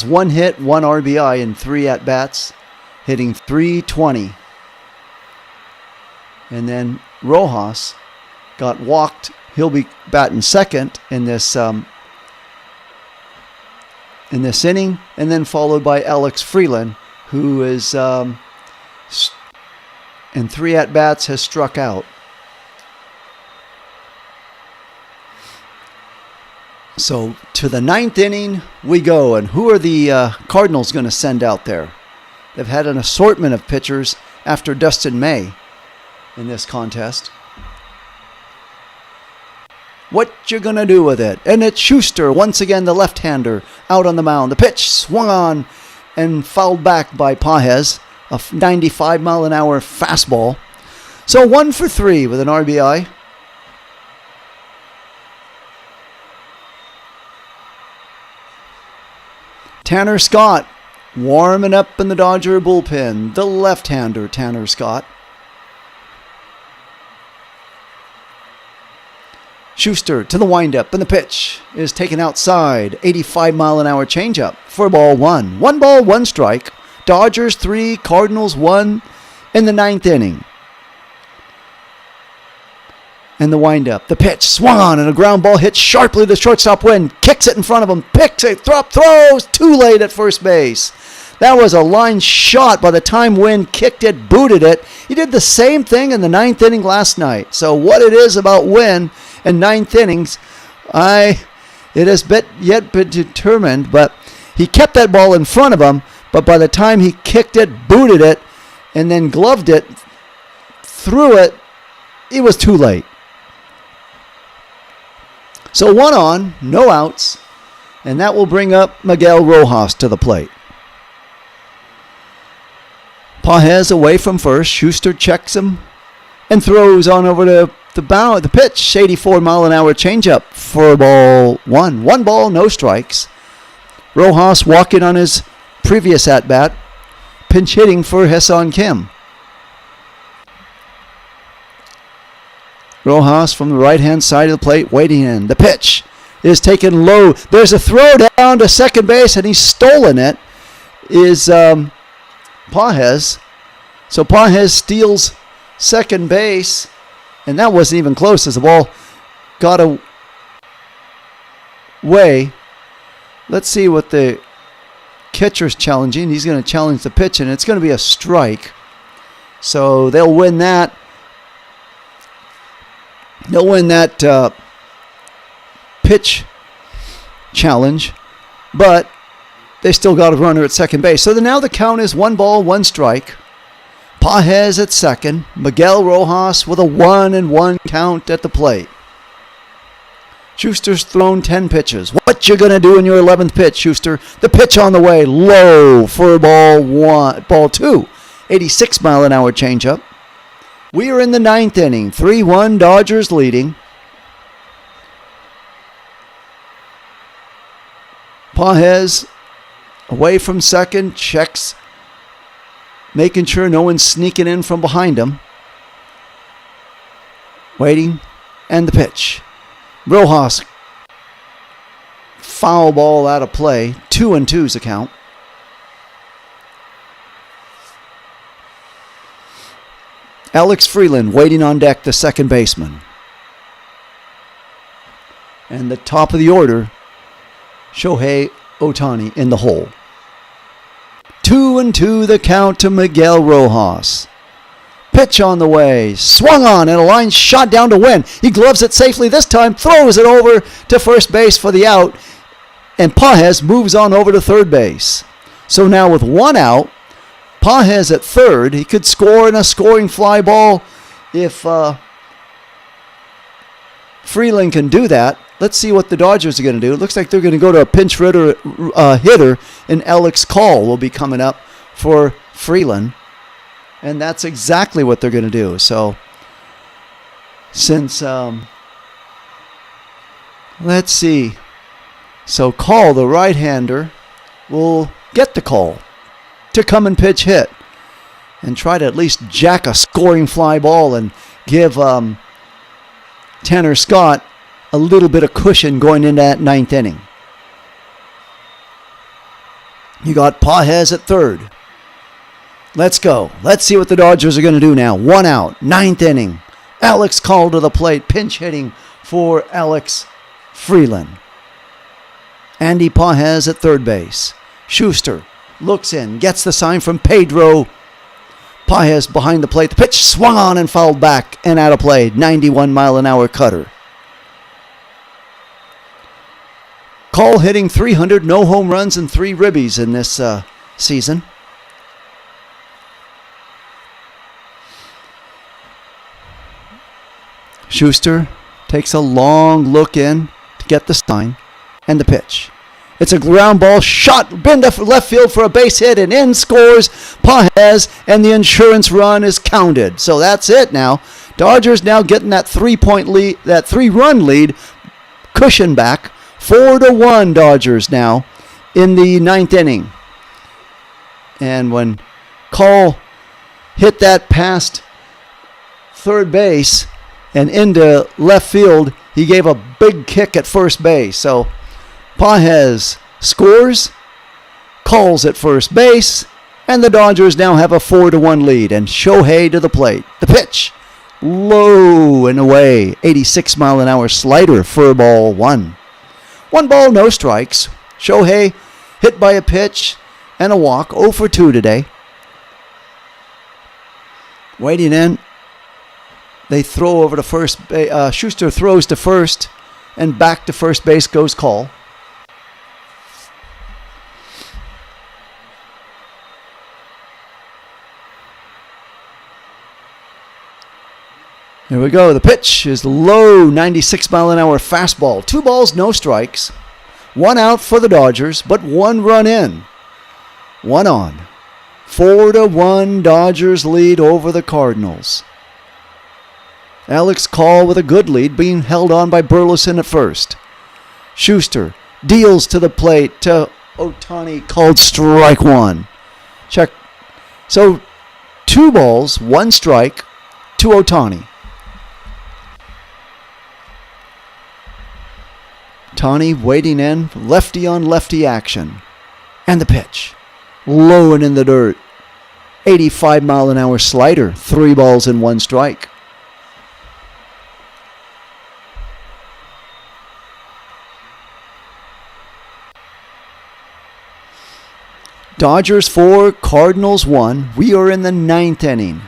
1 hit, 1 RBI, and 3 at-bats, hitting .320. And then Rojas got walked. He'll be batting second in this inning, and then followed by Alex Freeland, who is in 3 at-bats has struck out. So to the 9th inning we go, and who are the Cardinals going to send out there? They've had an assortment of pitchers after Dustin May in this contest. What you going to do with it? And it's Schuster, once again the left-hander, out on the mound. The pitch swung on and fouled back by Pages, a 95-mile-an-hour fastball. So 1 for 3 with an RBI. Tanner Scott warming up in the Dodger bullpen. The left-hander, Tanner Scott. Schuster to the windup, and the pitch is taken outside. 85-mile-an-hour changeup for ball 1. 1 ball, 1 strike. Dodgers 3, Cardinals 1 in the 9th inning. And the windup. The pitch swung on, and a ground ball hit sharply to shortstop Wynn. Kicks it in front of him. Picks it. Throws. Too late at first base. That was a line shot by the time Wynn kicked it, booted it. He did the same thing in the 9th inning last night. So what it is about Wynn in 9th innings, it has yet been determined. But he kept that ball in front of him. But by the time he kicked it, booted it, and then gloved it, threw it, it was too late. So 1 on, no outs, and that will bring up Miguel Rojas to the plate. Pages away from first. Schuster checks him and throws on over to the pitch. 84-mile-an-hour changeup for ball 1. 1 ball, no strikes. Rojas walking on his previous at-bat, pinch hitting for Ha-Seong Kim. Rojas from the right-hand side of the plate, waiting in. The pitch is taken low. There's a throw down to second base, and he's stolen it. Is Pages. So Pages steals second base, and that wasn't even close as the ball got away. Let's see what the catcher's challenging. He's going to challenge the pitch, and it's going to be a strike. So they'll win that. They'll win that pitch challenge, but they still got a runner at second base. So now the count is 1 ball, 1 strike. Pages at second. Miguel Rojas with a 1-1 count at the plate. Schuster's thrown 10 pitches. What you gonna do in your 11th pitch, Schuster? The pitch on the way, low for ball 2. 86-mile-an-hour changeup. We are in the 9th inning. 3-1, Dodgers leading. Pages away from second, checks, making sure no one's sneaking in from behind him. Waiting, and the pitch. Rojas, foul ball out of play. 2-2's the count. Alex Freeland waiting on deck, the second baseman. And the top of the order, Shohei Ohtani in the hole. 2-2 the count to Miguel Rojas. Pitch on the way, swung on, and a line shot down to win. He gloves it safely this time, throws it over to first base for the out, and Pages moves on over to third base. So now with one out, Pages at third. He could score in a scoring fly ball if Freeland can do that. Let's see what the Dodgers are going to do. It looks like they're going to go to a pinch hitter, and Alex Call will be coming up for Freeland. And that's exactly what they're going to do. So, since, let's see. So, Call, the right-hander, will get the call to come and pitch hit and try to at least jack a scoring fly ball and give Tanner Scott a little bit of cushion going into that 9th inning. You got Pages at third. Let's go. Let's see what the Dodgers are going to do now. One out, 9th inning. Alex Call to the plate, pinch hitting for Alex Freeland. Andy Pages at third base. Schuster looks in, gets the sign from Pedro. Pages behind the plate. The pitch swung on and fouled back and out of play. 91-mile-an-hour cutter. Call hitting .300, no home runs and 3 ribbies in this season. Schuster takes a long look in to get the sign and the pitch. It's a ground ball shot, been to left field for a base hit, and in scores Pages, and the insurance run is counted. So that's it now. Dodgers now getting that 3-point lead, that 3-run lead, cushion back. 4-1 Dodgers now in the 9th inning. And when Call hit that past third base and into left field, he gave a big kick at first base. So Pages scores, Call's at first base, and the Dodgers now have a 4-1 lead. And Shohei to the plate. The pitch, low and away, 86-mile-an-hour slider for ball 1. 1 ball, no strikes. Shohei hit by a pitch and a walk, 0 for 2 today. Waiting in. They throw over to first base. Schuster throws to first, and back to first base goes Call. Here we go. The pitch is low, 96-mile-an-hour fastball. 2 balls, no strikes. 1 out for the Dodgers, but 1 run in. 1 on. 4-1 Dodgers lead over the Cardinals. Alex Call with a good lead, being held on by Burleson at first. Schuster deals to the plate to Ohtani, called strike 1. Check. So 2 balls, 1 strike to Ohtani. Ohtani waiting in, lefty on lefty action. And the pitch, low and in the dirt. 85-mile-an-hour slider, 3 balls and 1 strike. Dodgers 4, Cardinals 1. We are in the 9th inning.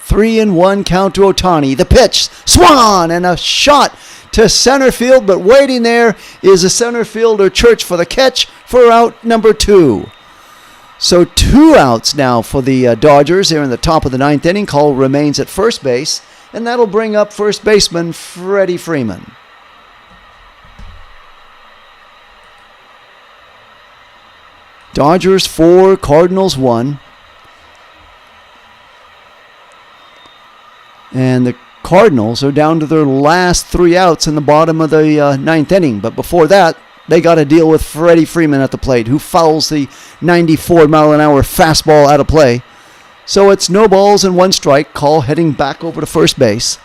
3-1 count to Ohtani. The pitch, swung on, and a shot to center field, but waiting there is a center fielder, Church, for the catch for out number 2. So 2 outs now for the Dodgers. They're in the top of the 9th inning. Call remains at first base, and that'll bring up first baseman Freddie Freeman. Dodgers 4, Cardinals 1. And the Cardinals are down to their last 3 outs in the bottom of the ninth inning. But before that, they got to deal with Freddie Freeman at the plate, who fouls the 94-mile-an-hour fastball out of play. So it's no balls and 1 strike. Call heading back over to first base.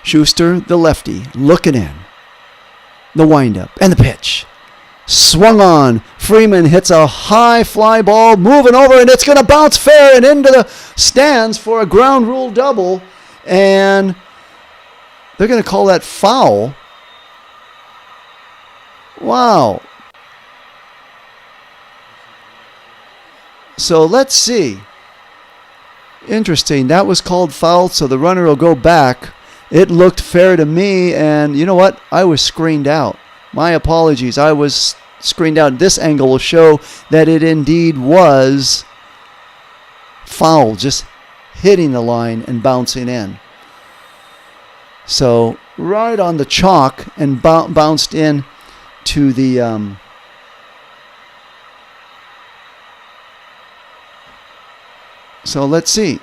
Schuster, the lefty, looking in. The windup and the pitch. Swung on. Freeman hits a high fly ball, moving over, and it's going to bounce fair and into the stands for a ground rule double. And they're going to call that foul. Wow. So let's see. Interesting. That was called foul, so the runner will go back. It looked fair to me, and you know what? I was screened out. My apologies. I was screened out. This angle will show that it indeed was foul, just hitting the line and bouncing in. So right on the chalk and bounced in to the so let's see.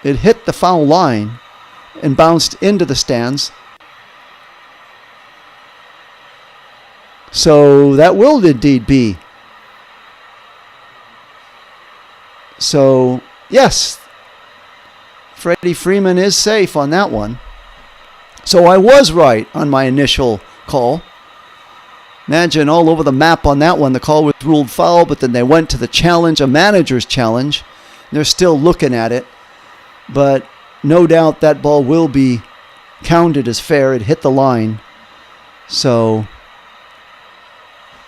It hit the foul line and bounced into the stands. So that will indeed be. So, yes, Freddie Freeman is safe on that one. So I was right on my initial call. Imagine all over the map on that one, the call was ruled foul, but then they went to the challenge, a manager's challenge. They're still looking at it. But no doubt that ball will be counted as fair. It hit the line. So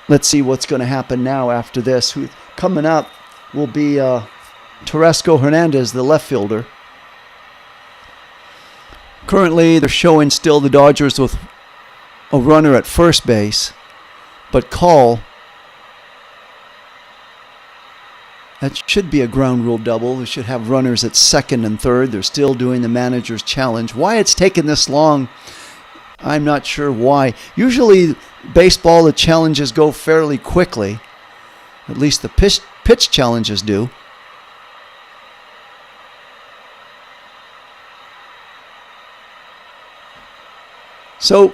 let's see what's going to happen now after this. Coming up will be Teresco Hernandez, the left fielder. Currently, they're showing still the Dodgers with a runner at first base. But call, that should be a ground rule double. We should have runners at second and third. They're still doing the manager's challenge. Why it's taken this long, I'm not sure why. Usually, baseball, the challenges go fairly quickly. At least the pitch challenges do. So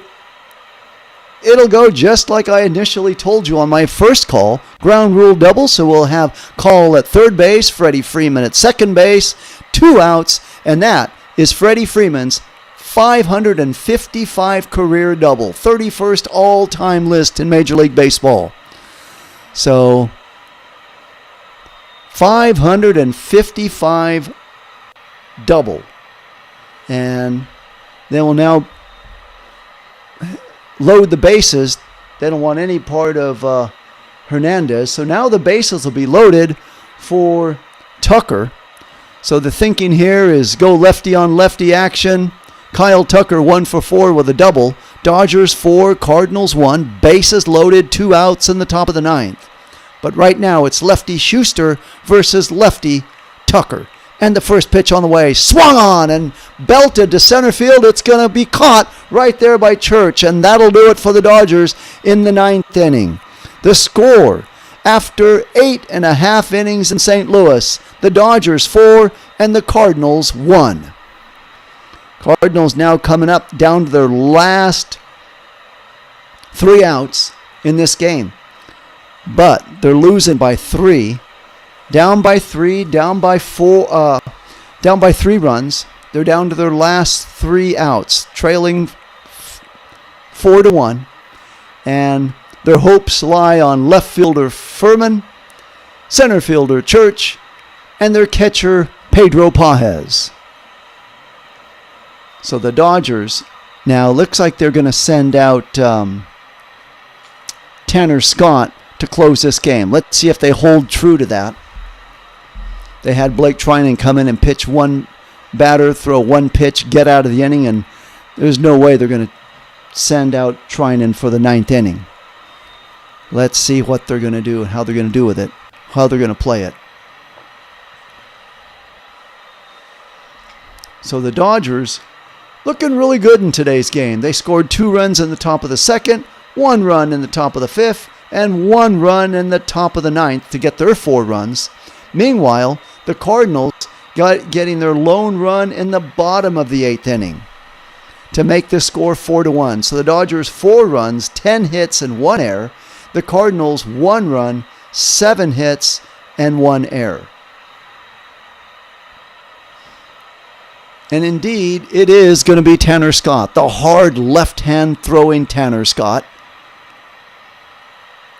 it'll go just like I initially told you on my first call. Ground rule double, so we'll have call at third base, Freddie Freeman at second base, 2 outs, and that is Freddie Freeman's 555 career double, 31st all-time list in Major League Baseball. So 555 double. And they will now load the bases. They don't want any part of Hernandez. So now the bases will be loaded for Tucker. So the thinking here is go lefty on lefty action. Kyle Tucker 1 for 4 with a double. Dodgers 4, Cardinals 1. Bases loaded, 2 outs in the top of the 9th. But right now it's lefty Schuster versus lefty Tucker. And the first pitch on the way, swung on and belted to center field. It's going to be caught right there by Church, and that'll do it for the Dodgers in the 9th inning. The score, after 8.5 innings in St. Louis, the Dodgers 4 and the Cardinals 1. Cardinals now coming up down to their last 3 outs in this game. But they're losing by 3. Down by 3, down by 4, down by 3 runs. They're down to their last 3 outs, trailing 4-1. And their hopes lie on left fielder Furman, center fielder Church, and their catcher Pedro Pages. So the Dodgers now looks like they're going to send out Tanner Scott to close this game. Let's see if they hold true to that. They had Blake Trinan come in and pitch 1 batter, throw 1 pitch, get out of the inning, and there's no way they're going to send out Trinan for the 9th inning. Let's see what they're going to do and how they're going to do with it, how they're going to play it. So the Dodgers looking really good in today's game. They scored 2 runs in the top of the second, 1 run in the top of the fifth, and 1 run in the top of the ninth to get their 4 runs. Meanwhile, the Cardinals getting their lone run in the bottom of the 8th inning to make the score 4-1. So the Dodgers 4 runs, 10 hits, and 1 error. The Cardinals 1 run, 7 hits, and 1 error. And indeed, it is going to be Tanner Scott, the hard left-hand throwing Tanner Scott.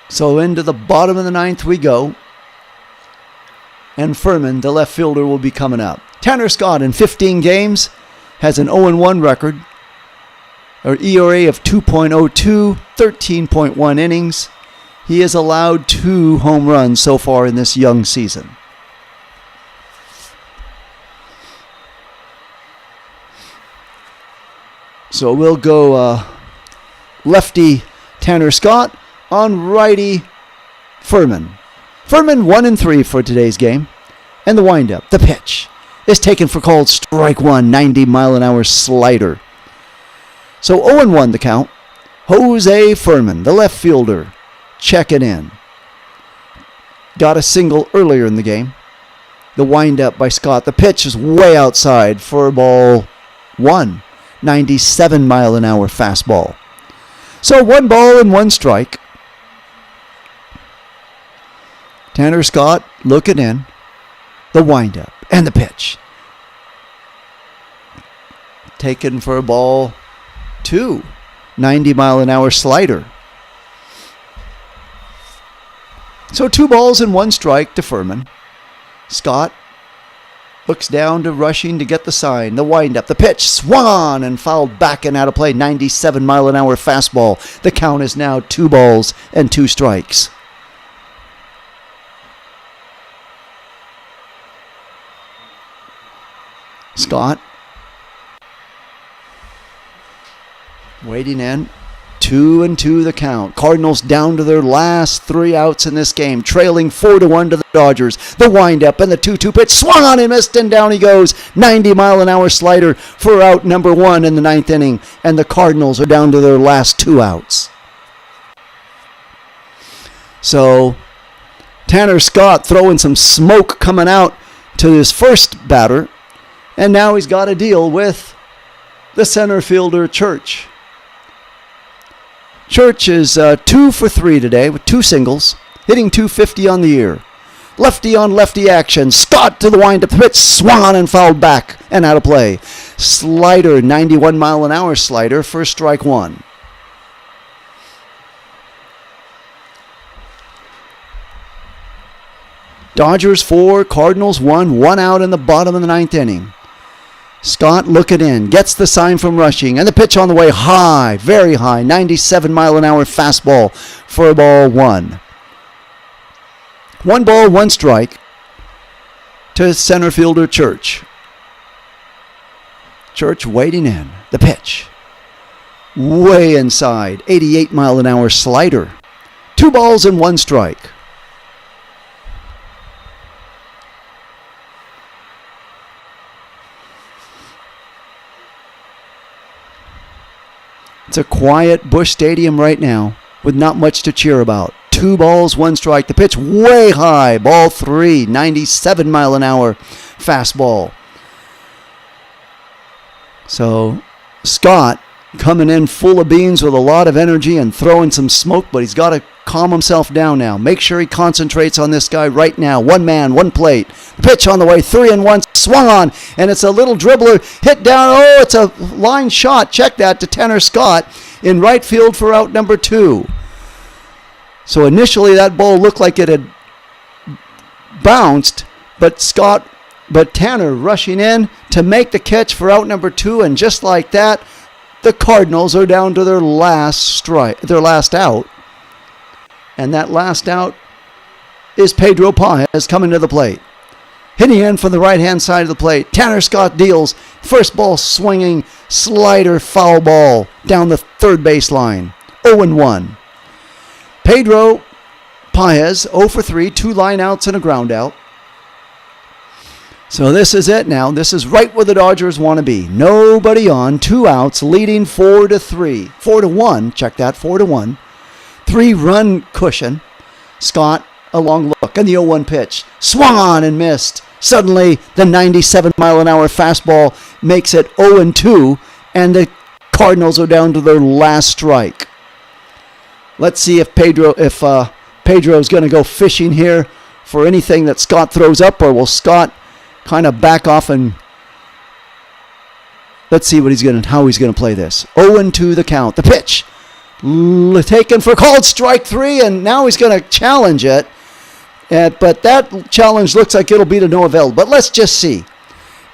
So into the bottom of the 9th we go. And Furman, the left fielder, will be coming up. Tanner Scott in 15 games has an 0-1 record, or ERA of 2.02, 13.1 innings. He has allowed 2 home runs so far in this young season. So we'll go lefty Tanner Scott on righty Furman. Furman 1-3 for today's game. And the windup, the pitch, is taken for called strike 1, 90-mile-an-hour slider. So 0-1 the count. Jose Furman, the left fielder, checking in. Got a single earlier in the game. The windup by Scott. The pitch is way outside for ball 1. 97-mile-an-hour fastball. So 1 ball and 1 strike. Tanner Scott looking in. The windup and the pitch. Taken for a ball 2. 90-mile-an-hour slider. So 2 balls and 1 strike to Furman. Scott looks down to rushing to get the sign. The windup, the pitch, swung on and fouled back and out of play. 97-mile-an-hour fastball. The count is now 2 balls and 2 strikes. Scott waiting in. 2-2 the count. Cardinals down to their last 3 outs in this game, trailing 4-1 to the Dodgers. The windup and the 2-2 pitch swung on and missed, and down he goes. 90-mile-an-hour slider for out number 1 in the 9th inning, and the Cardinals are down to their last 2 outs. So Tanner Scott throwing some smoke coming out to his first batter, and now he's got to deal with the center fielder Church. Church is 2 for 3 today with 2 singles, hitting .250 on the year. Lefty on lefty action. Scott to the windup. The pitch swung on and fouled back and out of play. Slider, 91-mile-an-hour slider for strike 1. Dodgers 4, Cardinals 1, 1 out in the bottom of the 9th inning. Scott looking in, gets the sign from rushing, and the pitch on the way high, very high, 97-mile-an-hour fastball for ball 1. 1 ball, 1 strike to center fielder Church. Church waiting in, the pitch. Way inside, 88-mile-an-hour slider. 2 balls and 1 strike. It's a quiet Busch Stadium right now with not much to cheer about. 2 balls, 1 strike. The pitch way high. Ball 3, 97-mile-an-hour fastball. So Scott coming in full of beans with a lot of energy and throwing some smoke, but he's got to calm himself down now. Make sure he concentrates on this guy right now. 1 man, 1 plate. The pitch on the way, 3-1, swung on, and it's a little dribbler hit down. Oh, it's a line shot. Check that to Tanner Scott in right field for out number 2. So initially that ball looked like it had bounced, but Tanner rushing in to make the catch for out number 2, and just like that, the Cardinals are down to their last out. And that last out is Pedro Paez coming to the plate. Hitting in from the right-hand side of the plate. Tanner Scott deals. First ball swinging, slider, foul ball down the third baseline. 0-1. Pedro Paez, 0 for 3, 2 line outs and a ground out. So this is it now. This is right where the Dodgers want to be. Nobody on, 2 outs, leading 4-3. 4-1, check that, 4-1. 3-run cushion. Scott, a long look, and the 0-1 pitch. Swung on and missed. Suddenly, the 97-mile-an-hour fastball makes it 0-2, and the Cardinals are down to their last strike. Let's see if Pedro's going to go fishing here for anything that Scott throws up, or will Scott kind of back off and let's see how he's going to play this. 0-2 the count. The pitch taken for called strike 3, and now he's going to challenge it. But that challenge looks like it'll be to no avail. But let's just see.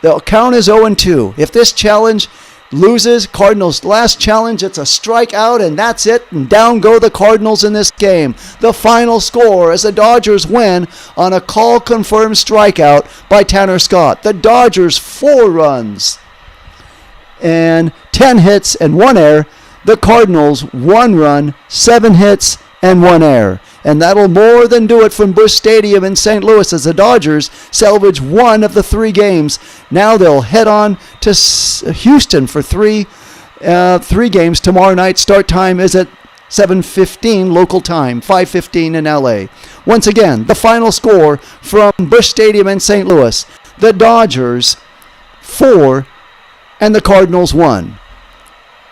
The count is 0-2. If this challenge loses, Cardinals' last challenge, it's a strikeout, and that's it. And down go the Cardinals in this game. The final score as the Dodgers win on a call-confirmed strikeout by Tanner Scott. The Dodgers 4 runs and 10 hits and 1 error. The Cardinals 1 run, 7 hits, and 1 error. And that'll more than do it from Busch Stadium in St. Louis as the Dodgers salvage 1 of the 3 games. Now they'll head on to Houston for 3 games tomorrow night. Start time is at 7:15 local time, 5:15 in LA. Once again, the final score from Busch Stadium in St. Louis. The Dodgers 4 and the Cardinals 1.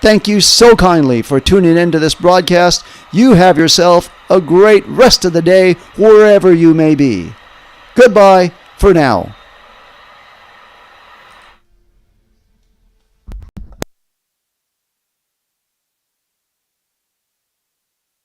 Thank you so kindly for tuning into this broadcast. You have yourself a great rest of the day wherever you may be. Goodbye for now.